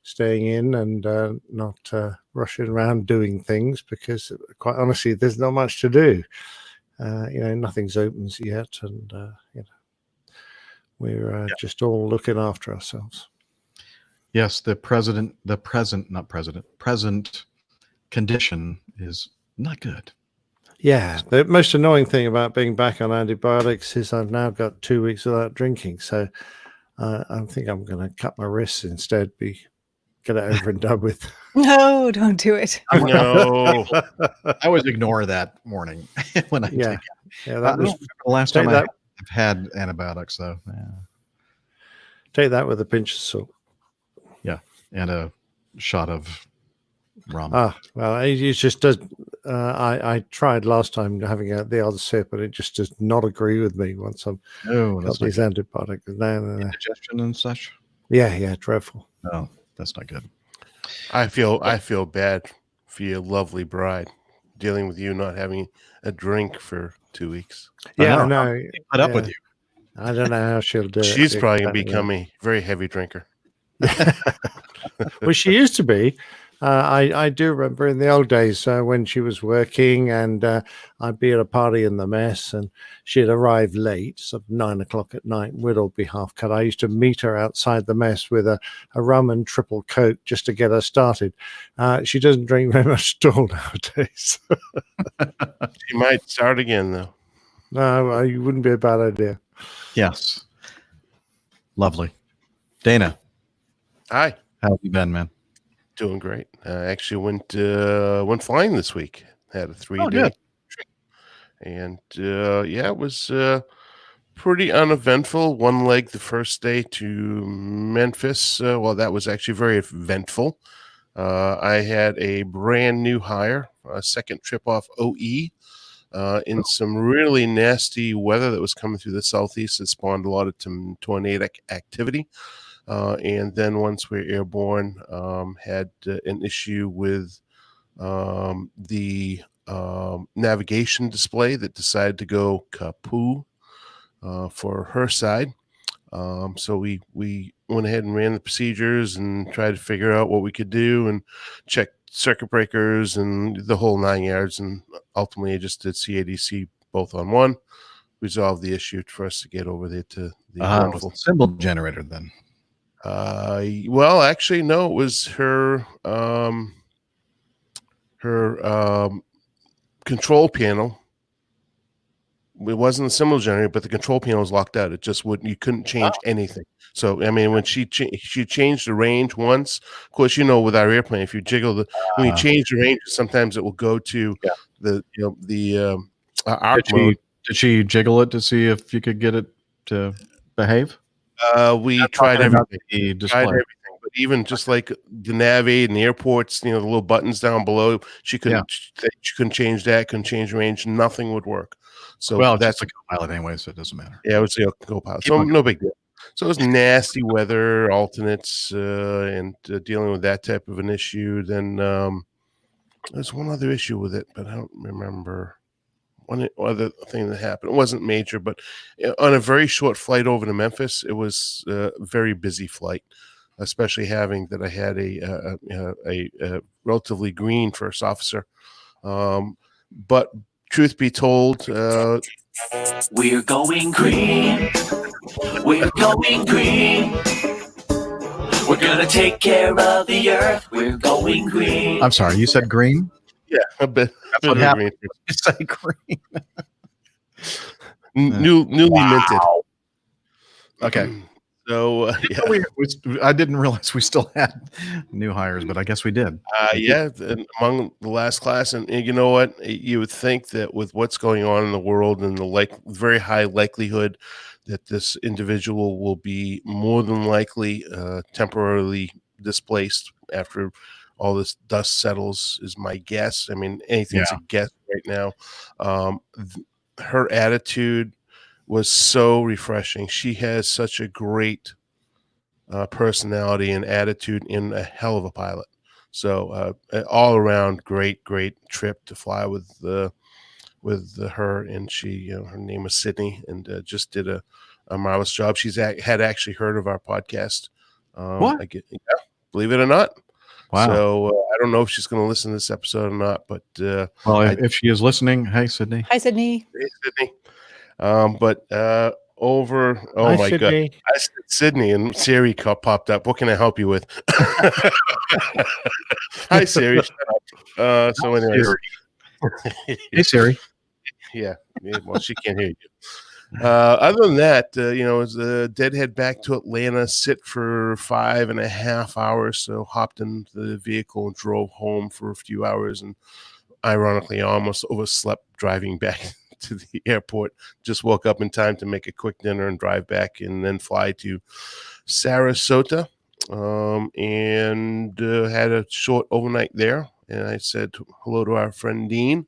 staying in and not rushing around doing things, because quite honestly, there's not much to do. Nothing's opens yet, and we're just all looking after ourselves. Yes, the present condition is not good. Yeah, the most annoying thing about being back on antibiotics is I've now got 2 weeks without drinking. So I think I'm going to cut my wrists instead, get it over and done with. No, don't do it. No. I always ignore that morning when I take it. Yeah, that was the last time I've had antibiotics, though. Yeah. Take that with a pinch of salt. Yeah, and a shot of rum. Well, it just does. I tried last time having the odd sip, and it just does not agree with me once I'm got these antibiotics. No. Indigestion and such. Yeah, dreadful. No, that's not good. I feel bad for your lovely bride, dealing with you not having a drink for 2 weeks. Yeah, I know. Put up with you. I don't know how she'll do it. She's probably going to become a very heavy drinker. Well, she used to be. I do remember in the old days when she was working, and I'd be at a party in the mess, and she'd arrive late, sort of 9 o'clock at night, and we'd all be half cut. I used to meet her outside the mess with a rum and triple Coke just to get her started. She doesn't drink very much at all nowadays. She might start again, though. No, it wouldn't be a bad idea. Yes. Lovely. Dana. Hi. How have you been, man? Doing great. I actually went flying this week. Had a 3-day good. trip. And it was pretty uneventful. One leg the first day to Memphis. Well, that was actually very eventful. I had a brand new hire, a second trip off OE. In some really nasty weather that was coming through the southeast. It spawned a lot of tornadic activity. And then once we're airborne, had an issue with the navigation display that decided to go kapoo for her side. So we went ahead and ran the procedures and tried to figure out what we could do and check circuit breakers and the whole 9 yards. And ultimately, I just did CADC both on one, resolved the issue for us to get over there to the wonderful symbol generator then. Well, actually, no, it was her control panel. It wasn't the symbol generator, but the control panel was locked out. It just wouldn't. You couldn't change anything. So I mean, when she changed the range once, of course, with our airplane, if you jiggle when you change the range, sometimes it will go to the arc mode. Did she jiggle it to see if you could get it to behave? We tried everything. But even just like the nav aid and the airports, the little buttons down below, she couldn't change that. Couldn't change range. Nothing would work. So that's a co-pilot anyway, so it doesn't matter. Yeah, I would say a co-pilot. So no big deal. So it was nasty weather, alternates, and dealing with that type of an issue. Then there's one other issue with it, but I don't remember. One other thing that happened. It wasn't major, but on a very short flight over to Memphis, it was a very busy flight, especially having that I had a relatively green first officer. But truth be told, we're going green. We're going green. We're gonna take care of the earth. We're going green. I'm sorry, you said green? Yeah, a bit. That's what happened. You say green. Newly minted. Okay. So I didn't realize we still had new hires, but I guess we did. And among the last class, and you know what? You would think that with what's going on in the world and the very high likelihood that this individual will be more than likely temporarily displaced after all this dust settles is my guess. I mean, anything's a guess right now. Her attitude was so refreshing. She has such a great personality and attitude and a hell of a pilot. So all around great trip to fly with her. And she, her name is Sydney, and just did a marvelous job. She's had actually heard of our podcast. What? Believe it or not. Wow. So I don't know if she's going to listen to this episode or not, but if she is listening, hey Sydney. Hi Sydney. Hey Sydney. But over, oh my God, I said Sydney and Siri popped up. What can I help you with? Hi Siri. Shut up. So anyways, hey Siri. Yeah. Well, she can't hear you. Other than that, it was a deadhead back to Atlanta, sit for 5.5 hours. So hopped in the vehicle and drove home for a few hours, and ironically, I almost overslept driving back to the airport. Just woke up in time to make a quick dinner and drive back, and then fly to Sarasota, and had a short overnight there. And I said hello to our friend Dean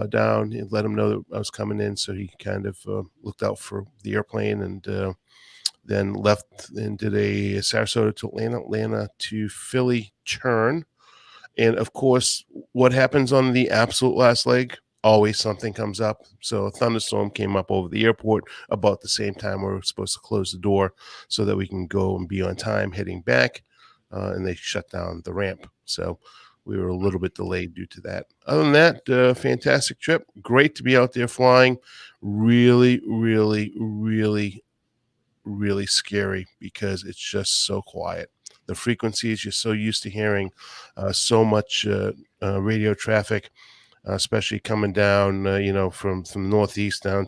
down and let him know that I was coming in, so he kind of looked out for the airplane, and then left and did a Sarasota to Atlanta to Philly turn. And of course, what happens on the absolute last leg? Always something comes up. So a thunderstorm came up over the airport about the same time we were supposed to close the door so that we can go and be on time heading back. And they shut down the ramp. So we were a little bit delayed due to that. Other than that, fantastic trip. Great to be out there flying. Really, really, really, really scary because it's just so quiet. The frequencies, you're so used to hearing so much radio traffic. especially coming down, from northeast down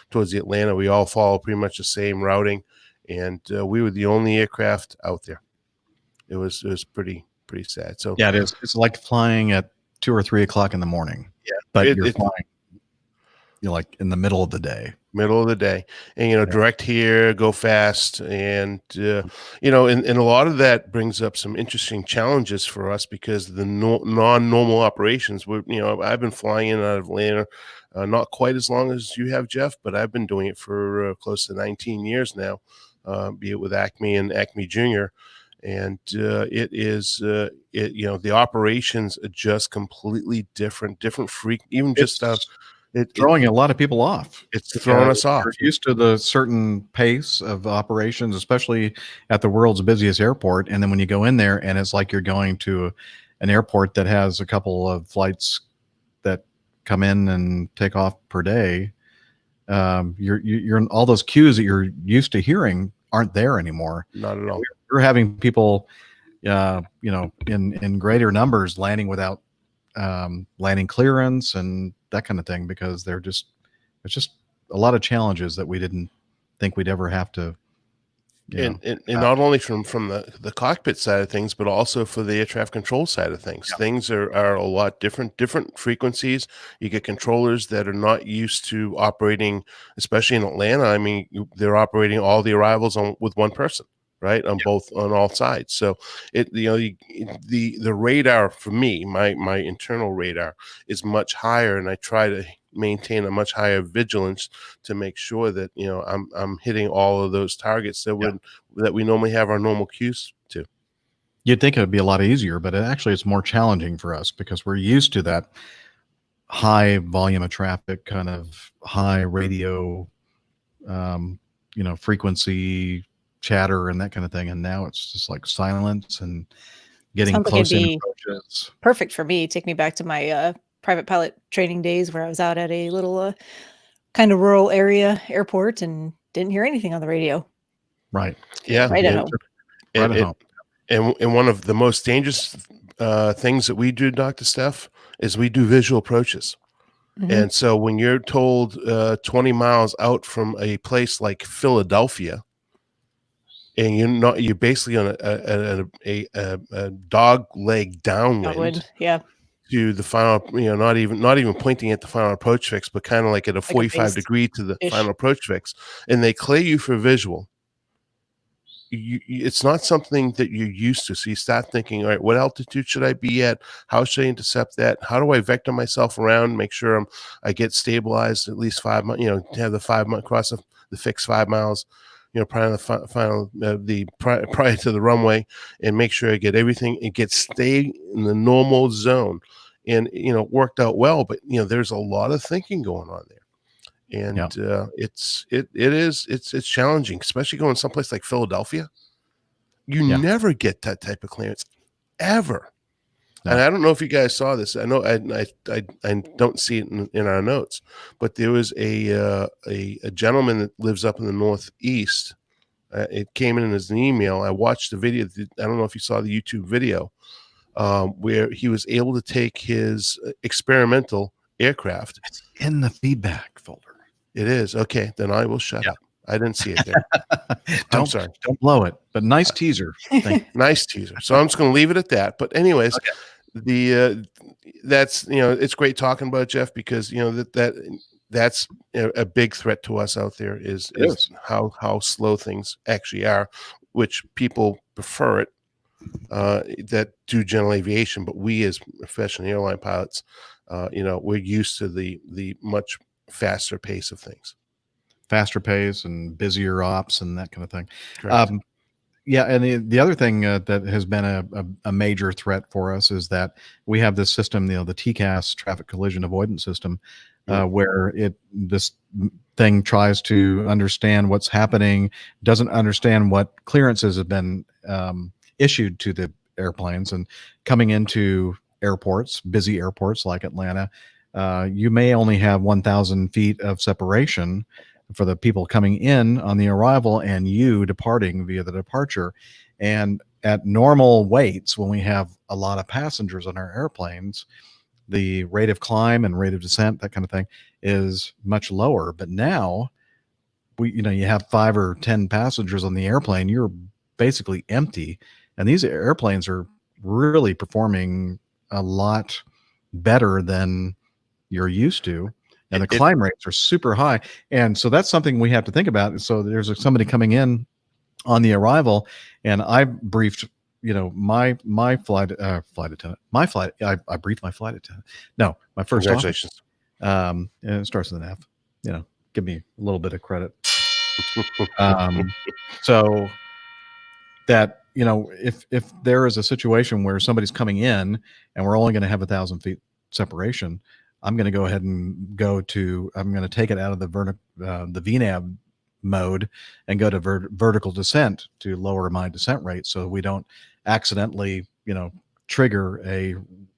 towards the Atlanta. We all follow pretty much the same routing, and we were the only aircraft out there. It was pretty sad. So yeah, it is. It's like flying at 2 or 3 o'clock in the morning. Yeah, but you're flying. You're like in the middle of the day. And direct here, go fast, and and a lot of that brings up some interesting challenges for us because the non-normal operations. I've been flying in and out of Atlanta, not quite as long as you have, Jeff, but I've been doing it for close to 19 years now, be it with Acme and Acme Junior, and it is the operations are just completely different freak, even just. It's throwing a lot of people off. It's throwing us off. You're used to the certain pace of operations, especially at the world's busiest airport. And then when you go in there and it's like you're going to an airport that has a couple of flights that come in and take off per day, you're all those cues that you're used to hearing aren't there anymore. Not at all. We're having people, in greater numbers landing without landing clearance and that kind of thing, because there's just a lot of challenges that we didn't think we'd ever have to. And not only from the cockpit side of things, but also for the air traffic control side of things. Yeah. Things are a lot different frequencies. You get controllers that are not used to operating, especially in Atlanta. I mean, they're operating all the arrivals with one person, right? On all sides. So the radar for me, my internal radar is much higher, and I try to maintain a much higher vigilance to make sure that I'm hitting all of those targets that we normally have our normal cues to. You'd think it would be a lot easier, but it's more challenging for us because we're used to that high volume of traffic, kind of high radio, frequency chatter and that kind of thing, and now it's just like silence and getting close in approaches. Perfect for me. Take me back to my private pilot training days where I was out at a little kind of rural area airport and didn't hear anything on the radio. Right. Yeah. Right at home. Right at home. And one of the most dangerous things that we do, Dr. Steph, is we do visual approaches. Mm-hmm. And so when you're told 20 miles out from a place like Philadelphia, and you're basically on a dog leg downwind, to the final, not even pointing at the final approach fix, but kind of like at a 45 degree to the final approach fix, and they clear you for visual. It's not something that you're used to. So you start thinking, all right, what altitude should I be at? How should I intercept that? How do I vector myself around, make sure I get stabilized at least 5 miles, have the 5 mile cross the fixed 5 miles, prior to the prior to the runway, and make sure I get everything. It stay in the normal zone, and it worked out well. But there's a lot of thinking going on there, and it's challenging, especially going someplace like Philadelphia. You never get that type of clearance ever. No. And I don't know if you guys saw this. I know I don't see it in our notes, but there was a gentleman that lives up in the Northeast. It came in as an email. I watched the video. I don't know if you saw the YouTube video where he was able to take his experimental aircraft. It's in the feedback folder. It is. Okay, then I will shut up. I didn't see it there. I'm sorry. Don't blow it. But nice teaser. Nice teaser. So I'm just going to leave it at that. But anyways, that's it's great talking about it, Jeff, because that's a big threat to us out there is how slow things actually are, which people prefer it that do general aviation, but we as professional airline pilots, we're used to the much faster pace of things. Faster pace and busier ops and that kind of thing. And the other thing that has been a major threat for us is that we have this system, the TCAS, traffic collision avoidance system, where this thing tries to understand what's happening, doesn't understand what clearances have been issued to the airplanes, and coming into airports, busy airports like Atlanta, you may only have 1,000 feet of separation for the people coming in on the arrival and you departing via the departure. And at normal weights, when we have a lot of passengers on our airplanes, the rate of climb and rate of descent, that kind of thing, is much lower. But now you have 5 or 10 passengers on the airplane, you're basically empty. And these airplanes are really performing a lot better than you're used to. And the climb rates are super high. And so that's something we have to think about. So there's somebody coming in on the arrival, and I briefed, my flight attendant. I briefed my flight attendant. No, my first Congratulations. And it starts with an F. Give me a little bit of credit. So that, if there is a situation where somebody's coming in and we're only going to have 1,000 feet separation, I'm going to go ahead and I'm going to take it out of the VNAV mode and go to vertical descent to lower my descent rate, so we don't accidentally, trigger a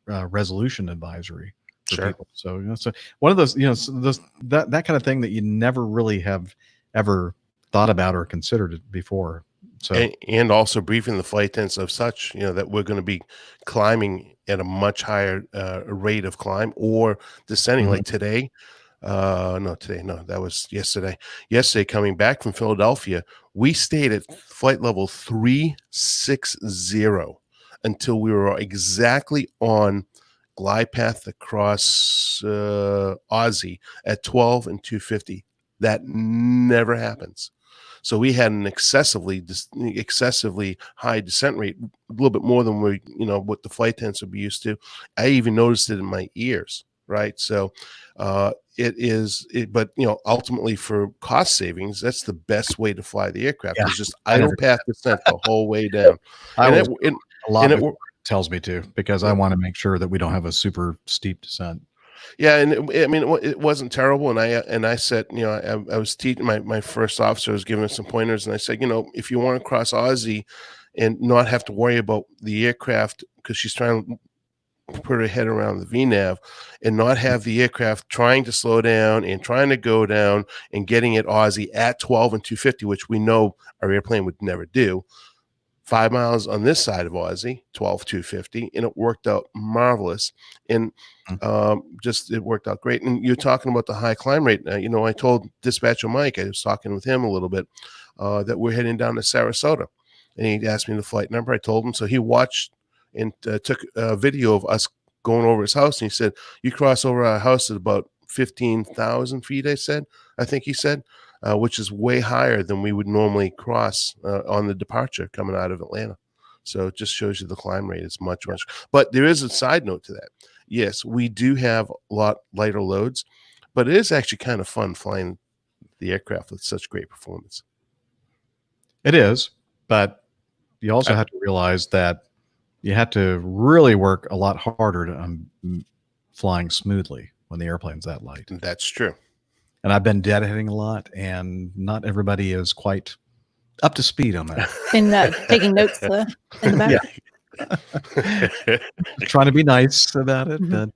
resolution advisory for people. So, so one of those, that kind of thing that you never really have ever thought about or considered it before. So, and also briefing the flight attendants of such, that we're going to be climbing at a much higher rate of climb or descending. Like today, that was yesterday. Yesterday, coming back from Philadelphia, we stayed at flight level 360 until we were exactly on glide path across Aussie at 12 and 250. That never happens. So we had an excessively high descent rate, a little bit more than what the flight attendants would be used to. I even noticed it in my ears, right? So but ultimately for cost savings, that's the best way to fly the aircraft. Is just idle path descent the whole way down. A lot of it tells me to, because I want to make sure that we don't have a super steep descent. Yeah, and it wasn't terrible. And I said, I was teaching my first officer was giving us some pointers, and I said, if you want to cross Aussie and not have to worry about the aircraft, because she's trying to put her head around the VNAV, and not have the aircraft trying to slow down and trying to go down and getting it Aussie at 12 and 250, which we know our airplane would never do. 5 miles on this side of Aussie, 12, 250, and it worked out marvelous. And it worked out great. And you're talking about the high climb rate. I told Dispatcher Mike, I was talking with him a little bit, that we're heading down to Sarasota. And he asked me the flight number. I told him. So he watched and took a video of us going over his house. And he said, you cross over our house at about 15,000 feet, I think he said. Which is way higher than we would normally cross on the departure coming out of Atlanta. So it just shows you the climb rate is much. But there is a side note to that. Yes, we do have a lot lighter loads, but it is actually kind of fun flying the aircraft with such great performance. It is, but you also have to realize that you have to really work a lot harder to flying smoothly when the airplane's that light. That's true. And I've been deadheading a lot, and not everybody is quite up to speed on that. In taking notes in the back. Yeah. Trying to be nice about it, but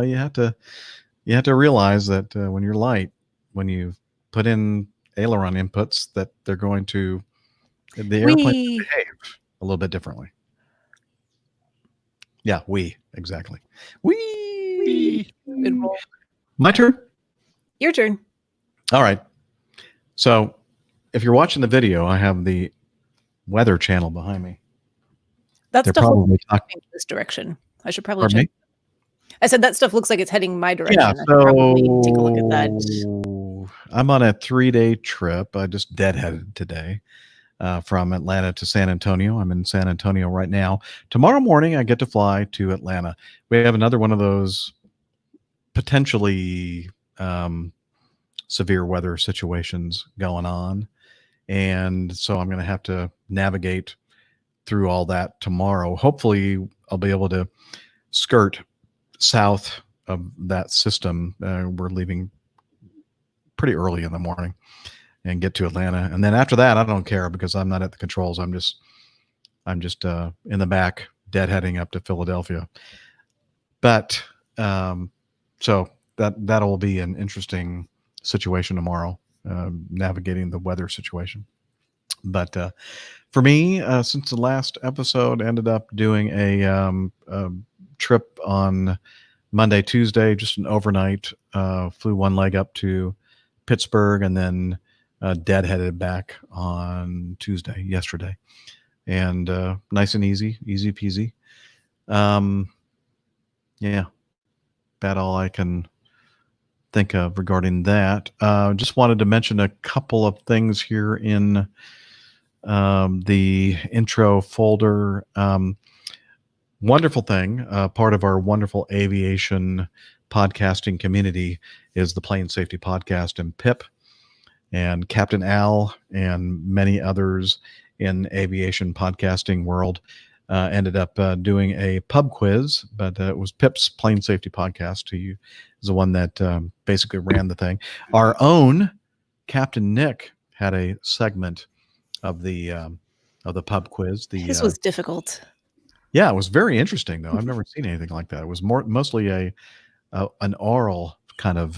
you have to realize that when you're light, when you put in aileron inputs, that they're going to the airplane behave a little bit differently. Yeah, exactly. My turn. Your turn. All right. So if you're watching the video, I have the weather channel behind me. That stuff looks like it's heading this direction. I should probably check. I said that stuff looks like it's heading my direction. Yeah, I should probably take a look at that. I'm on a 3-day trip. I just deadheaded today from Atlanta to San Antonio. I'm in San Antonio right now. Tomorrow morning, I get to fly to Atlanta. We have another one of those potentially severe weather situations going on, and so I'm going to have to navigate through all that tomorrow. Hopefully I'll be able to skirt south of that system. We're leaving pretty early in the morning and get to Atlanta, and then after that I don't care, because I'm not at the controls. I'm just in the back deadheading up to Philadelphia. But so that'll be an interesting situation tomorrow, navigating the weather situation. But for me, since the last episode, ended up doing a trip on Monday, Tuesday, just an overnight. Flew one leg up to Pittsburgh and then deadheaded back on Tuesday, yesterday. And nice and easy peasy. Yeah, about all I can think of regarding that. Just wanted to mention a couple of things here in the intro folder. Wonderful thing, part of our wonderful aviation podcasting community is the Plane Safety Podcast, and Pip and Captain Al and many others in aviation podcasting world ended up doing a pub quiz, but it was Pip's Plane Safety Podcast, who is the one that basically ran the thing. Our own Captain Nick had a segment of the pub quiz. This was difficult. Yeah, it was very interesting, though. I've never seen anything like that. It was mostly an oral kind of.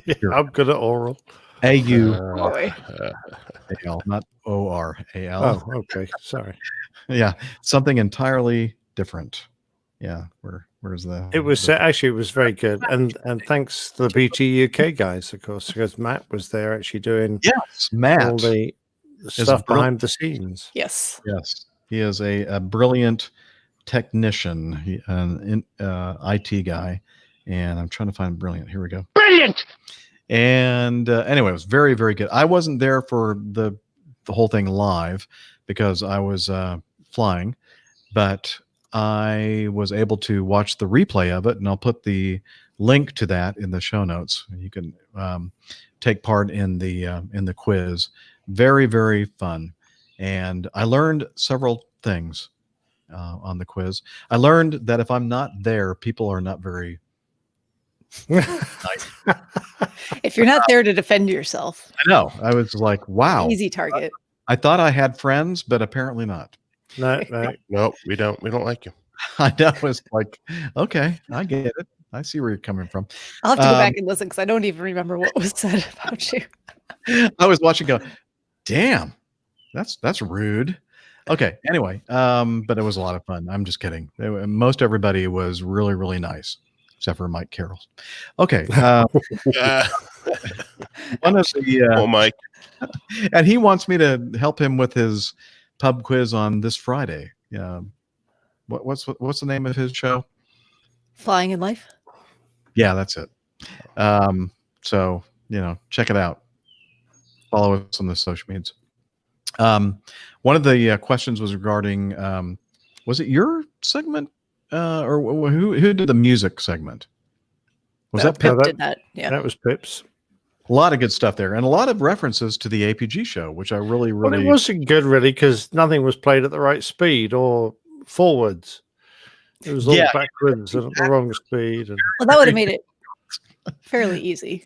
Yeah, I'm good at oral. A-U-A-L, not O-R-A-L. Oh, okay. Sorry. Yeah, something entirely different. Yeah, where's the? It was actually, it was very good, and thanks to the BT UK guys, of course, because Matt was there actually doing Matt all the stuff behind the scenes. Yes. He is a brilliant technician, an IT guy, and I'm trying to find brilliant. Here we go. Brilliant. And anyway, it was very, very good. I wasn't there for the whole thing live because I was flying, but I was able to watch the replay of it, and I'll put the link to that in the show notes. You can take part in the quiz. Very, very fun. And I learned several things on the quiz. I learned that if I'm not there, people are not very nice. If you're not there to defend yourself. I know. I was like, wow. Easy target. I thought I had friends, but apparently not. No, we don't like you. I know. It's like, okay, I get it. I see where you're coming from. I'll have to go back and listen because I don't even remember what was said about you. I was watching go, damn, that's rude. Okay, anyway, but it was a lot of fun. I'm just kidding. Most everybody was really, really nice, except for Mike Carroll. Okay. One of the Mike. And he wants me to help him with his pub quiz on this Friday. What's the name of his show? Flying in Life. Yeah, that's it. So check it out. Follow us on the social medias. One of the questions was regarding was it your segment or who did the music segment? Was that Pip? Did that? Yeah, that was Pip's. A lot of good stuff there, and a lot of references to the APG show, which I really. Well, it wasn't good, really, because nothing was played at the right speed or forwards. It was all backwards and at the wrong speed. And... Well, that would have made it fairly easy.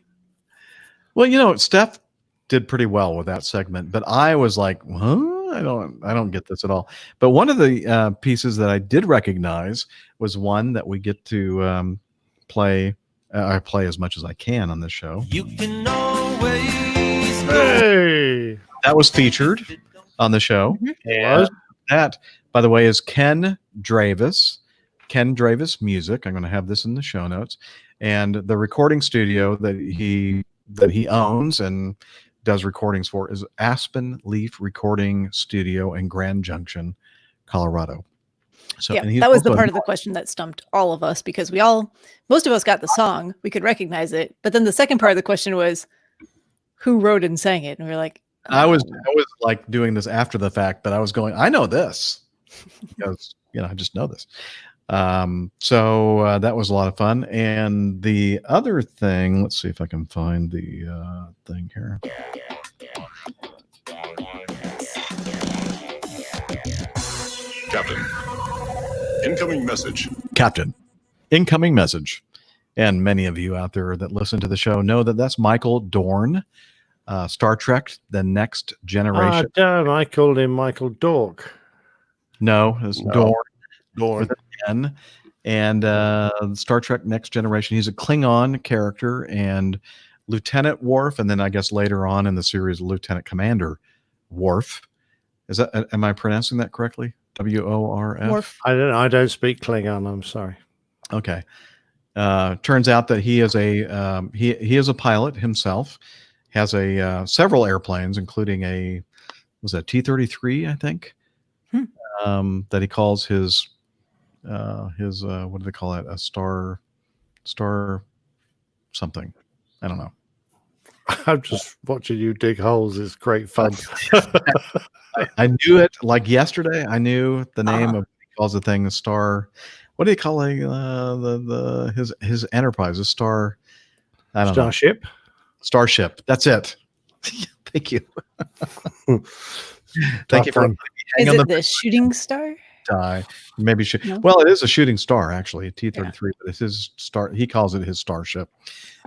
Well, Steph did pretty well with that segment, but I was like, huh? I don't get this at all. But one of the pieces that I did recognize was one that we get to play. I play as much as I can on this show. You can always Hey! That was featured on the show. And that, by the way, is Ken Dravis. Ken Dravis Music. I'm going to have this in the show notes. And the recording studio that he owns and does recordings for is Aspen Leaf Recording Studio in Grand Junction, Colorado. So, yeah, that was the part of the question that stumped all of us because most of us got the song, we could recognize it, but then the second part of the question was who wrote and sang it, and we were like, oh. I was like doing this after the fact, but I was going, I know this because I just know this. So that was a lot of fun, and the other thing, let's see if I can find the thing here. Captain. Incoming message. Captain, incoming message. And many of you out there that listen to the show know that that's Michael Dorn, Star Trek, The Next Generation. Damn, I called him Michael Dork. No, it's Dorn. With an N. And Star Trek Next Generation. He's a Klingon character and Lieutenant Worf, and then I guess later on in the series, Lieutenant Commander Worf. Am I pronouncing that correctly? W-O-R-F? I don't speak Klingon, I'm sorry. Okay. Turns out that he is a he is a pilot himself. Has a several airplanes, including a T-33, I think, that he calls his what do they call it? A star something. I don't know. I'm just watching you dig holes. It's great fun. I knew it like yesterday. I knew the name of he calls the thing the star. What do you call it? His enterprise, a star. I don't Starship. know. Starship. That's it. Thank you. Thank you for. Is it the shooting star? Maybe well, it is a shooting star actually, T-33, but it's his star. He calls it his starship.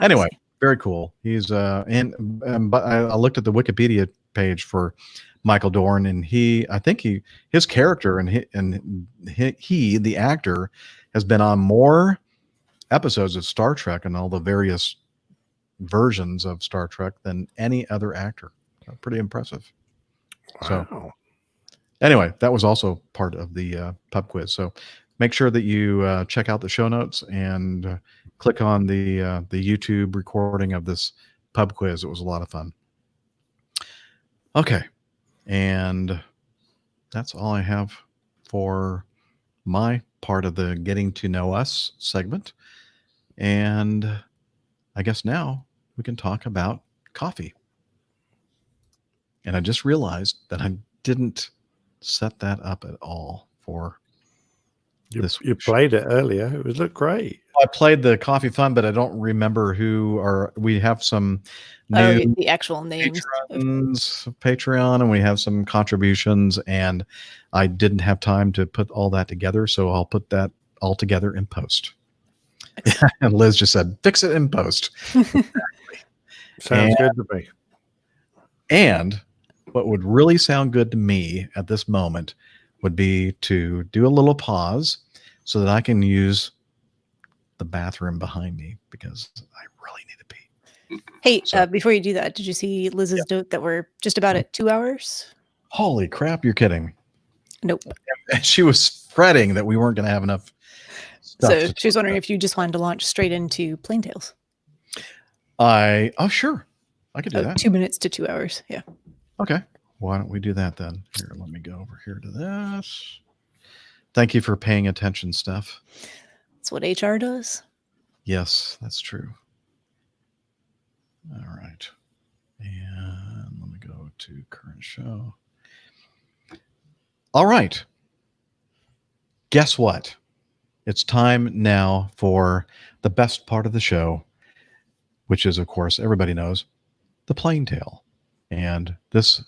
Anyway, very cool. He's but I looked at the Wikipedia page for Michael Dorn, and I think his character and he the actor has been on more episodes of Star Trek and all the various versions of Star Trek than any other actor. Pretty impressive. Wow. So anyway, that was also part of the pub quiz. So make sure that you check out the show notes and click on the YouTube recording of this pub quiz. It was a lot of fun. Okay. And that's all I have for my part of the Getting to Know Us segment. And I guess now we can talk about coffee. And I just realized that I didn't set that up at all for this. You played it earlier. It looked great. I played the coffee fun, but I don't remember we have some new the actual names Patreon, and we have some contributions, and I didn't have time to put all that together. So I'll put that all together in post. And Liz just said, fix it in post. Sounds good to me. And what would really sound good to me at this moment would be to do a little pause so that I can use the bathroom behind me because I really need to pee. Hey, before you do that, did you see Liz's note that we're just about at 2 hours? Holy crap, you're kidding. Nope. She was fretting that we weren't going to have enough stuff. So she was wondering if you just wanted to launch straight into Plain Tales. Sure. I could do that. 2 minutes to 2 hours. Yeah. Okay. Why don't we do that then? Here, let me go over here to this. Thank you for paying attention, Steph. That's what HR does. Yes, that's true. All right. And let me go to current show. All right. Guess what? It's time now for the best part of the show, which is, of course, everybody knows, the Plain Tale. And this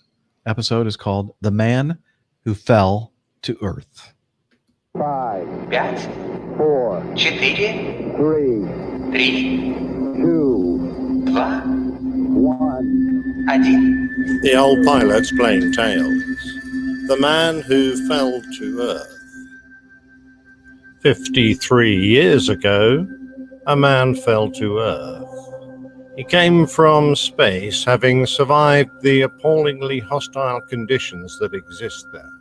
episode is called The Man Who Fell to Earth. 5, 5, 4, 4, 3, 3, 2, 2, 1. 1. The Old Pilot's Plain Tales. The Man Who Fell to Earth. 53 years ago, a man fell to Earth. He came from space, having survived the appallingly hostile conditions that exist there.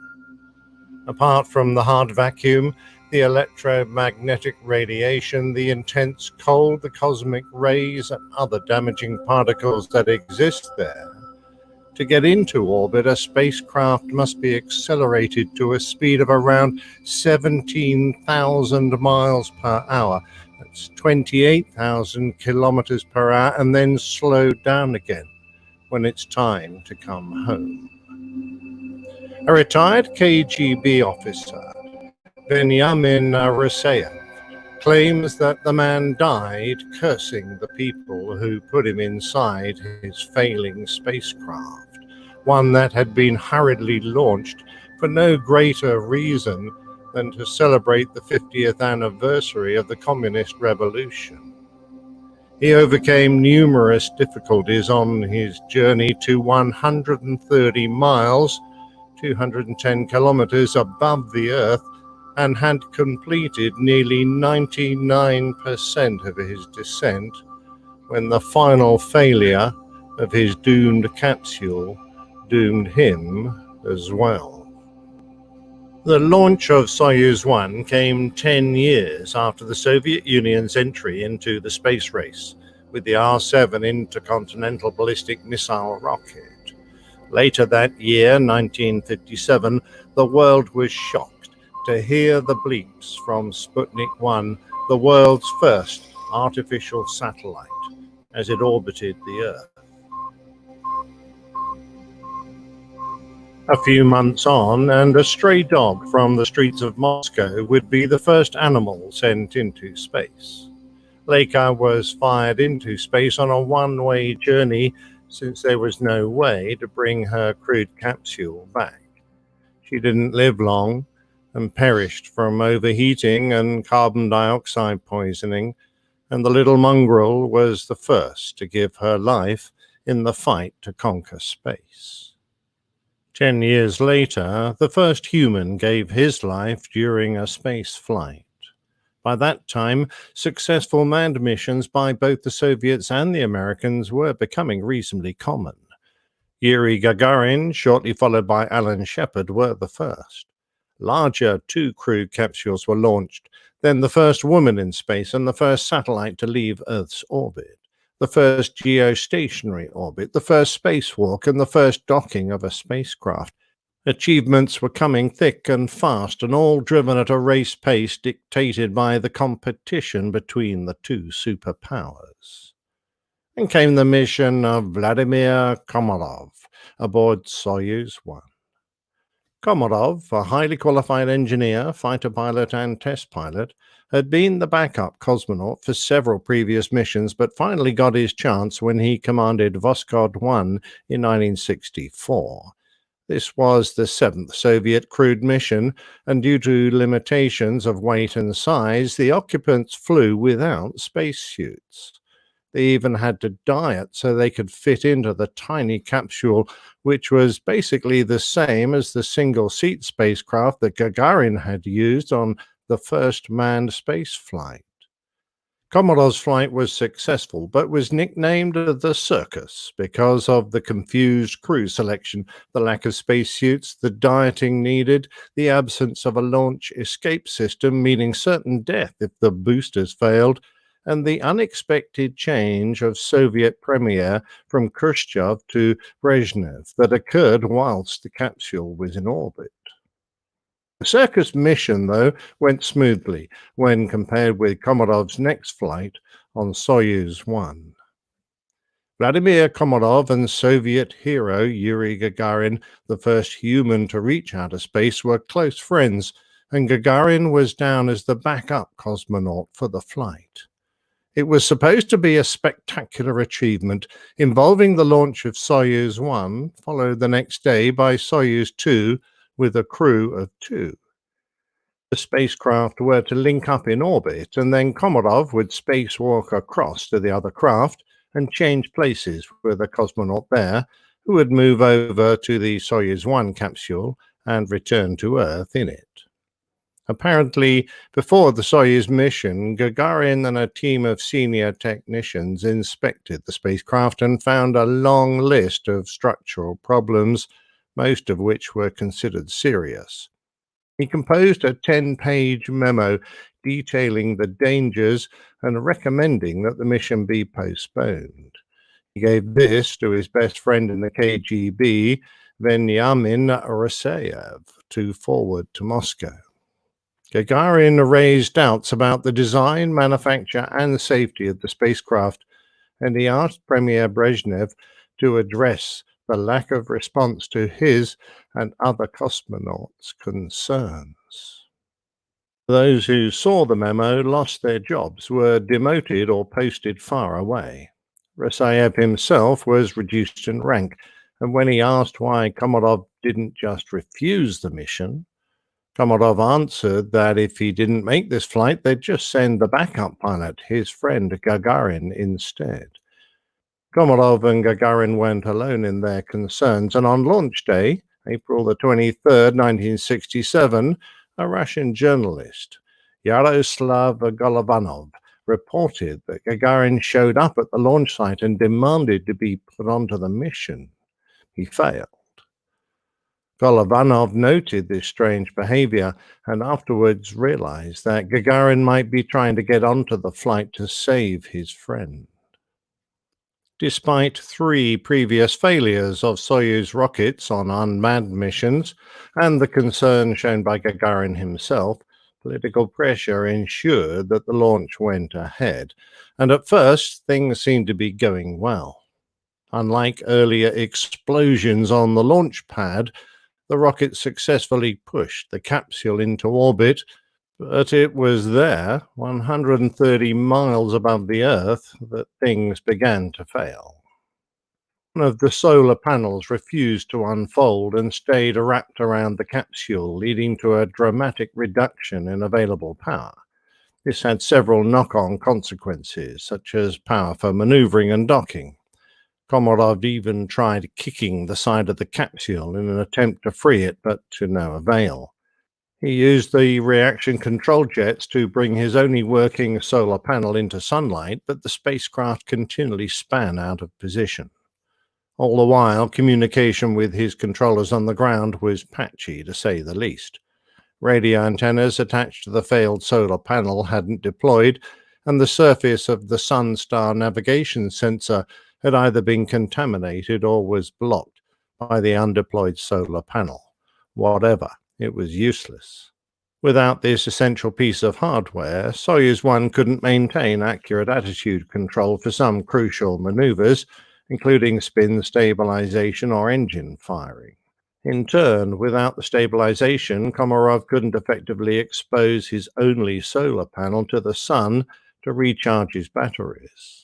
Apart from the hard vacuum, the electromagnetic radiation, the intense cold, the cosmic rays, and other damaging particles that exist there, to get into orbit, a spacecraft must be accelerated to a speed of around 17,000 miles per hour. That's 28,000 kilometers per hour, and then slowed down again when it's time to come home. A retired KGB officer, Benjamin Raseyev, claims that the man died cursing the people who put him inside his failing spacecraft, one that had been hurriedly launched for no greater reason than to celebrate the 50th anniversary of the Communist Revolution. He overcame numerous difficulties on his journey to 130 miles, 210 kilometers above the Earth, and had completed nearly 99% of his descent when the final failure of his doomed capsule doomed him as well. The launch of Soyuz 1 came 10 years after the Soviet Union's entry into the space race with the R-7 intercontinental ballistic missile rocket. Later that year, 1957, the world was shocked to hear the bleeps from Sputnik 1, the world's first artificial satellite, as it orbited the Earth. A few months on, and a stray dog from the streets of Moscow would be the first animal sent into space. Leica was fired into space on a one-way journey since there was no way to bring her crewed capsule back. She didn't live long and perished from overheating and carbon dioxide poisoning, and the little mongrel was the first to give her life in the fight to conquer space. 10 years later, the first human gave his life during a space flight. By that time, successful manned missions by both the Soviets and the Americans were becoming reasonably common. Yuri Gagarin, shortly followed by Alan Shepard, were the first. Larger two-crew capsules were launched, then the first woman in space and the first satellite to leave Earth's orbit, the first geostationary orbit, the first spacewalk, and the first docking of a spacecraft. Achievements were coming thick and fast, and all driven at a race pace dictated by the competition between the two superpowers. Then came the mission of Vladimir Komarov aboard Soyuz 1. Komarov, a highly qualified engineer, fighter pilot, and test pilot, had been the backup cosmonaut for several previous missions, but finally got his chance when he commanded Voskhod 1 in 1964. This was the seventh Soviet crewed mission, and due to limitations of weight and size, the occupants flew without spacesuits. They even had to diet so they could fit into the tiny capsule, which was basically the same as the single-seat spacecraft that Gagarin had used on the first manned space flight. Komarov's flight was successful, but was nicknamed the Circus because of the confused crew selection, the lack of spacesuits, the dieting needed, the absence of a launch escape system, meaning certain death if the boosters failed, and the unexpected change of Soviet premier from Khrushchev to Brezhnev that occurred whilst the capsule was in orbit. The Circus mission, though, went smoothly when compared with Komarov's next flight on Soyuz 1. Vladimir Komarov and Soviet hero Yuri Gagarin, the first human to reach outer space, were close friends, and Gagarin was down as the backup cosmonaut for the flight. It was supposed to be a spectacular achievement involving the launch of Soyuz 1, followed the next day by Soyuz 2 with a crew of 2. The spacecraft were to link up in orbit, and then Komarov would spacewalk across to the other craft and change places with a cosmonaut there, who would move over to the Soyuz 1 capsule and return to Earth in it. Apparently, before the Soyuz mission, Gagarin and a team of senior technicians inspected the spacecraft and found a long list of structural problems, most of which were considered serious. He composed a 10-page memo detailing the dangers and recommending that the mission be postponed. He gave this to his best friend in the KGB, Veniamin Rasayev, to forward to Moscow. Gagarin raised doubts about the design, manufacture, and safety of the spacecraft, and he asked Premier Brezhnev to address the lack of response to his and other cosmonauts' concerns. Those who saw the memo lost their jobs, were demoted, or posted far away. Rasayev himself was reduced in rank, and when he asked why Komarov didn't just refuse the mission, Komarov answered that if he didn't make this flight, they'd just send the backup pilot, his friend Gagarin, instead. Komarov and Gagarin weren't alone in their concerns, and on launch day, April the 23rd, 1967, a Russian journalist, Yaroslav Golovanov, reported that Gagarin showed up at the launch site and demanded to be put onto the mission. He failed. Golovanov noted this strange behavior and afterwards realized that Gagarin might be trying to get onto the flight to save his friend. Despite 3 previous failures of Soyuz rockets on unmanned missions and the concern shown by Gagarin himself, political pressure ensured that the launch went ahead, and at first things seemed to be going well. Unlike earlier explosions on the launch pad, the rocket successfully pushed the capsule into orbit, but it was there, 130 miles above the Earth, that things began to fail. One of the solar panels refused to unfold and stayed wrapped around the capsule, leading to a dramatic reduction in available power. This had several knock-on consequences, such as power for maneuvering and docking. Komarov even tried kicking the side of the capsule in an attempt to free it, but to no avail. He used the reaction control jets to bring his only working solar panel into sunlight, but the spacecraft continually span out of position. All the while, communication with his controllers on the ground was patchy, to say the least. Radio antennas attached to the failed solar panel hadn't deployed, and the surface of the Sun-Star navigation sensor had either been contaminated or was blocked by the undeployed solar panel. Whatever, it was useless. Without this essential piece of hardware, Soyuz 1 couldn't maintain accurate attitude control for some crucial maneuvers, including spin stabilization or engine firing. In turn, without the stabilization, Komarov couldn't effectively expose his only solar panel to the sun to recharge his batteries.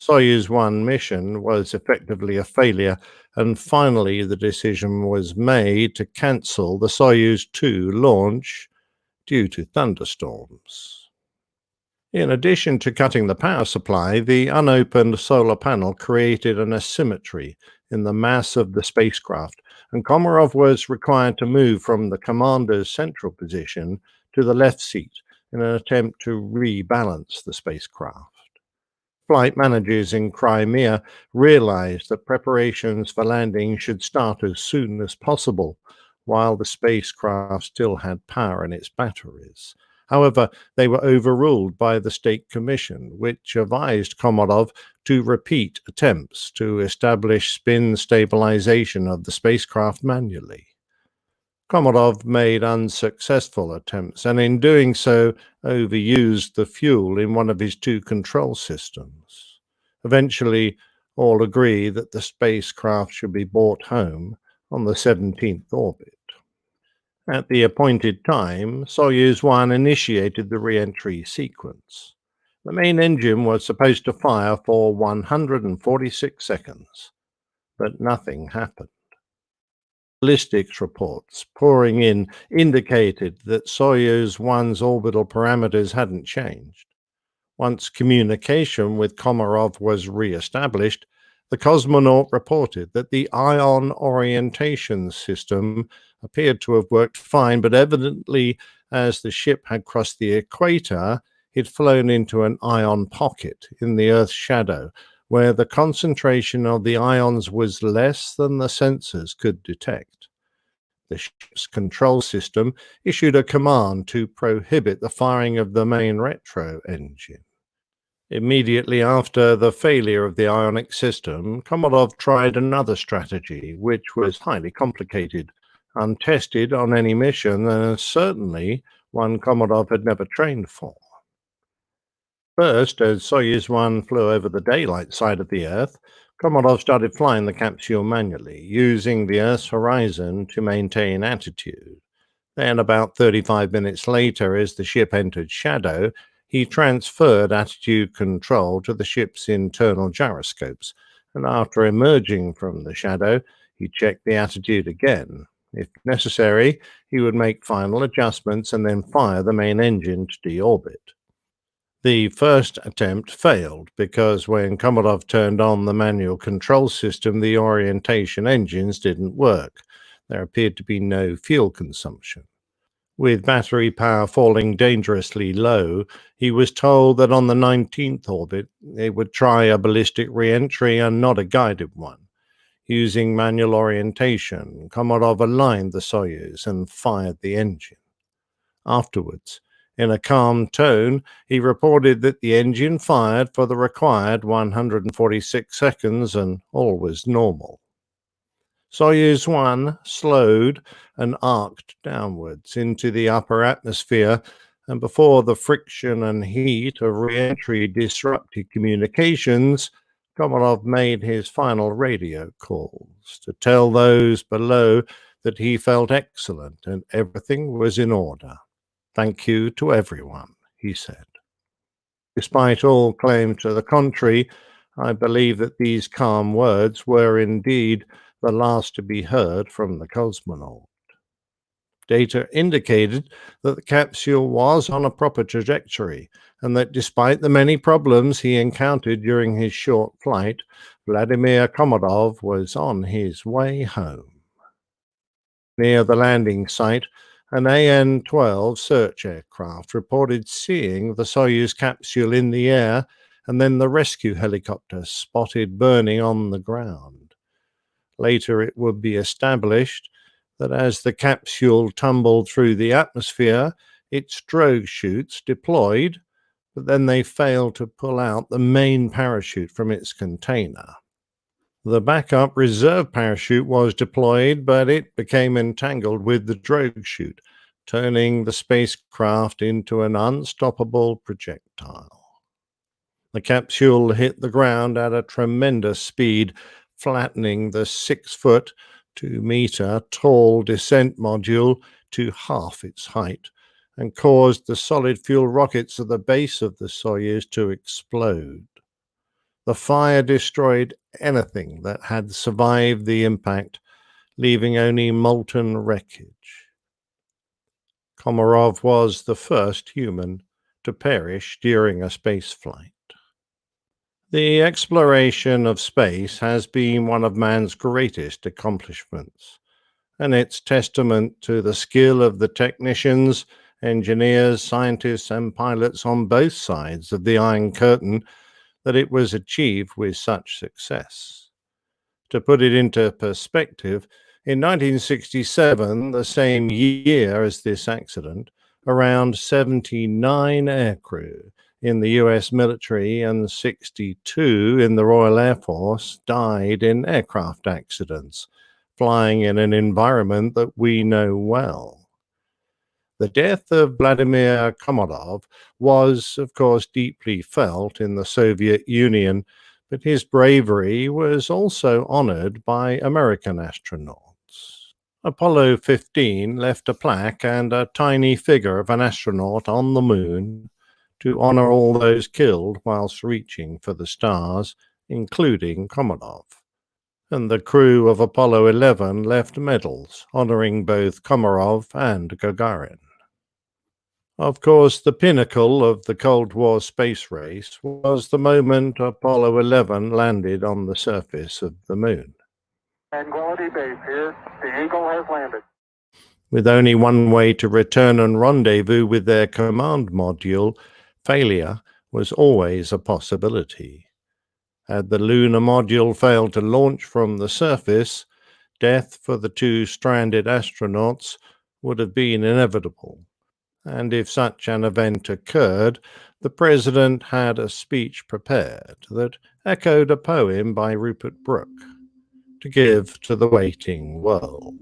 Soyuz 1 mission was effectively a failure, and finally the decision was made to cancel the Soyuz 2 launch due to thunderstorms. In addition to cutting the power supply, the unopened solar panel created an asymmetry in the mass of the spacecraft, and Komarov was required to move from the commander's central position to the left seat in an attempt to rebalance the spacecraft. Flight managers in Crimea realized that preparations for landing should start as soon as possible, while the spacecraft still had power in its batteries. However, they were overruled by the State Commission, which advised Komarov to repeat attempts to establish spin stabilization of the spacecraft manually. Komarov made unsuccessful attempts, and in doing so, overused the fuel in one of his 2 control systems. Eventually, all agree that the spacecraft should be brought home on the 17th orbit. At the appointed time, Soyuz 1 initiated the re-entry sequence. The main engine was supposed to fire for 146 seconds, but nothing happened. Ballistics reports pouring in indicated that Soyuz 1's orbital parameters hadn't changed. Once communication with Komarov was re-established, the cosmonaut reported that the ion orientation system appeared to have worked fine, but evidently, as the ship had crossed the equator, it had flown into an ion pocket in the Earth's shadow, where the concentration of the ions was less than the sensors could detect. The ship's control system issued a command to prohibit the firing of the main retro engine. Immediately after the failure of the ionic system, Komarov tried another strategy, which was highly complicated, untested on any mission, and certainly one Komarov had never trained for. First, as Soyuz 1 flew over the daylight side of the Earth, Komarov started flying the capsule manually, using the Earth's horizon to maintain attitude. Then, about 35 minutes later, as the ship entered shadow, he transferred attitude control to the ship's internal gyroscopes, and after emerging from the shadow, he checked the attitude again. If necessary, he would make final adjustments and then fire the main engine to deorbit. The first attempt failed because when Komarov turned on the manual control system, the orientation engines didn't work. There appeared to be no fuel consumption. With battery power falling dangerously low, he was told that on the 19th orbit, it would try a ballistic re-entry and not a guided one. Using manual orientation, Komarov aligned the Soyuz and fired the engine. Afterwards, in a calm tone, he reported that the engine fired for the required 146 seconds and all was normal. Soyuz 1 slowed and arced downwards into the upper atmosphere, and before the friction and heat of re-entry disrupted communications, Komarov made his final radio calls to tell those below that he felt excellent and everything was in order. "Thank you to everyone," he said. Despite all claim to the contrary, I believe that these calm words were indeed the last to be heard from the cosmonaut. Data indicated that the capsule was on a proper trajectory, and that despite the many problems he encountered during his short flight, Vladimir Komarov was on his way home. Near the landing site, an AN-12 search aircraft reported seeing the Soyuz capsule in the air, and then the rescue helicopter spotted burning on the ground. Later it would be established that as the capsule tumbled through the atmosphere, its drogue chutes deployed, but then they failed to pull out the main parachute from its container. The backup reserve parachute was deployed, but it became entangled with the drogue chute, turning the spacecraft into an unstoppable projectile. The capsule hit the ground at a tremendous speed, flattening the 6-foot, 2-meter tall descent module to half its height, and caused the solid fuel rockets at the base of the Soyuz to explode. The fire destroyed anything that had survived the impact, leaving only molten wreckage. Komarov was the first human to perish during a spaceflight. The exploration of space has been one of man's greatest accomplishments, and it's testament to the skill of the technicians, engineers, scientists, and pilots on both sides of the Iron Curtain that it was achieved with such success. To put it into perspective, in 1967, the same year as this accident, around 79 aircrew in the US military and 62 in the Royal Air Force died in aircraft accidents, flying in an environment that we know well. The death of Vladimir Komarov was, of course, deeply felt in the Soviet Union, but his bravery was also honored by American astronauts. Apollo 15 left a plaque and a tiny figure of an astronaut on the moon to honor all those killed whilst reaching for the stars, including Komarov. And the crew of Apollo 11 left medals honoring both Komarov and Gagarin. Of course, the pinnacle of the Cold War space race was the moment Apollo 11 landed on the surface of the moon. Tranquility Base here. The Eagle has landed. With only one way to return and rendezvous with their command module, failure was always a possibility. Had the lunar module failed to launch from the surface, death for the two stranded astronauts would have been inevitable. And if such an event occurred, the president had a speech prepared that echoed a poem by Rupert Brooke to give to the waiting world.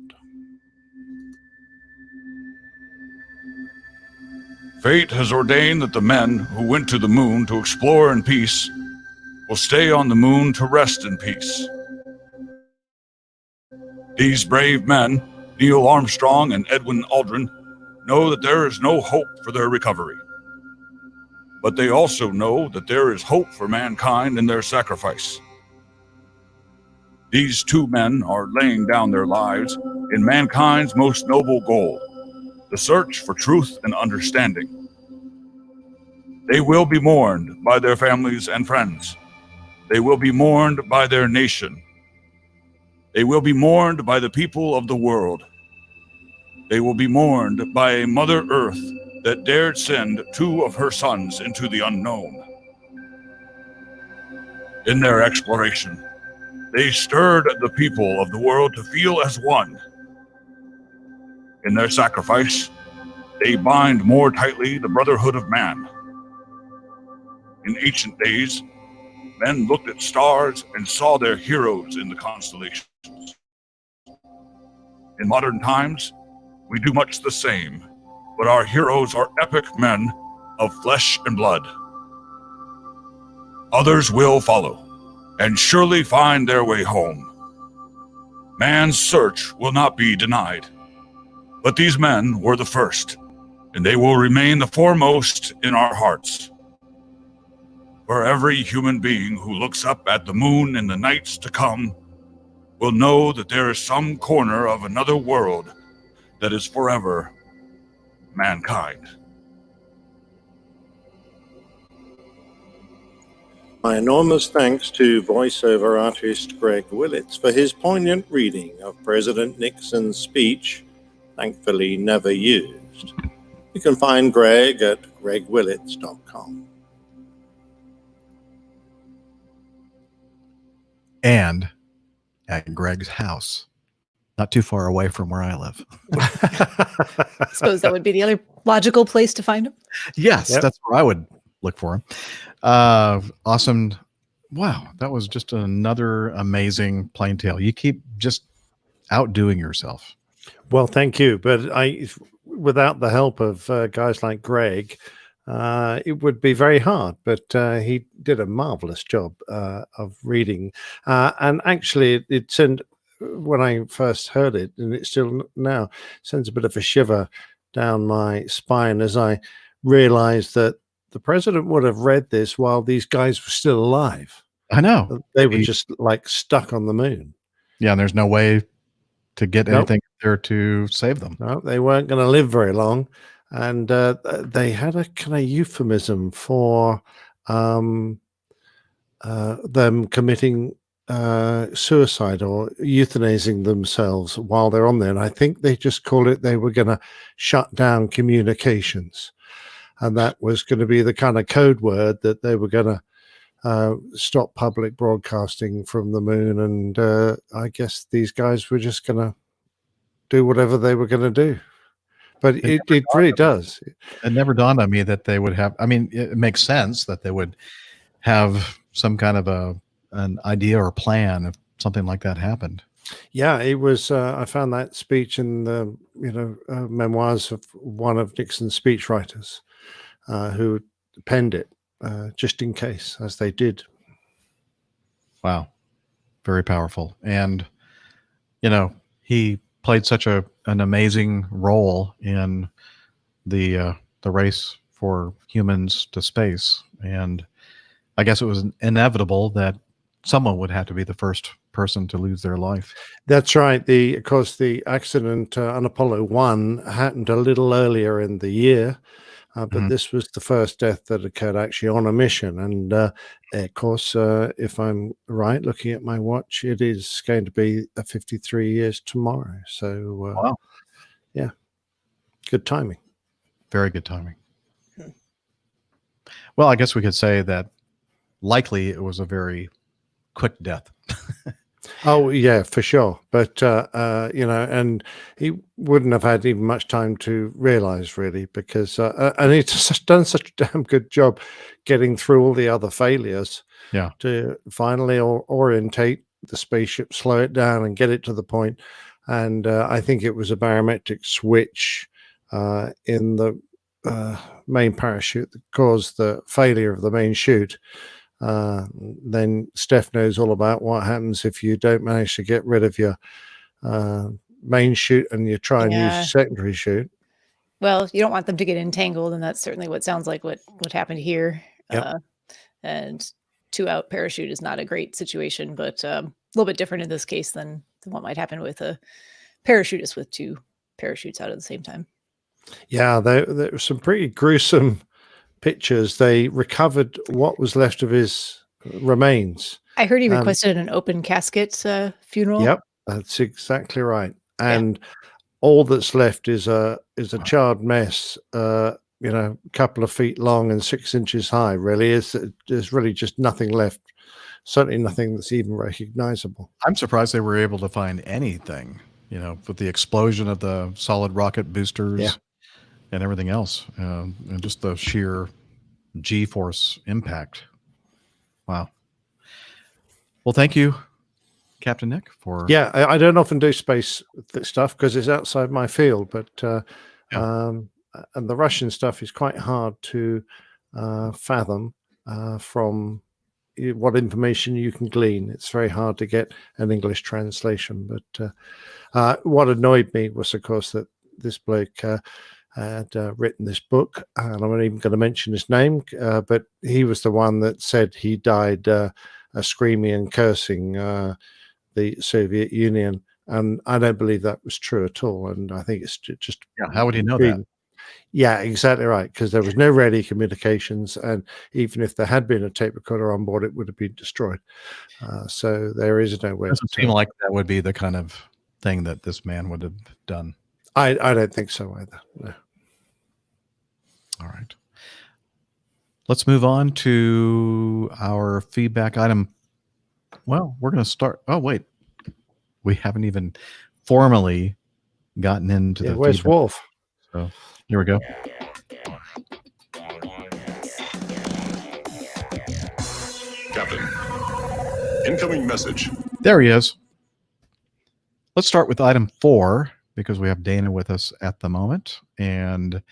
Fate has ordained that the men who went to the moon to explore in peace will stay on the moon to rest in peace. These brave men, Neil Armstrong and Edwin Aldrin, know that there is no hope for their recovery. But they also know that there is hope for mankind in their sacrifice. These two men are laying down their lives in mankind's most noble goal, the search for truth and understanding. They will be mourned by their families and friends. They will be mourned by their nation. They will be mourned by the people of the world. They will be mourned by a Mother Earth that dared send two of her sons into the unknown. In their exploration, They stirred the people of the world to feel as one. In their sacrifice, they bind more tightly the brotherhood of man. In ancient days, men looked at stars and saw their heroes in the constellations. In modern times, we do much the same, but our heroes are epic men of flesh and blood. Others will follow, and surely find their way home. Man's search will not be denied. But these men were the first, and they will remain the foremost in our hearts. For every human being who looks up at the moon in the nights to come will know that there is some corner of another world that is forever mankind. My enormous thanks to voiceover artist Greg Willits for his poignant reading of President Nixon's speech, thankfully never used. You can find Greg at gregwillits.com. And at Greg's house, not too far away from where I live. I suppose that would be the other logical place to find him. Yes, that's where I would look for him. Awesome. Wow, that was just another amazing plain tale. You keep just outdoing yourself. Well, thank you. But without the help of guys like Greg, it would be very hard. But he did a marvelous job of reading. And actually, it sent, when I first heard it, and it still now sends a bit of a shiver down my spine as I realized that the president would have read this while these guys were still alive. I know. They were just like stuck on the moon. Yeah, and there's no way to get anything there to save them. No, they weren't going to live very long. And they had a kind of euphemism for them committing suicide or euthanizing themselves while they're on there. And I think they just called it, they were going to shut down communications. And that was going to be the kind of code word that they were going to stop public broadcasting from the moon. And I guess these guys were just going to do whatever they were going to do. But it really does. It never dawned on me that they would have, I mean, it makes sense that they would have some kind of an idea or plan if something like that happened. Yeah, it was. I found that speech in the memoirs of one of Nixon's speechwriters who penned it just in case, as they did. Wow, very powerful. And he played such an amazing role in the race for humans to space, and I guess it was inevitable that someone would have to be the first person to lose their life. That's right. Of course, the accident on Apollo 1 happened a little earlier in the year, but this was the first death that occurred actually on a mission. And of course, if I'm right, looking at my watch, it is going to be 53 years tomorrow. So, wow. Yeah, good timing. Very good timing. Well, I guess we could say that likely it was a very quick death. Oh yeah, for sure. But and he wouldn't have had even much time to realize really, because and he's done such a damn good job getting through all the other failures. Yeah. To finally orientate the spaceship, slow it down, and get it to the point. And I think it was a barometric switch in the main parachute that caused the failure of the main chute. Then Steph knows all about what happens if you don't manage to get rid of your main chute and you try and use secondary chute. Well, you don't want them to get entangled, and that's certainly what sounds like what happened here. Yep. And 2-out parachute is not a great situation, but a little bit different in this case than what might happen with a parachutist with 2 parachutes out at the same time. Yeah, there were some pretty gruesome pictures. They recovered what was left of his remains. I heard he requested an open casket funeral. Yep, that's exactly right. And all that's left is a charred mess. A couple of feet long and 6 inches high. Really, there's really just nothing left certainly nothing that's even recognizable. I'm surprised they were able to find anything, with the explosion of the solid rocket boosters and everything else, and just the sheer G-force impact. Wow. Well, thank you, Captain Nick, for... Yeah, I don't often do space stuff because it's outside my field, but and the Russian stuff is quite hard to fathom from what information you can glean. It's very hard to get an English translation. But what annoyed me was, of course, that this bloke had written this book, and I'm not even going to mention his name, but he was the one that said he died screaming and cursing the Soviet Union. And I don't believe that was true at all. And I think it's just... Yeah, how would he know that? Yeah, exactly right. Because there was no radio communications, and even if there had been a tape recorder on board, it would have been destroyed. So there is no way. It doesn't seem like that would be the kind of thing that this man would have done. I don't think so either. No. All right. Let's move on to our feedback item. Well, we're going to start. Oh, wait. We haven't even formally gotten into the where's feedback. Wolf? So here we go. Captain. Incoming message. There he is. Let's start with item 4 because we have Dana with us at the moment. And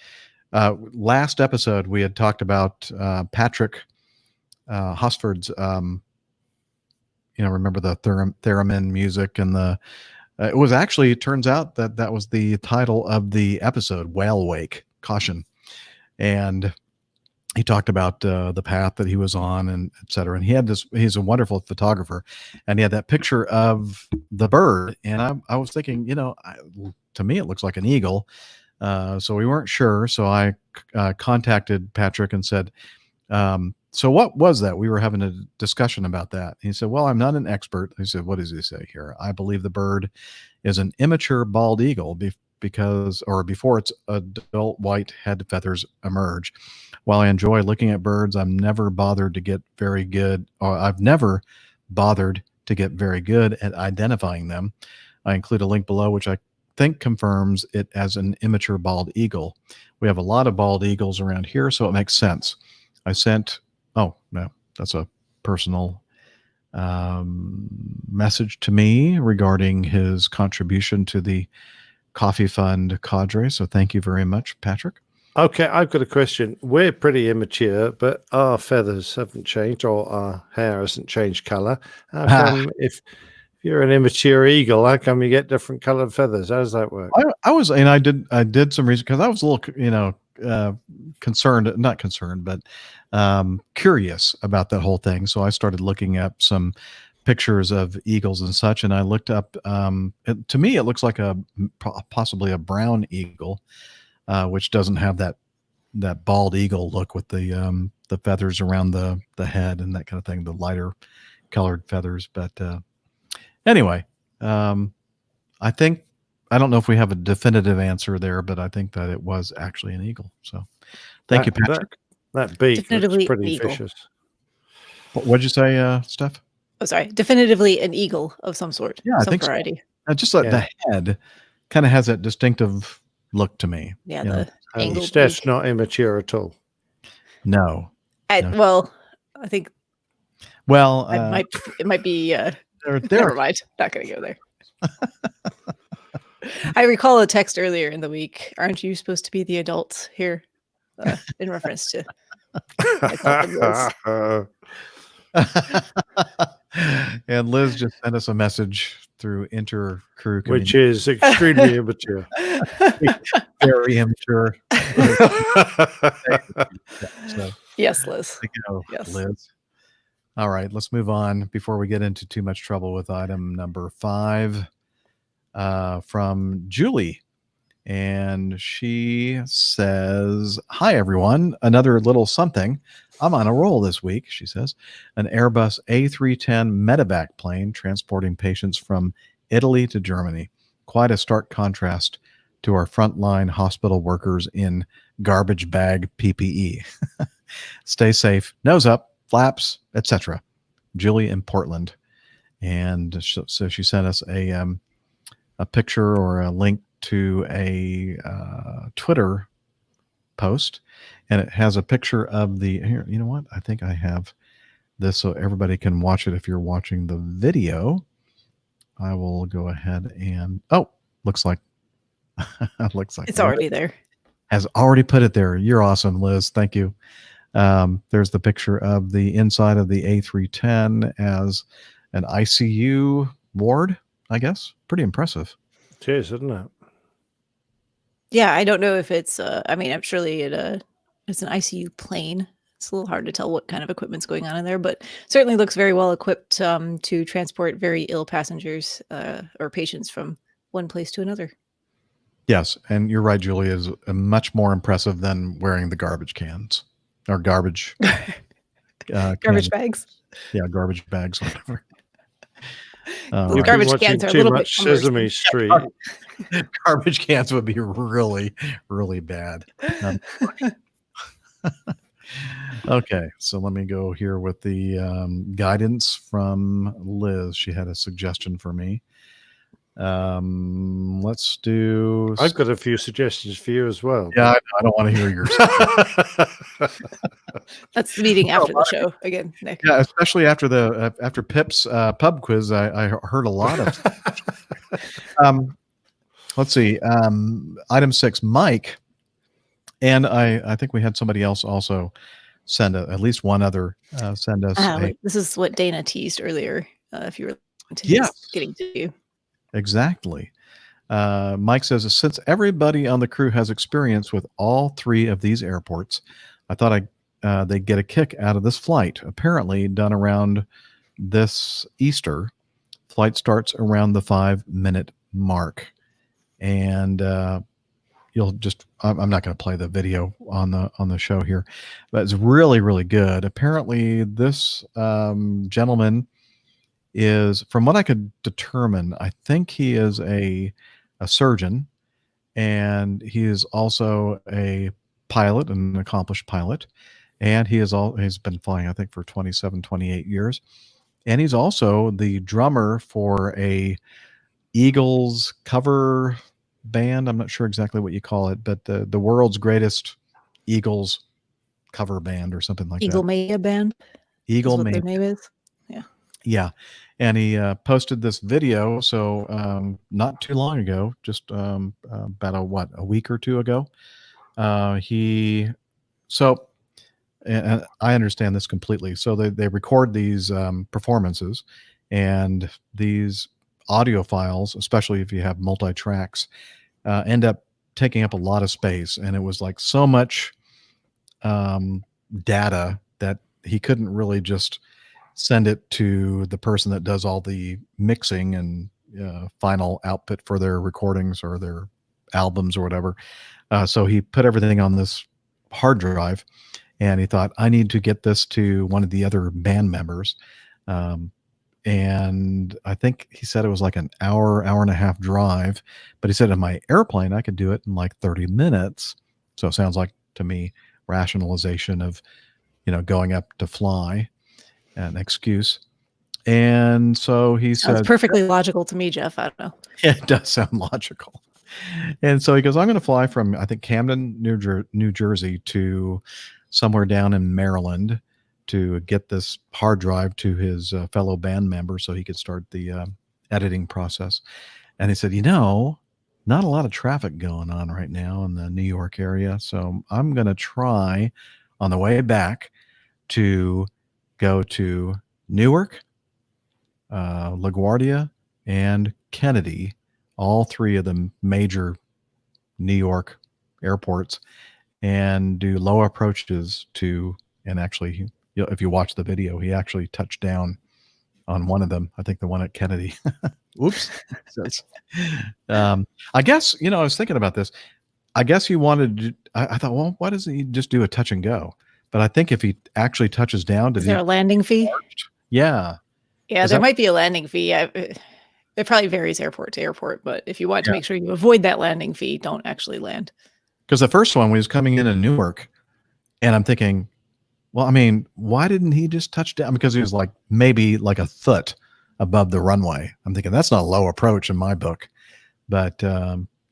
last episode, we had talked about Patrick Hosford's, remember the theremin music and the, it was actually, it turns out that was the title of the episode, Whale Wake, Caution. And he talked about the path that he was on and et cetera. And he had he's a wonderful photographer, and he had that picture of the bird. And I was thinking, to me, it looks like an eagle. So we weren't sure. So I contacted Patrick and said, so what was that? We were having a discussion about that. He said, well, I'm not an expert. He said, what does he say here? I believe the bird is an immature bald eagle before its adult white head feathers emerge. While I enjoy looking at birds, I've never bothered to get very good at identifying them. I include a link below, which I think confirms it as an immature bald eagle. We have a lot of bald eagles around here, so it makes sense. I sent, oh, no, that's a personal message to me regarding his contribution to the Coffee Fund cadre. So thank you very much, Patrick. Okay, I've got a question. We're pretty immature, but our feathers haven't changed, or our hair hasn't changed color. How come if you're an immature eagle, how come you get different colored feathers? How does that work? I did some research because I was a little, not concerned, but curious about that whole thing. So I started looking up some pictures of eagles and such, and I looked up. To me, it looks like possibly a brown eagle, which doesn't have that bald eagle look with the feathers around the head and that kind of thing, the lighter colored feathers. But anyway, I don't know if we have a definitive answer there, but I think that it was actually an eagle. So thank you, Patrick. That beak Definitively looks pretty eagle. vicious. What'd you say, Steph? Oh, sorry. Definitively an eagle of some sort. Yeah, I some think variety. So. Just like the head kind of has that distinctive look to me. Yeah, And angled Steph's beak. not immature at all. No. Well, I think. Well, it might be. There. Never mind. Not going to go there. I recall a text earlier in the week. Aren't you supposed to be the adult here? In reference to. And Liz just sent us a message through inter-crew, which is extremely immature. Very immature. So, yes, Liz. yes. Liz. All right, let's move on before we get into too much trouble with item number 5 from Julie. And she says, hi, everyone. Another little something. I'm on a roll this week, she says. An Airbus A310 medevac plane transporting patients from Italy to Germany. Quite a stark contrast to our frontline hospital workers in garbage bag PPE. Stay safe, nose up, flaps, etc. Julie in Portland, and so she sent us a picture or a link to a Twitter post, and it has a picture of the here. You know what? I think I have this so everybody can watch it. If you're watching the video, I will go ahead and looks like It's already there. Has already put it there. You're awesome, Liz. Thank you. There's the picture of the inside of the A310 as an ICU ward, I guess. Pretty impressive. It is, isn't it? Yeah, I don't know if it's. I'm surely it's an ICU plane. It's a little hard to tell what kind of equipment's going on in there, but certainly looks very well equipped to transport very ill passengers or patients from one place to another. Yes, and you're right, Julie, is much more impressive than wearing the garbage cans or garbage Garbage bags. Yeah, garbage bags, whatever. Those garbage cans are a little bit Sesame Street. Garbage cans would be really, really bad. Okay, so let me go here with the guidance from Liz. She had a suggestion for me. Let's do. I've got a few suggestions for you as well. Yeah, I don't want to hear yours. That's the meeting after the show again, Nick. Yeah, especially after Pip's pub quiz, I heard a lot of. Let's see. Item 6, Mike, and I think we had somebody else also send at least one other send us. This is what Dana teased earlier. If you were getting to you. Exactly. Mike says, since everybody on the crew has experience with all 3 of these airports, I thought they'd get a kick out of this flight. Apparently done around this Easter. Flight starts around the 5-minute mark. And you'll just, I'm not going to play the video on the show here, but it's really, really good. Apparently this gentleman is, from what I could determine, I think he is a surgeon, and he is also a pilot, an accomplished pilot, and he's been flying, I think, for 27, 28 years, and he's also the drummer for a Eagles cover band. I'm not sure exactly what you call it, but the world's greatest Eagles cover band or something like Eagle that. Mania Band. Eagle Mania. Mania. Their name is. Yeah. And he posted this video. So not too long ago, just about a week or two ago. And I understand this completely. So they record these performances, and these audio files, especially if you have multi-tracks, end up taking up a lot of space. And it was like so much data that he couldn't really just send it to the person that does all the mixing and final output for their recordings or their albums or whatever. So he put everything on this hard drive, and he thought, I need to get this to one of the other band members. And I think he said it was like an hour and a half drive, but he said in my airplane, I could do it in like 30 minutes. So it sounds like to me, rationalization of, going up to fly. An excuse. And so he says, sounds perfectly logical to me, Jeff. I don't know. It does sound logical. And so he goes, I'm going to fly from, I think, Camden, New Jersey to somewhere down in Maryland to get this hard drive to his fellow band member so he could start the editing process. And he said, not a lot of traffic going on right now in the New York area. So I'm going to try on the way back to go to Newark, LaGuardia, and Kennedy, all 3 of the major New York airports, and do low approaches to, and actually, if you watch the video, he actually touched down on one of them. I think the one at Kennedy. Oops. I guess, I was thinking about this. I guess he wanted to, I thought, well, why doesn't he just do a touch and go? But I think if he actually touches down, is there a landing fee? Yeah. Yeah, there might be a landing fee. It probably varies airport to airport, but if you want to make sure you avoid that landing fee, don't actually land. Because the first one was coming in Newark, and I'm thinking, Well, I mean, why didn't he just touch down? Because he was like maybe like a foot above the runway. I'm thinking that's not a low approach in my book. But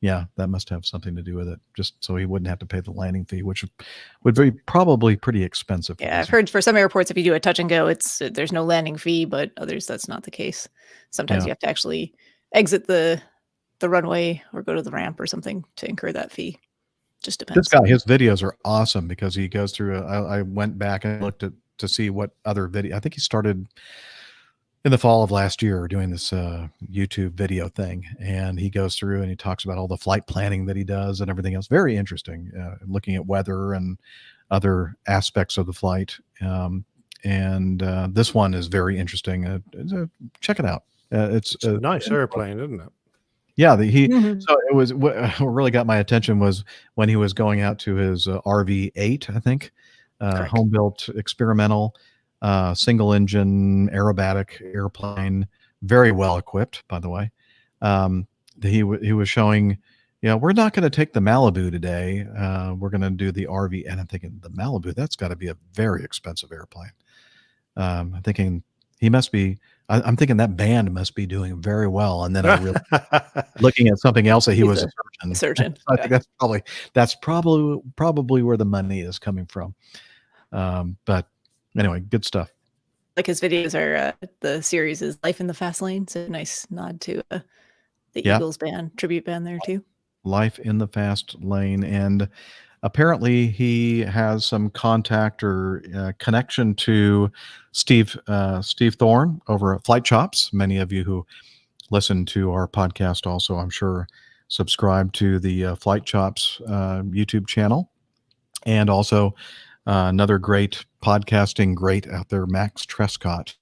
yeah, that must have something to do with it, just so he wouldn't have to pay the landing fee, which would be probably pretty expensive. Yeah, I've heard for some airports, if you do a touch and go, there's no landing fee, but others that's not the case. Sometimes you have to actually exit the runway or go to the ramp or something to incur that fee. Just depends. This guy, his videos are awesome because he goes through. I went back and looked to see what other video. I think he started in the fall of last year doing this YouTube video thing, and he goes through and he talks about all the flight planning that he does and everything else. Very interesting, looking at weather and other aspects of the flight. And this one is very interesting. Check it out. It's a nice airplane, isn't it? Yeah, so it was what really got my attention was when he was going out to his RV-8, I think, home built experimental. Single engine aerobatic airplane, very well equipped, by the way. He was showing, we're not going to take the Malibu today. We're going to do the RV. And I'm thinking the Malibu, that's got to be a very expensive airplane. I'm thinking he must be, I'm thinking that band must be doing very well. And then I really looking at something else that he was a surgeon. I think that's probably where the money is coming from. But anyway, good stuff. Like his videos are, the series is Life in the Fast Lane. So nice nod to the Eagles band, tribute band there too. Life in the Fast Lane. And apparently he has some contact or connection to Steve Thorne over at Flight Chops. Many of you who listen to our podcast also, I'm sure, subscribe to the Flight Chops YouTube channel. And also another great podcasting great out there, Max Trescott,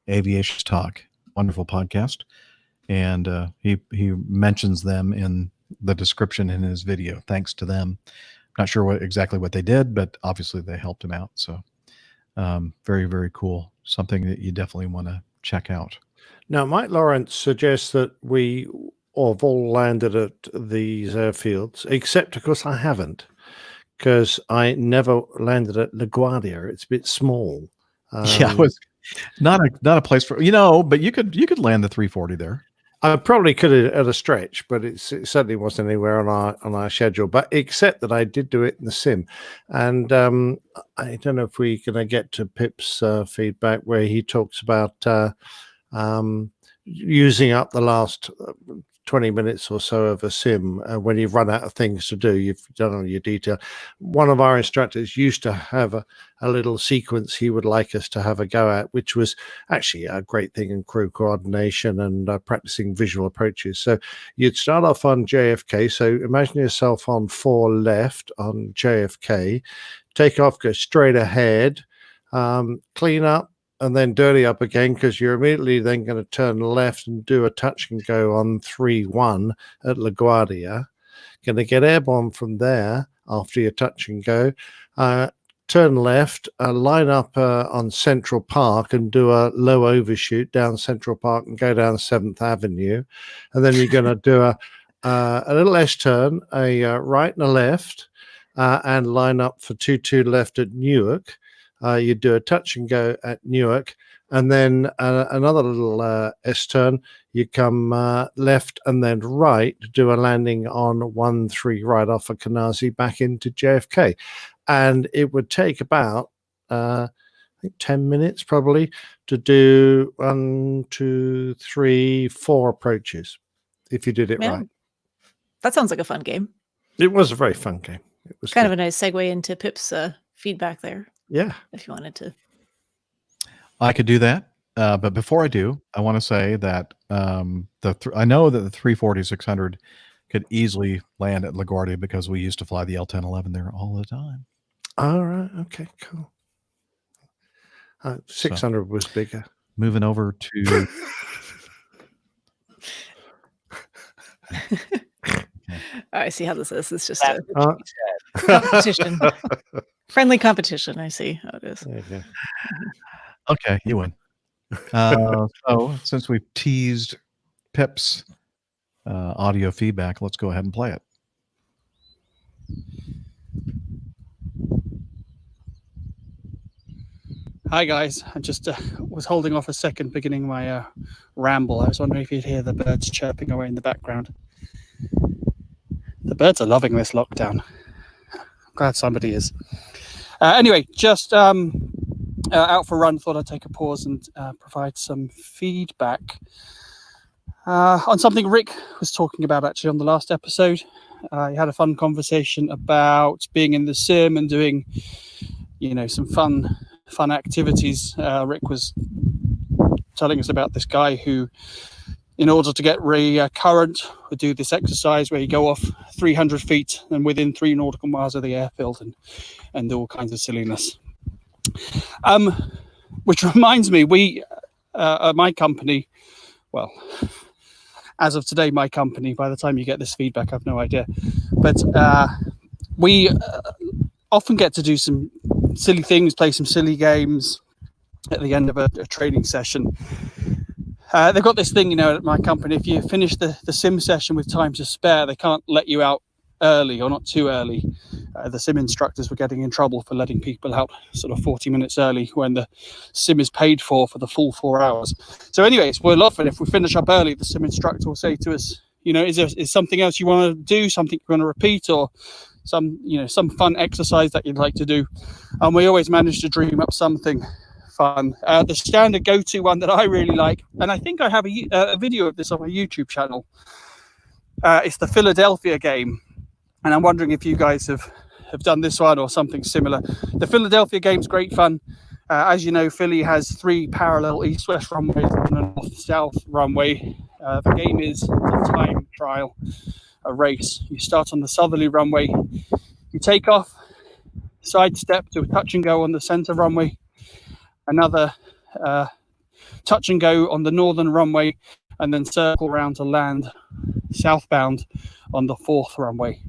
Aviation Talk, wonderful podcast. And he mentions them in the description in his video. Thanks to them. Not sure exactly what they did, but obviously they helped him out. So very, very cool. Something that you definitely want to check out. Now, Mike Lawrence suggests that we have all landed at these airfields, except, of course, I haven't. Because I never landed at LaGuardia. It's a bit small. Yeah, it was not a place for but you could land the 340 there. I probably could have at a stretch, but it certainly wasn't anywhere on our schedule. But except that I did do it in the sim, and I don't know if we're going to get to Pip's feedback where he talks about using up the last 20 minutes or so of a sim when you've run out of things to do, you've done all your detail. One of our instructors used to have a little sequence he would like us to have a go at, which was actually a great thing in crew coordination and practicing visual approaches. So you'd start off on JFK. So imagine yourself on 4 left on JFK, take off, go straight ahead, clean up, and then dirty up again, because you're immediately then going to turn left and do a touch and go on 3-1 at LaGuardia. Going to get airborne from there after your touch and go. Turn left, line up on Central Park and do a low overshoot down Central Park and go down 7th Avenue. And then you're going to do a little S-turn, a right and a left, and line up for 2-2 left at Newark. You do a touch and go at Newark, and then another little S-turn. You come left and then right to do a landing on 1-3 right off of Canarsie back into JFK. And it would take about, I think, 10 minutes probably to do 1, 2, 3, 4 approaches if you did it right. That sounds like a fun game. It was a very fun game. It was kind of a nice segue into Pip's feedback there. Yeah. If you wanted to. I could do that. But before I do, I want to say that I know that the 340-600 could easily land at LaGuardia because we used to fly the L-1011 there all the time. All right. Okay, cool. 600 was bigger. Moving over to... I see how this is. It's just a competition. Friendly competition. I see how it is. Okay, you win. So since we've teased Pip's audio feedback, let's go ahead and play it. Hi guys, I just was holding off a second beginning my ramble. I was wondering if you'd hear the birds chirping away in the background. The birds are loving this lockdown. I'm glad somebody is. Anyway, just out for a run, thought I'd take a pause and provide some feedback on something Rick was talking about actually on the last episode. He had a fun conversation about being in the sim and doing, some fun activities. Rick was telling us about this guy who, in order to get current, would do this exercise where you go off 300 feet and within 3 nautical miles of the airfield and do all kinds of silliness. Which reminds me, we, at my company, well, as of today, my company, by the time you get this feedback, I've no idea. But we often get to do some silly things, play some silly games at the end of a training session. They've got this thing, at my company, if you finish the sim session with time to spare, they can't let you out early or not too early. The sim instructors were getting in trouble for letting people out sort of 40 minutes early when the sim is paid for the full 4 hours. So anyways, we'll often, if we finish up early, the sim instructor will say to us, is there something else you want to do, something you want to repeat, or some fun exercise that you'd like to do? And we always manage to dream up something fun. The standard go-to one that I really like, and I think I have a video of this on my YouTube channel, it's the Philadelphia game. And I'm wondering if you guys have done this one or something similar. The Philadelphia game's great fun. As you know, Philly has 3 parallel east-west runways and a north-south runway. The game is a time trial, a race. You start on the southerly runway, you take off, sidestep to a touch and go on the center runway, another touch and go on the northern runway, and then circle around to land southbound on the 4th runway.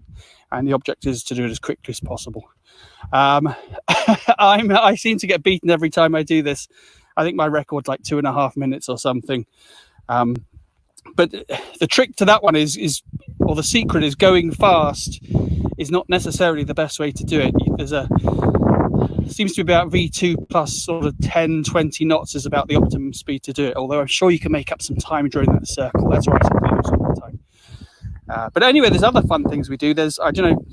And the object is to do it as quickly as possible. I seem to get beaten every time I do this. I think my record's like 2.5 minutes or something. But the trick to that one is, or the secret is, going fast is not necessarily the best way to do it. Seems to be about V2 plus sort of 10, 20 knots is about the optimum speed to do it. Although I'm sure you can make up some time during that circle. That's why I said all the time. But anyway, there's other fun things we do. I don't know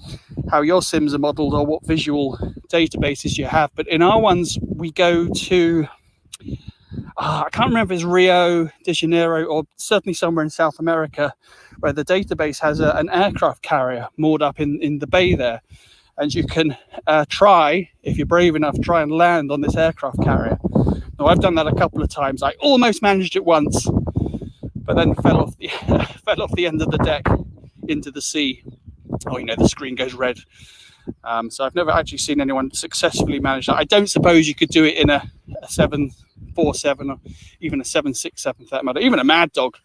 how your sims are modeled or what visual databases you have, but in our ones, we go to, I can't remember if it's Rio de Janeiro or certainly somewhere in South America, where the database has an aircraft carrier moored up in the bay there. And you can try, if you're brave enough, try and land on this aircraft carrier. Now, I've done that a couple of times. I almost managed it once, but then fell off the end of the deck into the sea. Oh, the screen goes red. So I've never actually seen anyone successfully manage that. I don't suppose you could do it in a 747 or even a 767 for that matter, even a Mad Dog.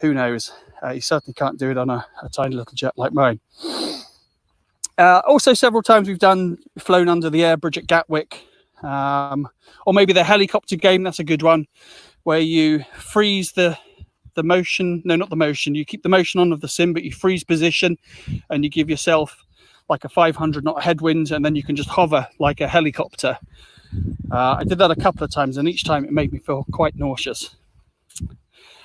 Who knows? You certainly can't do it on a tiny little jet like mine. Also, several times we've flown under the air bridge at Gatwick, or maybe the helicopter game. That's a good one, where you freeze the motion. No, not the motion. You keep the motion on of the sim, but you freeze position, and you give yourself like a 500 knot headwind, and then you can just hover like a helicopter. I did that a couple of times, and each time it made me feel quite nauseous.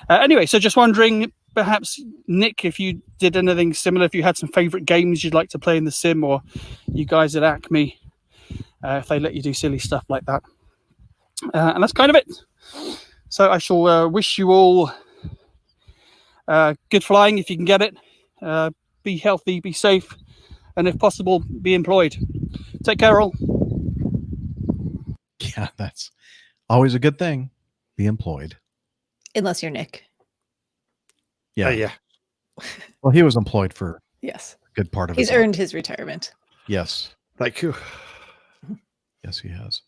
Anyway, so just wondering, perhaps, Nick, if you did anything similar, if you had some favorite games you'd like to play in the sim, or you guys at Acme, if they let you do silly stuff like that. And that's kind of it. So I shall wish you all good flying if you can get it. Be healthy, be safe, and if possible, be employed. Take care, all. Yeah, that's always a good thing. Be employed. Unless you're Nick. Yeah. Yeah. Well, he was employed for Yes. a good part of He's his life. earned his retirement. Yes. Thank you. Yes, he has.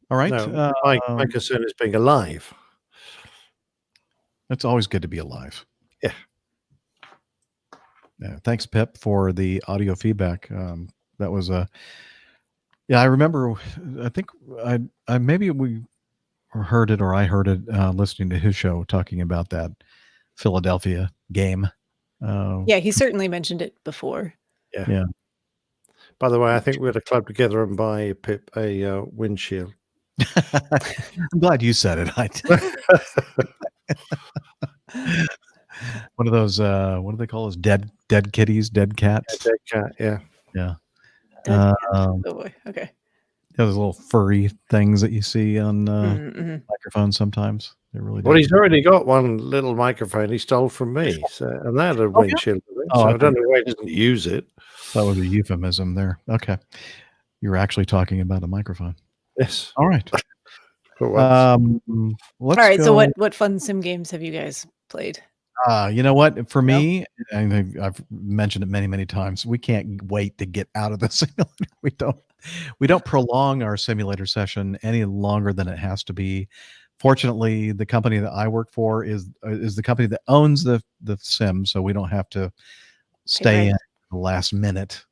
All right. No, my concern is being alive. It's always good to be alive. Yeah. Yeah. Thanks, Pip, for the audio feedback. That was yeah, I remember. I think I maybe we heard it, or I heard it listening to his show talking about that Philadelphia game. Yeah, he certainly mentioned it before. Yeah. Yeah. By the way, I think we had to club together and buy Pip a windshield. I'm glad you said it. One of those, what do they call those? Dead kitties, dead cats? Dead cat, yeah. Yeah. Oh boy. Okay. Those little furry things that you see on Mm-hmm. microphones sometimes. They're really Well, dead. he's already got one little microphone he stole from me, so and that had a Oh, yeah? windshield. So Oh, I okay. don't know why he doesn't use it. That was a euphemism there. Okay. You were actually talking about a microphone. Yes. All right. For once. Let's All right. go. So what fun sim games have you guys played? You know what? For me, and I've mentioned it many, many times, we can't wait to get out of the simulator. We don't prolong our simulator session any longer than it has to be. Fortunately, the company that I work for is the company that owns the sim, so we don't have to stay in the last minute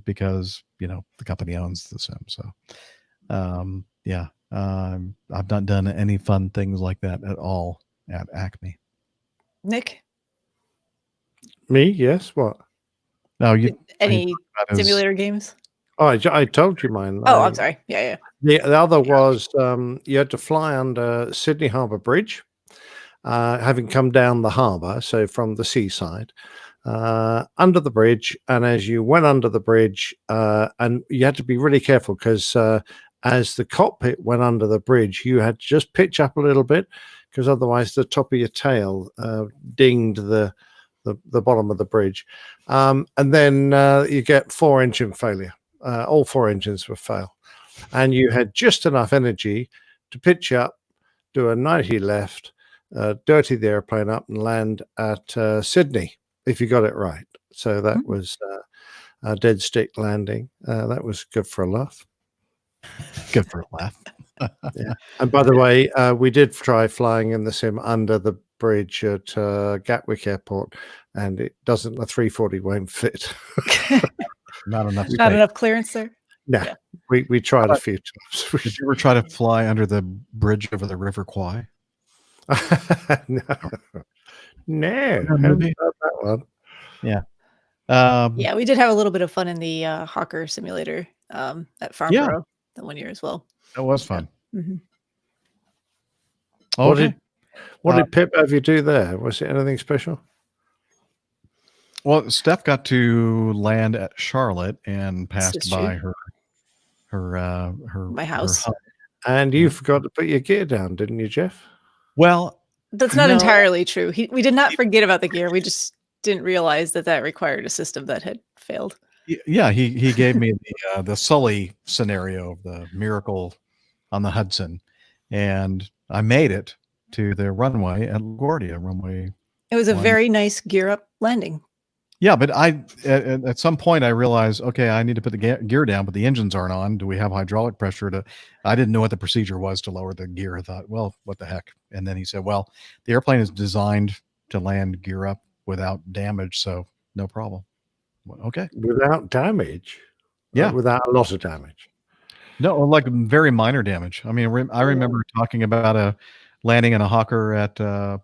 because the company owns the sim. So yeah, I've not done any fun things like that at all at Acme. Nick? Me? Yes. What? No, you. Any simulator games? Oh, I told you mine. Oh, I'm sorry. Yeah. The other was you had to fly under Sydney Harbour Bridge, having come down the harbour, so from the seaside, under the bridge. And as you went under the bridge, and you had to be really careful because as the cockpit went under the bridge, you had to just pitch up a little bit because otherwise the top of your tail dinged the bottom of the bridge. And then you get 4 engine failure. All 4 engines would fail. And you had just enough energy to pitch up, do a 90 left, dirty the airplane up and land at Sydney, if you got it right. So that was a dead stick landing. That was good for a laugh. Good for a laugh. Yeah. And by the way, we did try flying in the sim under the bridge at Gatwick Airport, and it doesn't. The 340 won't fit. Not enough. Not enough clearance there. No, Yeah. we tried a few times. Did you ever try to fly under the bridge over the River Kwai? No, haven't done that one. Yeah. Yeah, we did have a little bit of fun in the Hawker simulator at Farnborough that one year as well. That was fun. Mm-hmm. Okay. What did Pip have you do there? Was it anything special? Well, Steph got to land at Charlotte and passed by my house. home. And you forgot to put your gear down, didn't you, Jeff? Well, that's not entirely true. We did not forget about the gear. We just didn't realize that required a system that had failed. Yeah, he gave me the Sully scenario of the Miracle on the Hudson, and I made it to the runway at LaGuardia runway. It was a 1. very nice gear up landing. Yeah, but at some point I realized, okay, I need to put the gear down, but the engines aren't on. Do we have hydraulic pressure I didn't know what the procedure was to lower the gear. I thought, well, what the heck? And then he said, well, the airplane is designed to land gear up without damage, so no problem. Well, okay. Without damage? Yeah. Without a lot of damage? No, like very minor damage. I mean, I remember talking about a landing in a Hawker at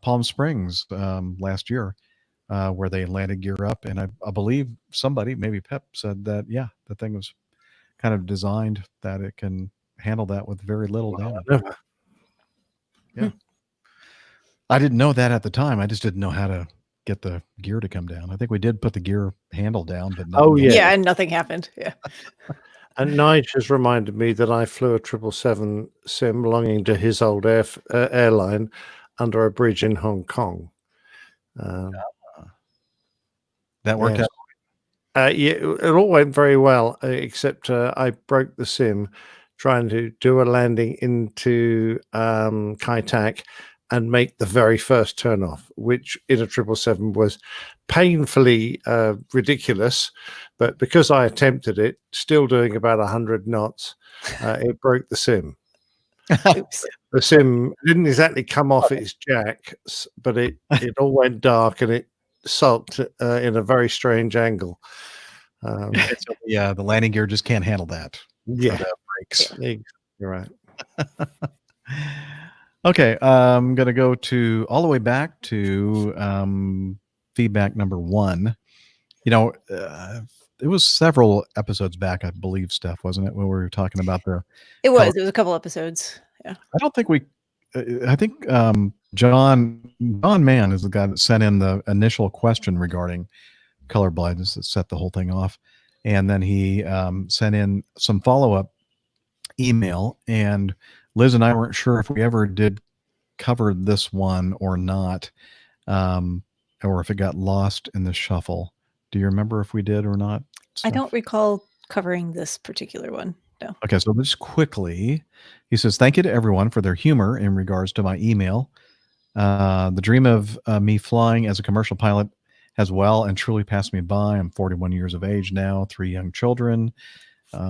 Palm Springs last year. Where they landed gear up, and I believe somebody, maybe Pep, said that the thing was kind of designed that it can handle that with very little damage. Yeah, I didn't know that at the time. I just didn't know how to get the gear to come down. I think we did put the gear handle down, but and nothing happened. Yeah. And Nige has reminded me that I flew a 777 sim belonging to his old airline under a bridge in Hong Kong. That worked out. Yeah, it all went very well, except I broke the sim trying to do a landing into Kai Tak and make the very first turnoff, which in a 777 was painfully ridiculous. But because I attempted it, still doing about 100 knots, it broke the sim. Oops. The sim didn't exactly come off its jacks, but it all went dark and it sulked in a very strange angle. The landing gear just can't handle that. Yeah, the brakes. You're right. Okay, I'm going to go all the way back to feedback number 1. it was several episodes back, I believe, Steph, wasn't it, when we were talking about the It color? was a couple episodes. Yeah. I don't think we. I think John Mann is the guy that sent in the initial question regarding color blindness that set the whole thing off, and then he sent in some follow-up email, and Liz and I weren't sure if we ever did cover this one or not, or if it got lost in the shuffle. Do you remember if we did or not? I don't recall covering this particular one. No. Okay, so just quickly, he says, thank you to everyone for their humor in regards to my email. The dream of me flying as a commercial pilot has well and truly passed me by. I'm 41 years of age now, 3 young children.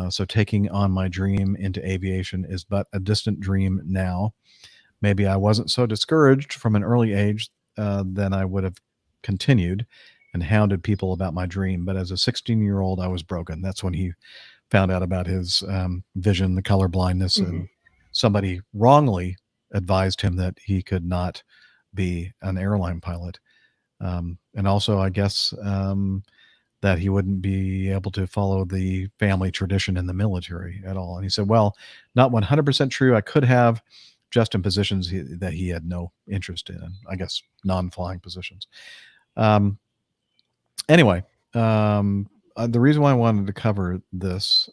So taking on my dream into aviation is but a distant dream now. Maybe I wasn't so discouraged from an early age, then I would have continued and hounded people about my dream. But as a 16-year-old, I was broken. That's when he found out about his vision, the color blindness, and somebody wrongly advised him that he could not be an airline pilot. And also, I guess, that he wouldn't be able to follow the family tradition in the military at all. And he said, well, not 100% true. I could have, just in positions that he had no interest in, I guess, non-flying positions. Anyway, the reason why I wanted to cover this,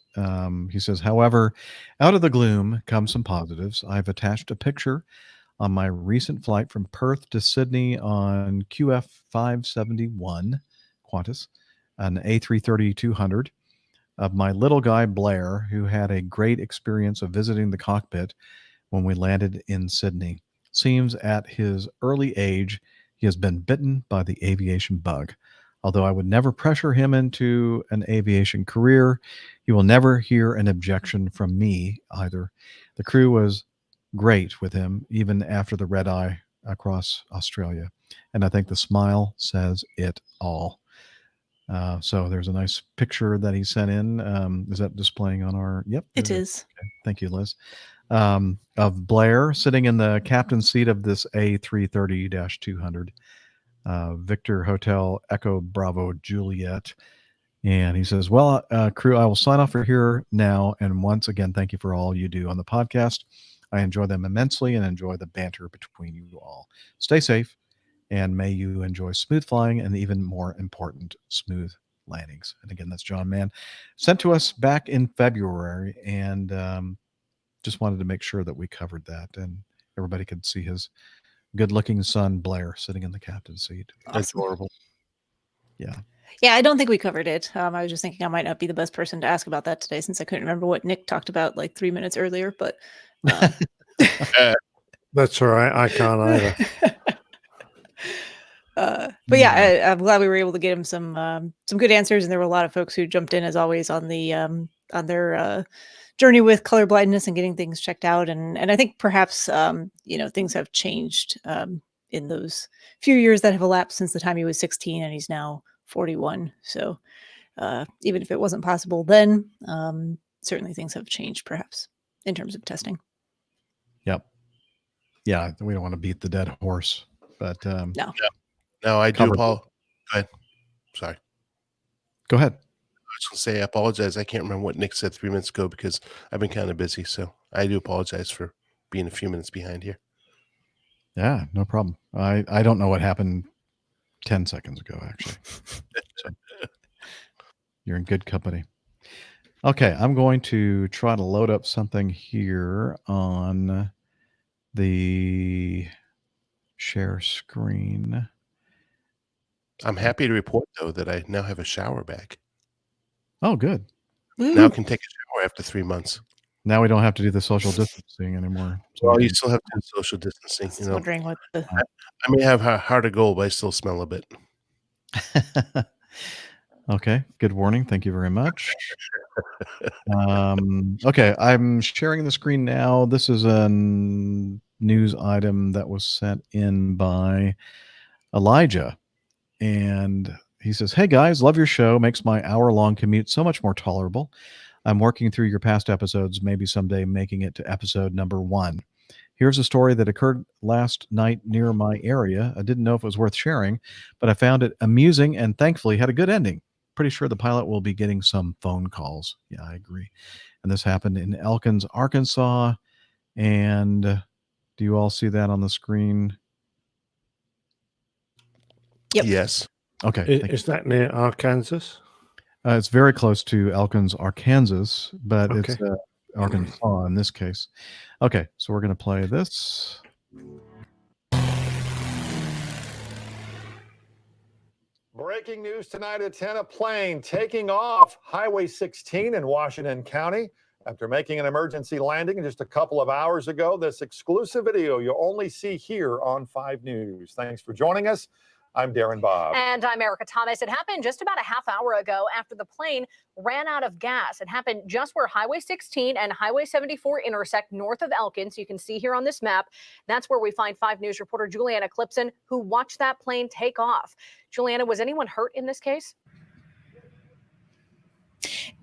he says, however, out of the gloom comes some positives. I've attached a picture on my recent flight from Perth to Sydney on QF 571 Qantas, an A330-200, of my little guy Blair, who had a great experience of visiting the cockpit when we landed in Sydney. Seems at his early age, he has been bitten by the aviation bug. Although I would never pressure him into an aviation career, he will never hear an objection from me either. The crew was great with him, even after the red eye across Australia. And I think the smile says it all. So there's a nice picture that he sent in. Is that displaying on our? Yep. It is. Okay. Thank you, Liz. Of Blair sitting in the captain's seat of this A330-200. Victor Hotel Echo Bravo Juliet. And he says, well, crew, I will sign off for here now. And once again, thank you for all you do on the podcast. I enjoy them immensely and enjoy the banter between you all. Stay safe, and may you enjoy smooth flying and even more important, smooth landings. And again, that's John Mann, sent to us back in February, and just wanted to make sure that we covered that and everybody could see his good-looking son Blair sitting in the captain's seat. That's adorable. Yeah. Yeah, I don't think we covered it. I was just thinking I might not be the best person to ask about that today, since I couldn't remember what Nick talked about like 3 minutes earlier. But that's all right. I can't either. But yeah, I'm glad we were able to get him some good answers, and there were a lot of folks who jumped in as always on the on their journey with color blindness and getting things checked out. And I think perhaps things have changed in those few years that have elapsed since the time he was 16 and he's now 41. So even if it wasn't possible then, certainly things have changed perhaps in terms of testing. Yep. Yeah, we don't want to beat the dead horse, but no, I do. Paul, go ahead. Sorry. Go ahead. I was going to say, I apologize. I can't remember what Nick said 3 minutes ago because I've been kind of busy. So I do apologize for being a few minutes behind here. Yeah, no problem. I don't know what happened 10 seconds ago, actually. So, you're in good company. Okay, I'm going to try to load up something here on the share screen. I'm happy to report, though, that I now have a shower bag. Oh, good. Now I can take a shower after 3 months. Now we don't have to do the social distancing anymore. So well, you still have to do social distancing. You know, wondering what the... I may have a heart of gold, but I still smell a bit. Okay, good warning. Thank you very much. Okay, I'm sharing the screen now. This is a news item that was sent in by Elijah. And he says, hey guys, love your show. Makes my hour-long commute so much more tolerable. I'm working through your past episodes, maybe someday making it to episode number 1. Here's a story that occurred last night near my area. I didn't know if it was worth sharing, but I found it amusing and thankfully had a good ending. pretty sure the pilot will be getting some phone calls. Yeah, I agree. And this happened in Elkins, Arkansas. And do you all see that on the screen? Yep. Yes. Okay. Is that near Arkansas? It's very close to Elkins, Arkansas, but Okay. it's Arkansas in this case. Okay, so we're going to play this. Breaking news tonight at 10, a plane taking off Highway 16 in Washington County after making an emergency landing just a couple of hours ago. This exclusive video you'll only see here on 5 News. Thanks for joining us. I'm Darren Bob. And I'm Erica Thomas. It happened just about a half hour ago after the plane ran out of gas. It happened just where Highway 16 and Highway 74 intersect north of Elkins. You can see here on this map. That's where we find 5 News reporter Juliana Clipson, who watched that plane take off. Juliana, was anyone hurt in this case?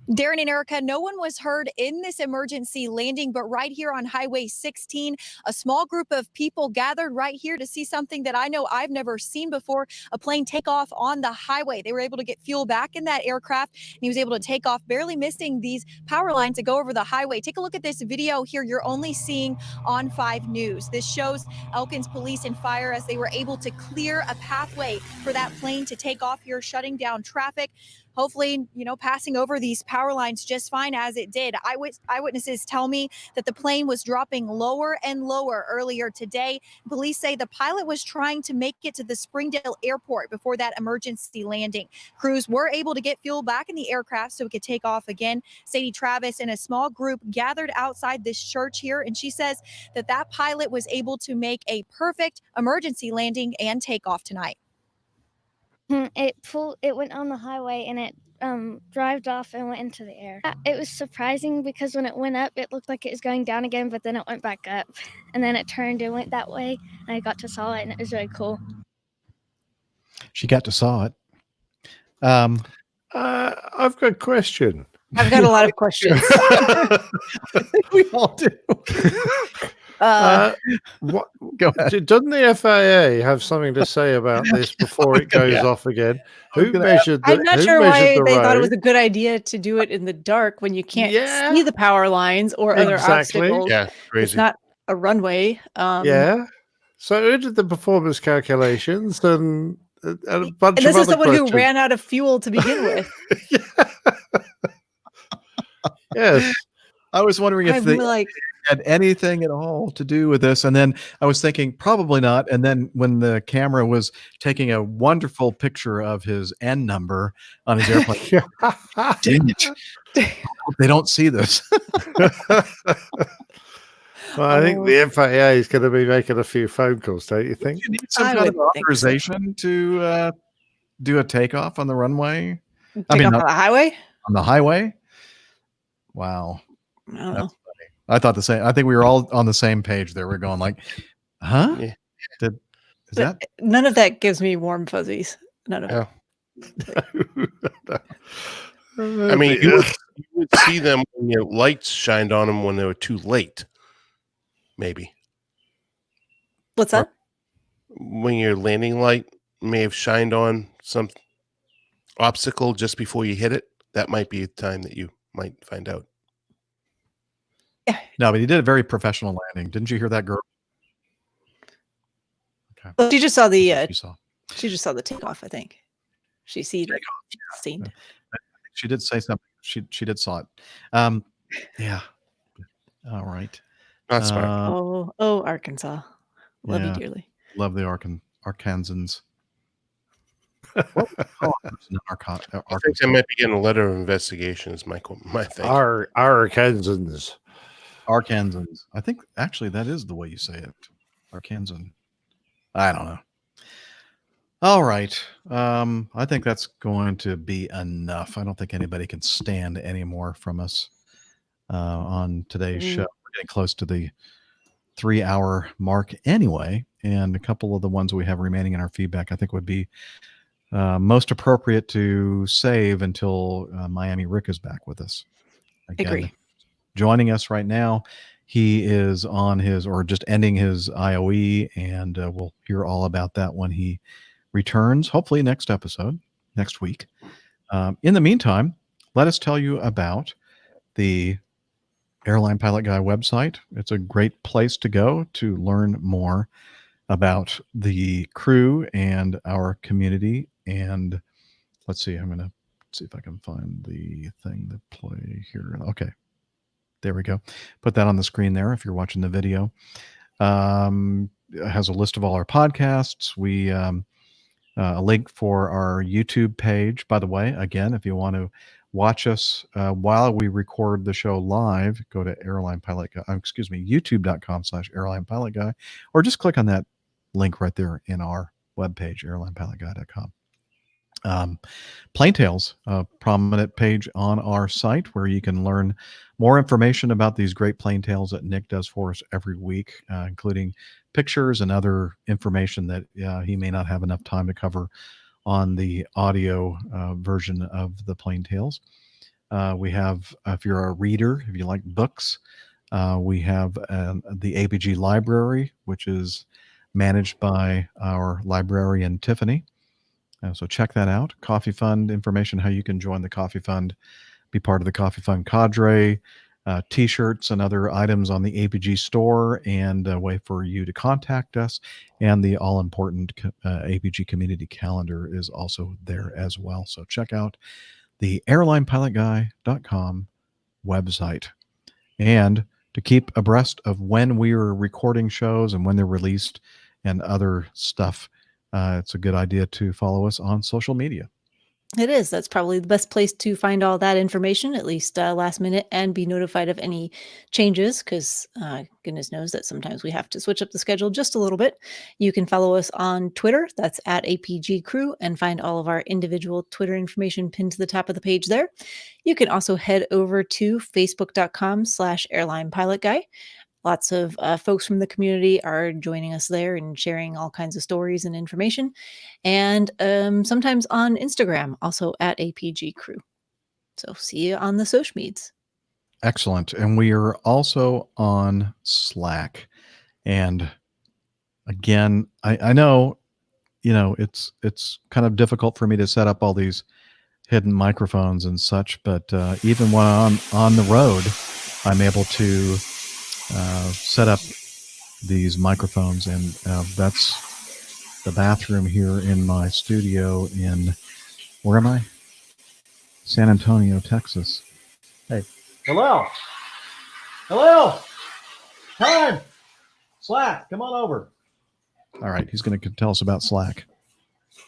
Darren and Erica, no one was hurt in this emergency landing, but right here on Highway 16, a small group of people gathered right here to see something that I know I've never seen before, a plane take off on the highway. They were able to get fuel back in that aircraft, and he was able to take off, barely missing these power lines to go over the highway. Take a look at this video here you're only seeing on 5 News. This shows Elkins police and fire as they were able to clear a pathway for that plane to take off here, shutting down traffic. Hopefully, passing over these power lines just fine as it did. Eyewitnesses tell me that the plane was dropping lower and lower earlier today. Police say the pilot was trying to make it to the Springdale airport before that emergency landing. Crews were able to get fuel back in the aircraft so it could take off again. Sadie Travis and a small group gathered outside this church here, and she says that pilot was able to make a perfect emergency landing and takeoff tonight. It went on the highway and it drove off and went into the air. It was surprising because when it went up, it looked like it was going down again, but then it went back up, and then it turned and went that way, and I got to saw it, and it was really cool. She got to saw it. I've got a question. I've got a lot of questions. I think we all do. What? Go ahead. Doesn't the FAA have something to say about this before it goes off again? Who measured the I'm not sure why the they thought it road? was a good idea to do it in the dark when you can't see the power lines or other obstacles. Yeah, crazy. It's not a runway. Yeah. So who did the performance calculations and a bunch And this of is other someone questions? who ran out of fuel to begin with. Yes. I was wondering if I'm they like, had anything at all to do with this. And then I was thinking probably not. And then when the camera was taking a wonderful picture of his N number on his airplane, dang it. I hope they don't see this. Well, I think the FAA is going to be making a few phone calls, don't you think? You need some kind of authorization to do a takeoff on the runway. Take off on the highway? On the highway? Wow. I don't know. That's funny. I thought the same. I think we were all on the same page there. We're going like, huh? Yeah. Is that? None of that gives me warm fuzzies. None of it. I mean, you would see them when your lights shined on them when they were too late. Maybe. What's that? When your landing light may have shined on some obstacle just before you hit it, that might be a time that you might find out. No, but he did a very professional landing. Didn't you hear that, girl? Okay. Well, she just saw the. You saw. She just saw the takeoff. I think. She seen. She did say something. She did saw it. Yeah. All right. Not smart. Arkansas. Love you dearly. Love the Arkansans. I think they might be getting a letter of investigation. Is my thing. Arkansans. Arkansans. I think actually that is the way you say it. Arkansan. I don't know. All right. I think that's going to be enough. I don't think anybody can stand any more from us on today's show. We're getting close to the 3-hour mark anyway, and a couple of the ones we have remaining in our feedback I think would be most appropriate to save until Miami Rick is back with us. Again, agree. Joining us right now, he is on his, or just ending his IOE, and we'll hear all about that when he returns, hopefully next week. In the meantime, let us tell you about the Airline Pilot Guy website. It's a great place to go to learn more about the crew and our community. And let's see, I'm going to see if I can find the thing to play here. Okay, there we go. Put that on the screen there if you're watching the video. It has a list of all our podcasts. We a link for our YouTube page. By the way, again, if you want to watch us while we record the show live, go to youtube.com/airlinepilotguy, or just click on that link right there in our webpage, airlinepilotguy.com. Plane Tales, a prominent page on our site where you can learn more information about these great plane tales that Nick does for us every week, including pictures and other information that he may not have enough time to cover on the audio version of the Plane Tales. We have, if you're a reader, if you like books, we have the APG library, which is managed by our librarian, Tiffany. So check that out. Coffee Fund information, how you can join the Coffee Fund, be part of the Coffee Fund cadre, T-shirts and other items on the APG store, and a way for you to contact us. And the all-important APG community calendar is also there as well. So check out the airlinepilotguy.com website. And to keep abreast of when we are recording shows and when they're released and other stuff, it's a good idea to follow us on social media. It is. That's probably the best place to find all that information, at least last minute, and be notified of any changes, because goodness knows that sometimes we have to switch up the schedule just a little bit. You can follow us on Twitter. That's at APG Crew, and find all of our individual Twitter information pinned to the top of the page there. You can also head over to facebook.com/airlinepilotguy. Lots of folks from the community are joining us there and sharing all kinds of stories and information. And sometimes on Instagram, also at APG Crew. So see you on the social medias. Excellent. And we are also on Slack. And again, I know, it's kind of difficult for me to set up all these hidden microphones and such, but even when I'm on the road, I'm able to set up these microphones, and that's the bathroom here in my studio in, where am I? San Antonio, Texas. Hey. Hello. Time. Slack, come on over. All right, he's going to tell us about Slack.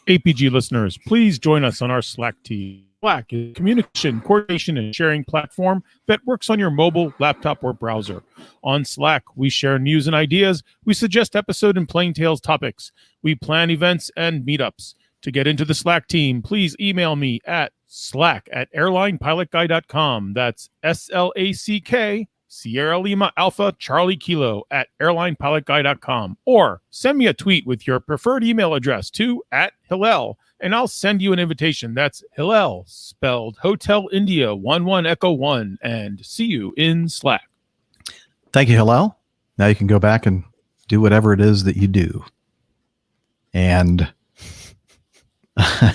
APG listeners, please join us on our Slack team. Slack is a communication, coordination, and sharing platform that works on your mobile, laptop, or browser. On Slack, we share news and ideas. We suggest episode and Plane Tales topics. We plan events and meetups. To get into the Slack team, please email me at slack@airlinepilotguy.com. That's SLACK, Sierra Lima Alpha Charlie Kilo @airlinepilotguy.com. Or send me a tweet with your preferred email address to @Hillel, and I'll send you an invitation. That's Hillel, spelled Hotel India 11 Echo 1, and see you in Slack. Thank you, Hillel. Now you can go back and do whatever it is that you do. And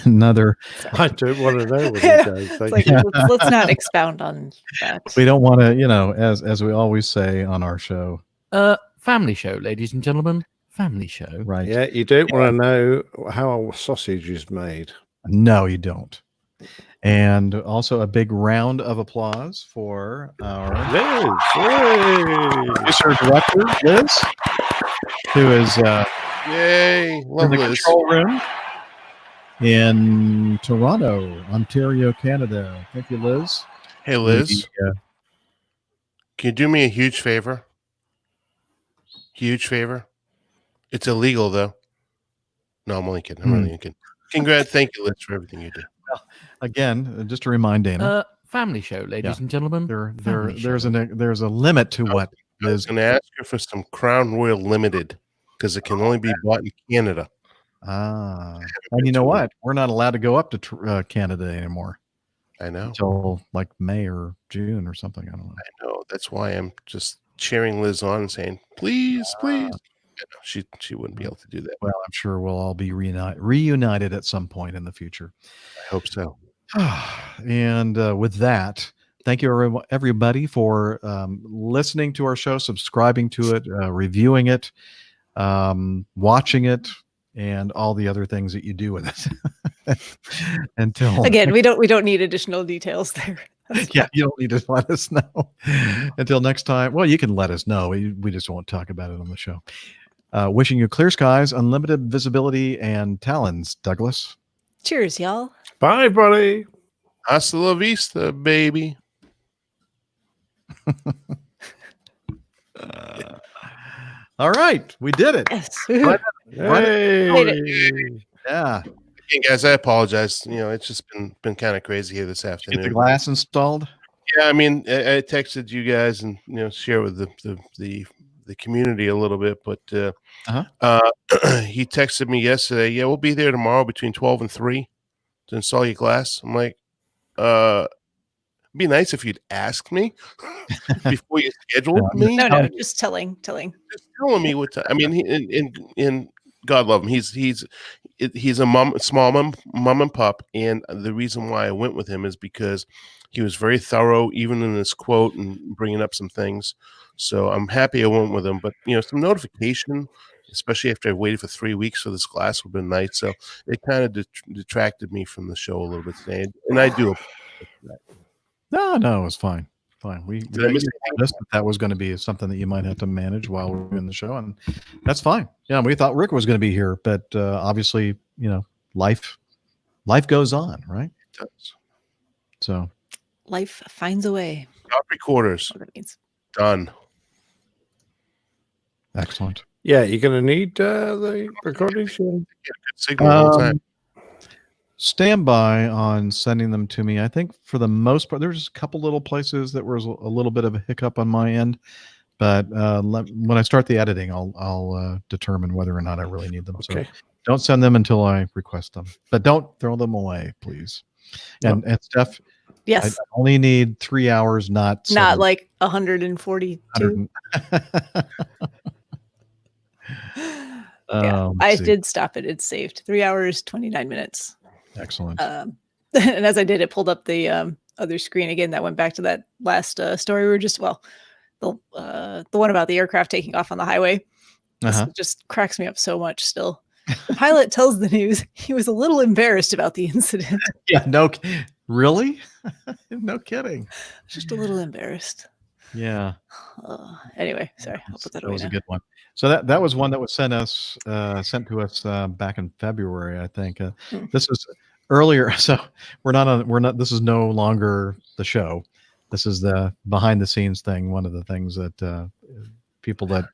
another... I don't want to know what it does. Let's not expound on that. We don't want to, as we always say on our show. Family show, ladies and gentlemen. Family show. Right. Yeah, you don't want to know how a sausage is made. No, you don't. And also a big round of applause for our producer director, Liz, who is yay, in the control room in Toronto, Ontario, Canada. Thank you, Liz. Hey, Liz. Can you do me a huge favor? Huge favor? It's illegal, though. No, I'm only kidding. Congrats. Thank you, Liz, for everything you do. Well, again, just to remind Dana. Family show, ladies and gentlemen. There's a limit to what I was going to ask her for some Crown Royal Limited, because it can only be bought in Canada. And you know what? We're not allowed to go up to Canada anymore. I know. Until like May or June or something. I don't know. I know. That's why I'm just cheering Liz on and saying, please. She wouldn't be able to do that. Well, I'm sure we'll all be reunited at some point in the future. I hope so. And with that, thank you everybody for listening to our show, subscribing to it, reviewing it, watching it, and all the other things that you do with it. Until Again, we don't need additional details there. yeah, you don't need to let us know. Until next time. Well, you can let us know. We just won't talk about it on the show. Wishing you clear skies, unlimited visibility, and talons, Douglas. Cheers, y'all. Bye, buddy. Hasta la vista, baby. All right, we did it. Yes. Yeah. Again, guys, I apologize. It's just been kind of crazy here this afternoon. Get the glass installed. Yeah, I mean, I texted you guys and share with the community a little bit, but he texted me yesterday. Yeah, we'll be there tomorrow between 12 and 3 to install your glass. I'm like, it'd be nice if you'd ask me before you scheduled me. No, just telling. Just telling me what time. I mean, in God love him. He's a small mom and pup, and the reason why I went with him is because he was very thorough, even in his quote and bringing up some things. So I'm happy I went with him. But some notification, especially after I waited for 3 weeks for this glass, would have been nice. So it kind of detracted me from the show a little bit today, and I do. No, it was fine. Fine. We that was going to be something that you might have to manage while we're doing the show, and that's fine. Yeah, we thought Rick was going to be here, but obviously, life goes on, right? It does. So life finds a way. Top recorders. What that means. Done. Excellent. Yeah, you're going to need the recordings. Good signal the whole time. Stand by on sending them to me. I think for the most part, there's a couple little places that was a little bit of a hiccup on my end, but when I start the editing, I'll determine whether or not I really need them. Okay. So don't send them until I request them, but don't throw them away, please. And Steph, yes, I only need 3 hours, not like 142. Yeah, I did stop it. It's saved 3 hours, 29 minutes. Excellent. And as I did, it pulled up the other screen again. That went back to that last story. We were just the one about the aircraft taking off on the highway. This just cracks me up so much. Still, the pilot tells the news he was a little embarrassed about the incident. Yeah, no, really, no kidding. Just a little embarrassed. Yeah. Anyway, sorry. I'll put that away. That was a good one. So that was one that was sent to us back in February, I think. This is earlier, so we're not. This is no longer the show. This is the behind the scenes thing. One of the things that people that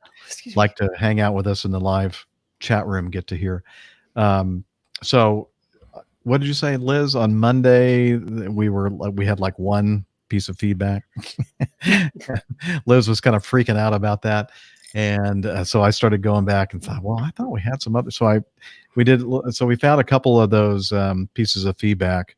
like to hang out with us in the live chat room get to hear. So, what did you say, Liz? On Monday, we had like one piece of feedback. Liz was kind of freaking out about that. And so I started going back and thought, well, I thought we had some other. So we found a couple of those pieces of feedback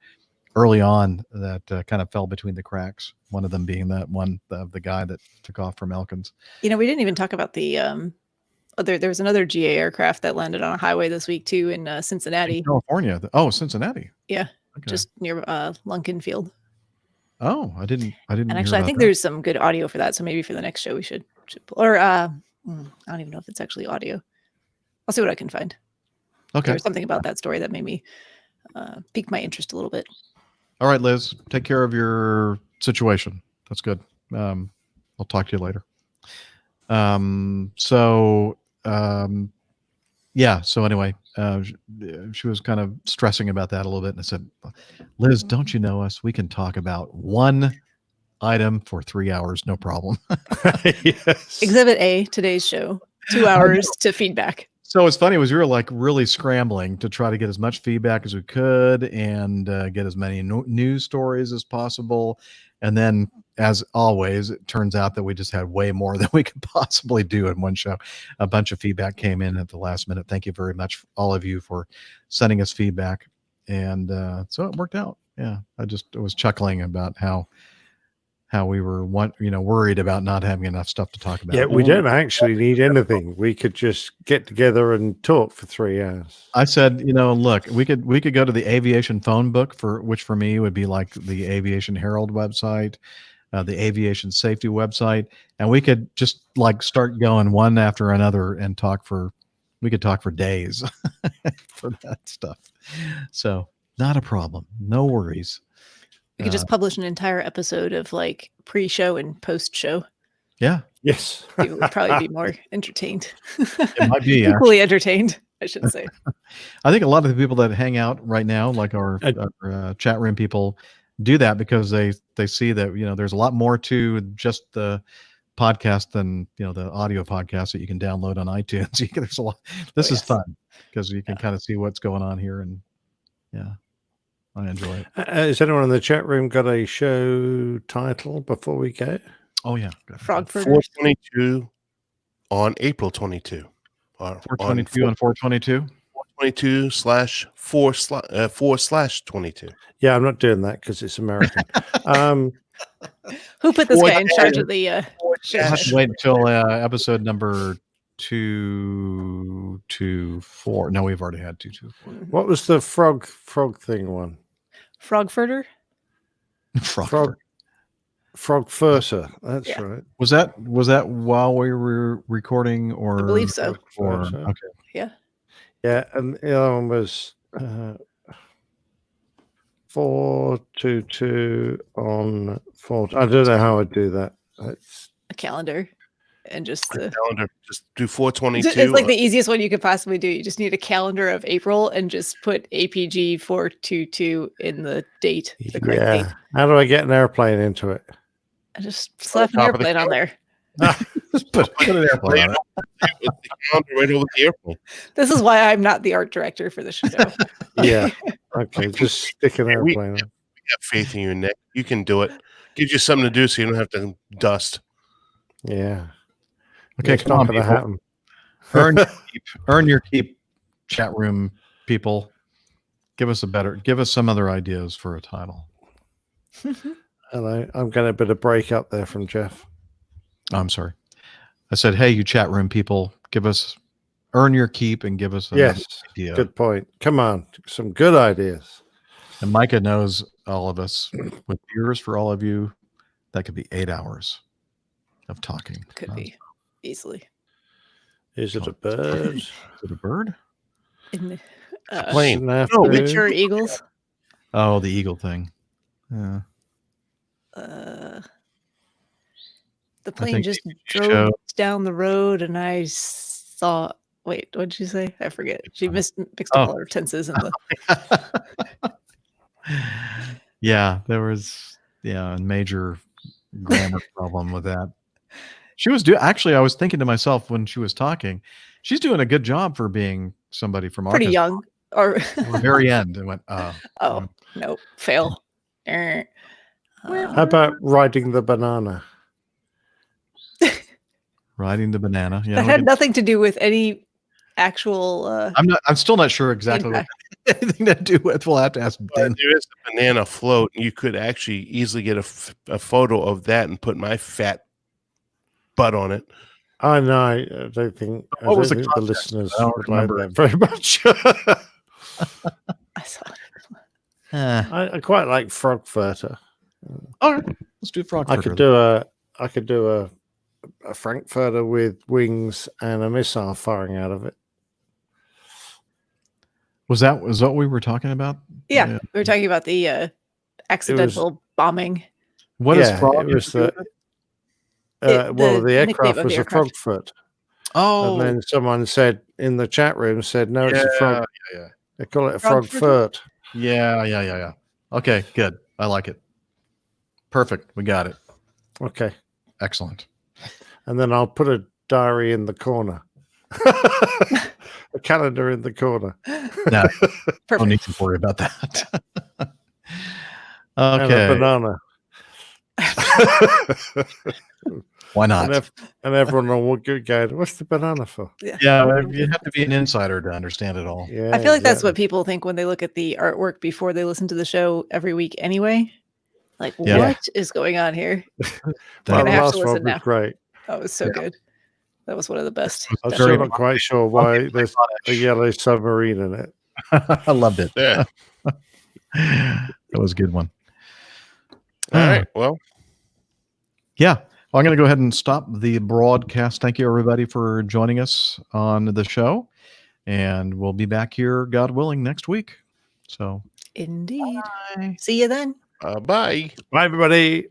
early on that kind of fell between the cracks. One of them being that one of the guy that took off from Elkins. We didn't even talk about the there was another GA aircraft that landed on a highway this week too in Cincinnati, California. Cincinnati. Yeah, okay. Just near Lunkin Field. Oh, I didn't. And actually, I think there's some good audio for that. So maybe for the next show we should or I don't even know if it's actually audio. I'll see what I can find. Okay. There was something about that story that made me pique my interest a little bit. All right, Liz, take care of your situation. That's good. I'll talk to you later. So anyway, she was kind of stressing about that a little bit. And I said, Liz, don't you know us? We can talk about one item for 3 hours. No problem. Yes. Exhibit A, today's show, 2 hours to feedback. So it's funny was we were like really scrambling to try to get as much feedback as we could and get as many news stories as possible. And then, as always, it turns out that we just had way more than we could possibly do in one show. A bunch of feedback came in at the last minute. Thank you very much, all of you, for sending us feedback. And so it worked out. Yeah, I was chuckling about how how we were worried about not having enough stuff to talk about. Yeah, we don't actually need anything. We could just get together and talk for 3 hours. I said, look, we could go to the aviation phone book, which for me would be like the Aviation Herald website, the aviation safety website, and we could just like start going one after another and we could talk for days for that stuff. So not a problem. No worries. We could just publish an entire episode of like pre-show and post-show. Yeah. Yes. People would probably be more entertained. It might be equally entertained, I should say. I think a lot of the people that hang out right now, like our chat room people, do that because they see that there's a lot more to just the podcast than the audio podcast that you can download on iTunes. There's a lot. This is fun because you can kind of see what's going on here, and I enjoy it. Has anyone in the chat room got a show title before we go? Oh yeah, Frogforders. 422 on April 22. 422 on 422. 422/4/22. Yeah, I'm not doing that because it's American. Who put this guy in charge of the show? We'll have to wait until episode number 224. No, we've already had 224. What was the frog thing one? Frogfurter? Frogfurter. That's right. Was that while we were recording, or I believe so. Okay. Yeah. Yeah, and the other one was 422 on 4. I don't know how I do that. It's a calendar, and just the calendar. Just do 422. It's like the easiest one you could possibly do. You just need a calendar of April and just put APG 422 in the date. The correct date. How do I get an airplane into it? I just slap an airplane on there. Just put an airplane on it. The calendar right over the airplane. This is why I'm not the art director for the show. Yeah. Okay. Just stick an We airplane. have faith in you, Nick. You can do it. Gives you something to do so you don't have to dust. Yeah. Okay, It's come not on, gonna people. happen. Earn your keep, chat room people. Give us some other ideas for a title. Hello. I'm getting a bit of break up there from Jeff. I'm sorry. I said, hey, you chat room people, earn your keep and give us another idea. Good point. Come on. Some good ideas. And Micah knows all of us. With ears for all of you, that could be 8 hours of talking. Could be easily. Is it a bird? Is it a bird? In a plane. No, mature eagles. Oh, the eagle thing. Yeah. The plane just drove down the road, and I saw. Wait, what did you say? I forget. She mixed up all her tenses in the. Yeah, there was a major grammar problem with that. She was actually, I was thinking to myself when she was talking, she's doing a good job for being somebody from Pretty Arkansas. young, or the very end. It went, no, fail. How about riding the banana? Riding the banana. Yeah, That had nothing to do with any actual. I'm still not sure exactly what anything to do with. We'll have to ask Ben. There is a banana float. You could actually easily get a photo of that and put my fat butt on it. I know. I don't think the listeners would like that very much. I quite like Frogfurter. All right, let's do Frogfurter. I could do a Frankfurter with wings and a missile firing out of it. Was that what we were talking about? Yeah, we were talking about the accidental bombing. What is Frog? It was the aircraft was a Frogfoot. Oh, and then someone said in the chat room it's a frog. Yeah. They call it a Frogfoot. Yeah. Okay, good. I like it. Perfect. We got it. Okay. Excellent. And then I'll put a diary in the corner. A calendar in the corner. No, don't need to worry about that. Okay. And a banana. Why not? And everyone will go, what's the banana for? Yeah, you have to be an insider to understand it all. Yeah, I feel like that's what people think when they look at the artwork before they listen to the show every week anyway. Like, Yeah. what is going on here? Well, Gonna the have last to one listen was now. great. That was so good. That was one of the best. I'm Very still not quite sure why there's a yellow submarine in it. I loved it. Yeah. That was a good one. All right. Well, yeah. Well, I'm going to go ahead and stop the broadcast. Thank you, everybody, for joining us on the show. And we'll be back here, God willing, next week. So, Indeed. See you then. bye. Bye, everybody.